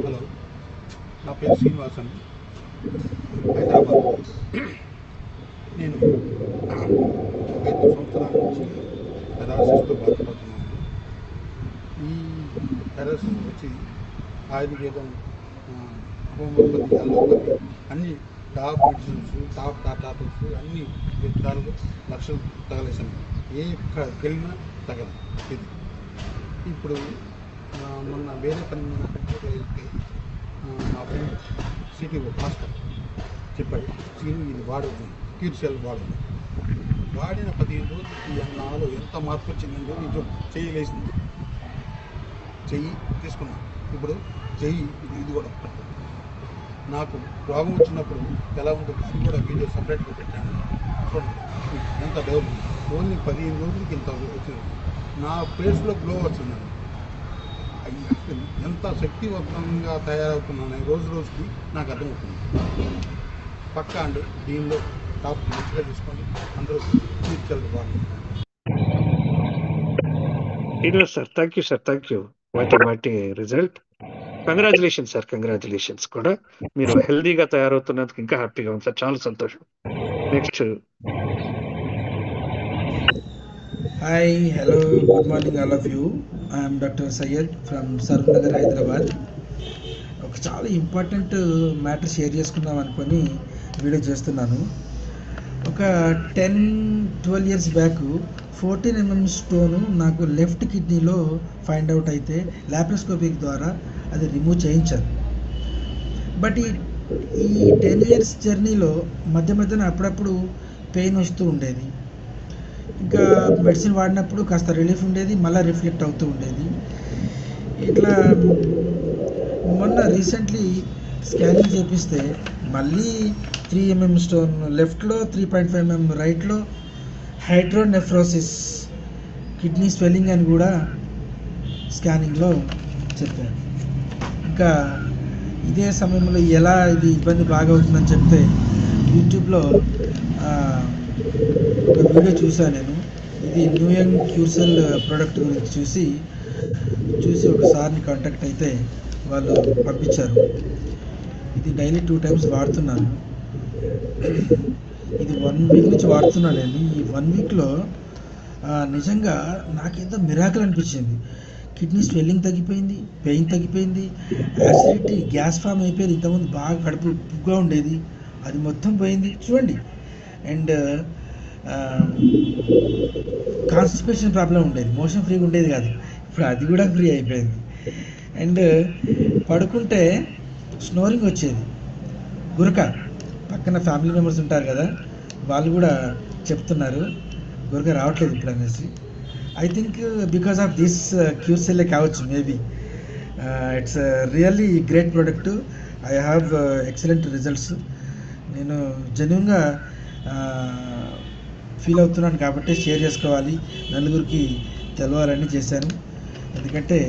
హలో, నా పేరు శ్రీనివాస్ అండి, హైదరాబాద్. నేను 5 సంవత్సరాల నుంచి పెరాలసిస్తో బాధపడుతున్నాను. ఈ పెరాలసిస్ వచ్చి ఆయుర్వేదం, హోమియోపతి, అలోపతి అన్ని టాప్ మెడిసిన్స్, టాప్ టాబ్లెట్స్ అన్ని విధాలు లక్షలు తగలేసాను. ఏ వెళ్ళినా తగదు. ఇది ఇప్పుడు మొన్న వేరే పని వెళ్తే మా ఫ్రెండ్ సిటీఓ మాస్టర్ చెప్పాడు, ఇది వాడదు, క్యూర్ సెల్ వాడదు. వాడిన 15 రోజులకి నాలో ఎంత మార్పు వచ్చిందంటే నిజం చేయలేసింది. చెయ్యి తీసుకున్నాను. ఇప్పుడు చెయ్యి ఇది కూడా నాకు రోగం వచ్చినప్పుడు ఎలా ఉంటుంది అది కూడా వీడియో సపరేట్గా పెట్టాను. చూడండి ఎంత డెవలప్. ఓన్లీ 15 రోజులకి ఇంత వచ్చింది. నా ఫేస్లో గ్లో వచ్చిందండి. ఎంత శక్తివంతంగా తయారవుతున్నాను రోజుకి నాకు అర్థమవుతుంది. పక్కా అండి, దీనిలో టాప్ మంచిగా తీసుకోండి. అందరూ తీర్చాలి వాళ్ళు. Sir thank you. వాటి రిజల్ట్ కంగ్రాచులేషన్ సార్, కంగ్రాచులేషన్స్ కూడా. మీరు హెల్దీగా తయారవుతున్నందుకు ఇంకా హ్యాపీగా ఉంది సార్, చాలా సంతోషం. Next. Hi, hello, good morning all of you. I am Dr. Syed from Sarvnagar, Hyderabad. ఒక చాలా ఇంపార్టెంట్ మ్యాటర్ షేర్ చేసుకుందాం అనుకొని వీడియో చేస్తున్నాను. ఒక 10-12 ఇయర్స్ బ్యాక్ 14 mm స్టోను నాకు లెఫ్ట్ కిడ్నీలో ఫైండ్ అవుట్ అయితే లాప్రోస్కోపిక్ ద్వారా అది రిమూవ్ చేయించారు. బట్ ఈ 10 ఇయర్స్ జర్నీలో మధ్యన అప్పుడప్పుడు పెయిన్ వస్తూ ఉండేది. ఇంకా మెడిసిన్ వాడినప్పుడు కాస్త రిలీఫ్ ఉండేది, మళ్ళీ రిఫ్లెక్ట్ అవుతూ ఉండేది. ఇట్లా మొన్న రీసెంట్లీ స్కానింగ్ చేపిస్తే మళ్ళీ 3 mm స్టోన్ లెఫ్ట్లో, 3.5 mm రైట్లో, హైడ్రోనెఫ్రోసిస్, కిడ్నీ స్వెల్లింగ్ అని కూడా స్కానింగ్లో చెప్పారు. ఇంకా ఇదే సమయంలో ఎలా ఇది ఇబ్బంది బాగా అవుతుందని చెప్తే యూట్యూబ్లో ఒక వీడియో చూసాను నేను. ఇది న్యూ యంగ్ క్యూర్సెల్ ప్రోడక్ట్ గురించి చూసి ఒకసారిని కాంటాక్ట్ అయితే వాళ్ళు పంపించారు. ఇది డైలీ 2 times వాడుతున్నాను. ఇది 1 week నుంచి వాడుతున్నాను నేను. ఈ 1 weekలో నిజంగా నాకేదో మిరాకిల్ అనిపించింది. కిడ్నీ స్వెల్లింగ్ తగ్గిపోయింది, పెయిన్ తగ్గిపోయింది, యాసిడిటీ గ్యాస్ ఫామ్ అయిపోయింది. ఇంతకుముందు బాగా కడుపు ఉప్పుగా ఉండేది, అది మొత్తం పోయింది చూడండి. అండ్ కాన్స్టిపేషన్ ప్రాబ్లం ఉండేది, మోషన్ ఫ్రీగా ఉండేది కాదు, ఇప్పుడు అది కూడా ఫ్రీ అయిపోయింది. అండ్ పడుకుంటే స్నోరింగ్ వచ్చేది, గురక. పక్కన ఫ్యామిలీ మెంబర్స్ ఉంటారు కదా, వాళ్ళు కూడా చెప్తున్నారు గురక రావట్లేదు ఇప్పుడు అనేసి. I think because of this క్యూర్సెల్లే కావచ్చు maybe. It's really great product. I have excellent results. నేను జెన్యూన్గా ఫీల్ అవుతున్నాను కాబట్టి షేర్ చేసుకోవాలి, నలుగురికి తెలవాలని చేశాను. ఎందుకంటే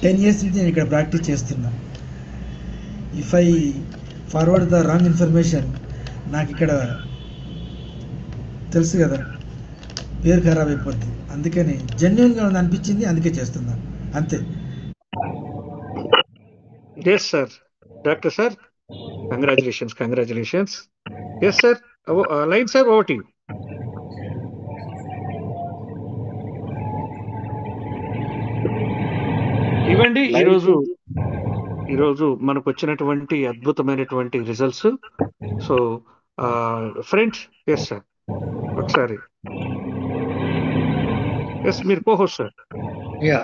10 years నుంచి నేను ఇక్కడ ప్రాక్టీస్ చేస్తున్నా. If I forward the wrong information నాకు ఇక్కడ తెలుసు కదా, పేరు ఖరాబ్ అయిపోద్ది. అందుకని జెన్యూన్గా ఉంది అనిపించింది, అందుకే చేస్తున్నా, అంతే. Yes sir, doctor sir, congratulations. Yes sir, line sir, over to you. ఇవ్వండి ఈరోజు మనకు వచ్చినటువంటి అద్భుతమైనటువంటి results. So friends, yes sir, ఒకసారి ఎస్ మీరు కోహోస్ట్ సార్. యా,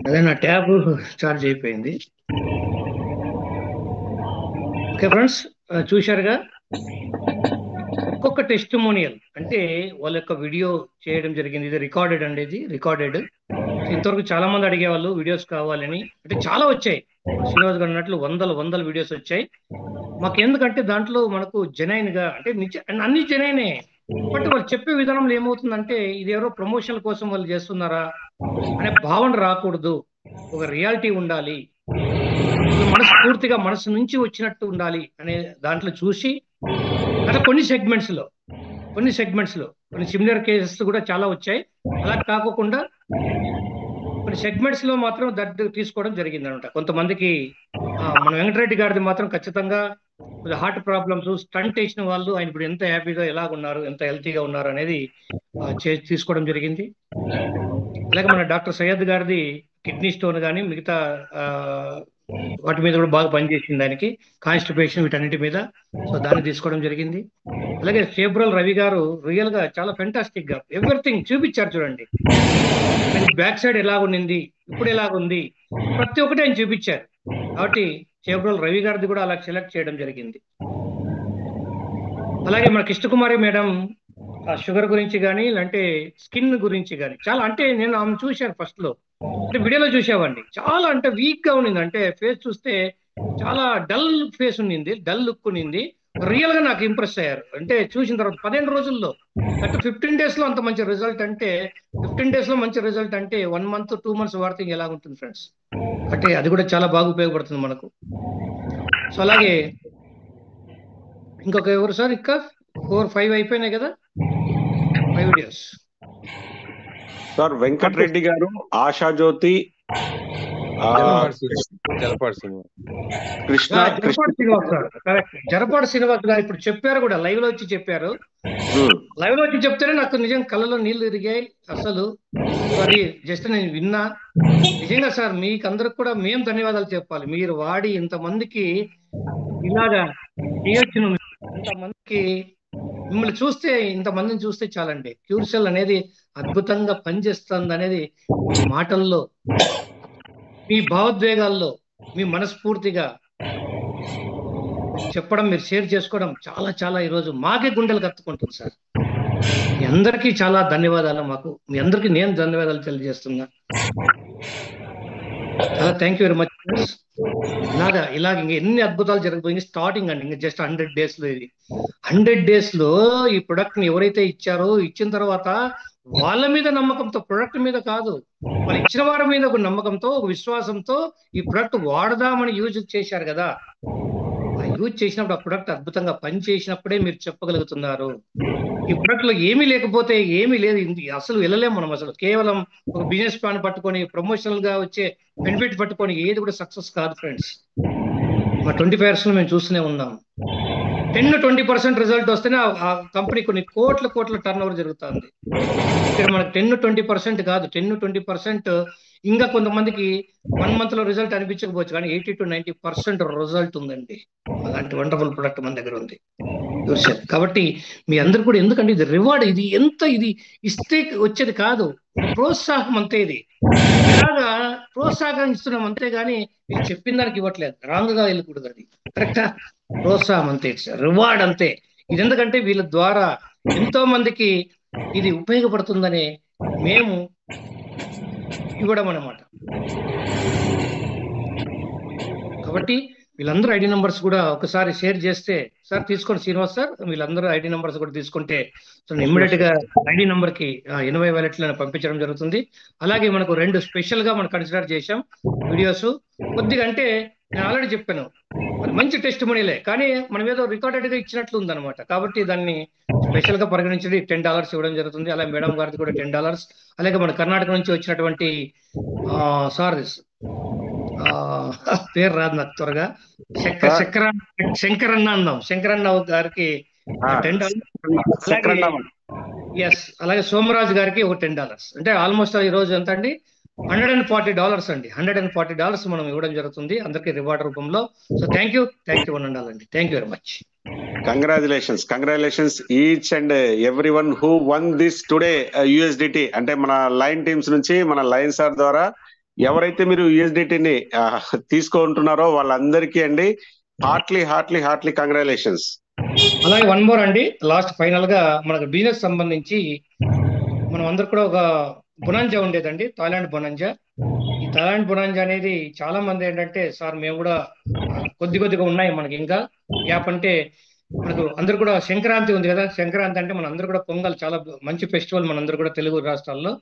అదే నా ట్యాబ్ చార్జ్ అయిపోయింది. ఓకే ఫ్రెండ్స్, చూశారుగా ఒక్కొక్క టెస్టిమోనియల్ అంటే వాళ్ళ యొక్క వీడియో చేయడం జరిగింది. ఇది రికార్డెడ్ అండి, ఇది రికార్డెడ్. ఇంతవరకు చాలా మంది అడిగేవాళ్ళు వీడియోస్ కావాలని, అంటే చాలా వచ్చాయి. శ్రీనివాస్ గారు అన్నట్లు వందల వీడియోస్ వచ్చాయి మాకు. ఎందుకంటే దాంట్లో మనకు జెన్యూన్ గా, అంటే అన్ని జెన్యూనే, బట్ వాళ్ళు చెప్పే విధానంలో ఏమవుతుందంటే ఇది ఎవరో ప్రమోషన్ల కోసం వాళ్ళు చేస్తున్నారా అనే భావన రాకూడదు. ఒక రియాలిటీ ఉండాలి, మనస్ఫూర్తిగా మనసు నుంచి వచ్చినట్టు ఉండాలి అనే దాంట్లో చూసి, అట్లా కొన్ని సెగ్మెంట్స్ లో కొన్ని సిమిలర్ కేసెస్ కూడా చాలా వచ్చాయి. అలా కాకుండా కొన్ని సెగ్మెంట్స్ లో మాత్రం దట్ తీసుకోవడం జరిగింది అనమాట. కొంతమందికి మన వెంకటరెడ్డి గారిది మాత్రం ఖచ్చితంగా హార్ట్ ప్రాబ్లమ్స్, స్టంట్ వేసిన వాళ్ళు ఆయన ఇప్పుడు ఎంత హ్యాపీగా ఎలాగున్నారు, ఎంత హెల్తీగా ఉన్నారు అనేది తీసుకోవడం జరిగింది. అలాగే మన డాక్టర్ సయ్యద్ గారిది కిడ్నీ స్టోన్ కానీ మిగతా వాటి మీద కూడా బాగా పనిచేసింది, దానికి కాన్స్టిపేషన్ వీటన్నిటి మీద. సో దాన్ని తీసుకోవడం జరిగింది. అలాగే సేబ్రల్ రవి గారు రియల్ గా చాలా ఫెంటాస్టిక్ గా ఎవ్రీథింగ్ చూపించారు చూడండి. బ్యాక్ సైడ్ ఎలాగుంది, ఇప్పుడు ఎలాగుంది, ప్రతి ఒక్కటి ఆయన చూపించారు. కాబట్టి సేబ్రల్ రవి గారిది కూడా అలా సెలెక్ట్ చేయడం జరిగింది. అలాగే మన కృష్ణకుమారి మేడం షుగర్ గురించి కానీ, అంటే స్కిన్ గురించి కానీ చాలా, అంటే నేను ఆమె చూశాను ఫస్ట్ లో, అంటే వీడియోలో చూసావండి, చాలా అంటే వీక్ గా ఉన్నింది. అంటే ఫేస్ చూస్తే చాలా డల్ ఫేస్ ఉన్నింది, డల్ లుక్ ఉన్నింది. రియల్ గా నాకు ఇంప్రెస్ అయ్యారు. అంటే చూసిన తర్వాత 15 రోజుల్లో, అంటే 15 days లో అంత మంచి రిజల్ట్, అంటే 15 days లో మంచి రిజల్ట్ అంటే 1 month 2 months వాడితే ఎలా ఉంటుంది ఫ్రెండ్స్. అంటే అది కూడా చాలా బాగా ఉపయోగపడుతుంది మనకు. సో అలాగే ఇంకొక ఎవరు సార్, ఇంకా 4-5 అయిపోయినాయి కదా, 5 వీడియోస్. సార్ వెంకటరెడ్డి గారు, ఆశాజ్యోతి, జలపాటి సినిమా కృష్ణ జరపాటి శ్రీనివాస్ గారు కరెక్ట్. జరపాటి శ్రీనివాస్ గారు ఇప్పుడు చెప్పారు కూడా, లైవ్ లో వచ్చి చెప్పారు. లైవ్ లో వచ్చి చెప్తేనే నాకు నిజం కళ్ళలో నీళ్లు తిరిగాయి. అసలు అది జస్ట్ నేను విన్నా. నిజంగా సార్ మీకు అందరికి కూడా మేము ధన్యవాదాలు చెప్పాలి. మీరు వాడి ఇంతమందికి ఇలాగా చేయొచ్చును. ఇంతమందికి మిమ్మల్ని చూస్తే, ఇంతమందిని చూస్తే చాలండి. క్యూర్సెల్ అనేది అద్భుతంగా పనిచేస్తుంది అనేది మీ మాటల్లో, మీ భావోద్వేగాల్లో, మీ మనస్ఫూర్తిగా చెప్పడం, మీరు షేర్ చేసుకోవడం చాలా చాలా ఈరోజు మాకే గుండెలు కత్తుకుంటుంది సార్. మీ అందరికీ చాలా ధన్యవాదాలు. మాకు మీ అందరికీ నేను ధన్యవాదాలు తెలియజేస్తున్నా. చాలా థ్యాంక్ యూ వెరీ మచ్. ఇలాగ ఇంకా ఎన్ని అద్భుతాలు జరిగిపోయింది. స్టార్టింగ్ అండి, ఇంకా జస్ట్ 100 days లో. ఇది 100 days లో ఈ ప్రొడక్ట్ ని ఎవరైతే ఇచ్చారో, ఇచ్చిన తర్వాత వాళ్ళ మీద నమ్మకంతో, ప్రొడక్ట్ మీద కాదు, వాళ్ళు ఇచ్చిన వారి మీద ఒక నమ్మకంతో, ఒక విశ్వాసంతో ఈ ప్రొడక్ట్ వాడదామని యూజ్ చేశారు కదా. ఆ యూజ్ చేసినప్పుడు ఆ ప్రొడక్ట్ అద్భుతంగా పని చేసినప్పుడే మీరు చెప్పగలుగుతున్నారు. ఈ ప్రొడక్ట్ లో ఏమీ లేకపోతే ఏమీ లేదు, అసలు వెళ్ళలేము మనం. అసలు కేవలం ఒక బిజినెస్ ప్లాన్ పట్టుకొని, ప్రమోషనల్ గా వచ్చే బెనిఫిట్ పట్టుకొని ఏది కూడా సక్సెస్ కాదు ఫ్రెండ్స్. మా 25 years లో మేము చూస్తూనే ఉన్నాం. 10-20% రిజల్ట్ వస్తేనే ఆ కంపెనీ కొన్ని కోట్ల టర్న్ ఓవర్ జరుగుతుంది. ఇక్కడ మనకు 10-20% కాదు, 10-20% ఇంకా కొంతమందికి 1 month లో రిజల్ట్ అనిపించకపోవచ్చు, కానీ 80-90% రిజల్ట్ ఉందండి. అలాంటి వండర్ఫుల్ ప్రొడక్ట్ మన దగ్గర ఉంది. కాబట్టి మీ అందరు కూడా, ఎందుకంటే ఇది రివార్డ్, ఇది ఎంత, ఇది ఇస్తే వచ్చేది కాదు, ప్రోత్సాహం అంతే. ఇది ఇలాగా ప్రోత్సాహం ఇస్తున్నాం అంతే, గానీ మీరు చెప్పిన దానికి ఇవ్వట్లేదు, రాంగ్ గా వెళ్ళకూడదు. అది కరెక్టా? ప్రోత్సాహం అంతే, రివార్డ్ అంతే. ఇది ఎందుకంటే వీళ్ళ ద్వారా ఎంతో మందికి ఇది ఉపయోగపడుతుందని మేము ఇవ్వడం అన్నమాట. కాబట్టి వీళ్ళందరూ ఐడి నంబర్స్ కూడా ఒకసారి షేర్ చేస్తే, సార్ తీసుకోండి శ్రీనివాస్ సార్, వీళ్ళందరూ ఐడి నంబర్స్ కూడా తీసుకుంటే ఇమ్మీడియట్ గా ఐడి నంబర్ కి 80 వాలెట్లను పంపించడం జరుగుతుంది. అలాగే మనకు 2 స్పెషల్ గా మనం కన్సిడర్ చేశాం వీడియోస్. కొద్దిగా అంటే నేను ఆల్రెడీ చెప్పాను, అది మంచి టెస్ట్ మనీలే, కానీ మనం ఏదో రికార్డెడ్ గా ఇచ్చినట్లు ఉందన్నమాట. కాబట్టి దాన్ని స్పెషల్ గా పరిగణించి $10 ఇవ్వడం జరుగుతుంది. అలాగే మేడం గారికి కూడా $10. అలాగే మన కర్ణాటక నుంచి వచ్చినటువంటి పేరు రాదు నాకు త్వరగా, శంకరన్న గారికి $10. ఎస్, అలాగే సోమరాజు గారికి ఒక $10. అంటే ఆల్మోస్ట్ ఈ రోజు ఎంత అండి, $140 అండి. $140 మనం ఇవ్వడం జరుగుతుంది అందరికి రివార్డ్ రూపంలో. సో థ్యాంక్ యూ ఉండాలండి. Thank you very much. Congratulations each and every one who one this today USDT. అంటే మన లైన్ టీమ్స్ నుంచి, మన లైన్ సార్ ద్వారా ఎవరైతే మీరు USDTని తీసుకుంటున్నారో వాళ్ళందరికీ అండి హార్ట్లీ కంగ్రాచులేషన్స్. అలాగే 1 more అండి, లాస్ట్ ఫైనల్ గా మనకు బిజినెస్ సంబంధించి మనం అందరు కూడా ఒక బొనాంజా ఉండేదండి, థాయిలాండ్ బొనాంజా. ఈ థాయిలాండ్ బొనాంజా అనేది చాలా మంది ఏంటంటే, సార్ మేము కూడా కొద్దిగా ఉన్నాయి మనకి ఇంకా గ్యాప్. అంటే మనకు అందరు కూడా సంక్రాంతి ఉంది కదా, సంక్రాంతి అంటే మన అందరూ కూడా పొంగల్ చాలా మంచి ఫెస్టివల్ మనందరూ కూడా తెలుగు రాష్ట్రాల్లో.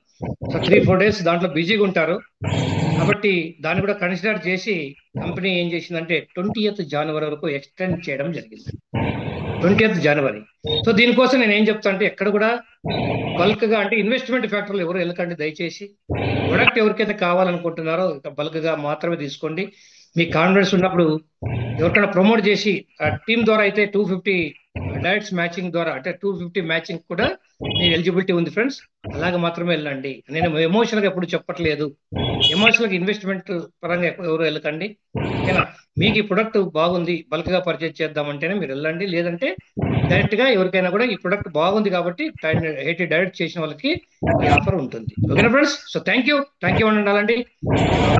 సో 3-4 days దాంట్లో బిజీగా ఉంటారు. కాబట్టి దాన్ని కూడా కన్సిడర్ చేసి కంపెనీ ఏం చేసిందంటే 20th January వరకు ఎక్స్టెండ్ చేయడం జరిగింది. 20th January. సో దీనికోసం నేను ఏం చెప్తా అంటే, ఎక్కడ కూడా బల్క్ గా అంటే ఇన్వెస్ట్మెంట్ ఫ్యాక్టర్లు ఎవరు వెళ్ళకండి దయచేసి. ప్రొడక్ట్ ఎవరికైతే కావాలనుకుంటున్నారో బల్క్ గా మాత్రమే తీసుకోండి. మీకు కాన్ఫిడెన్స్ ఉన్నప్పుడు ఎవరికైనా ప్రమోట్ చేసి టీమ్ ద్వారా అయితే 250 డైరెక్ట్స్ మ్యాచింగ్ ద్వారా, అంటే 250 మ్యాచింగ్ కూడా మీకు ఎలిజిబిలిటీ ఉంది ఫ్రెండ్స్. అలాగే మాత్రమే వెళ్ళండి. నేను ఎమోషనల్ గా ఎప్పుడు చెప్పట్లేదు, ఎమోషనల్ గా ఇన్వెస్ట్మెంట్ పరంగా ఎవరు వెళ్ళకండి. ఓకేనా? మీకు ఈ ప్రొడక్ట్ బాగుంది, బల్క్ గా పర్చేజ్ చేద్దామంటేనే మీరు వెళ్ళండి. లేదంటే డైరెక్ట్ గా ఎవరికైనా కూడా ఈ ప్రొడక్ట్ బాగుంది కాబట్టి 80 డైరెక్ట్ చేసిన వాళ్ళకి ఈ ఆఫర్ ఉంటుంది. ఓకేనా ఫ్రెండ్స్? సో థ్యాంక్ యూ ఉండాలండి.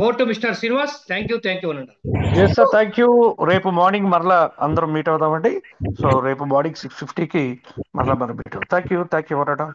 Over to mister Srinivas. Thank you ఉండాలి. Yes sir, thank you. రేపు మార్నింగ్ మరలా అందరం మీట్ అవుదామండి. సో రేపు మార్నింగ్ 6:50కి మరలా మనం మీట్ అవుతాం. Thank you వరడా.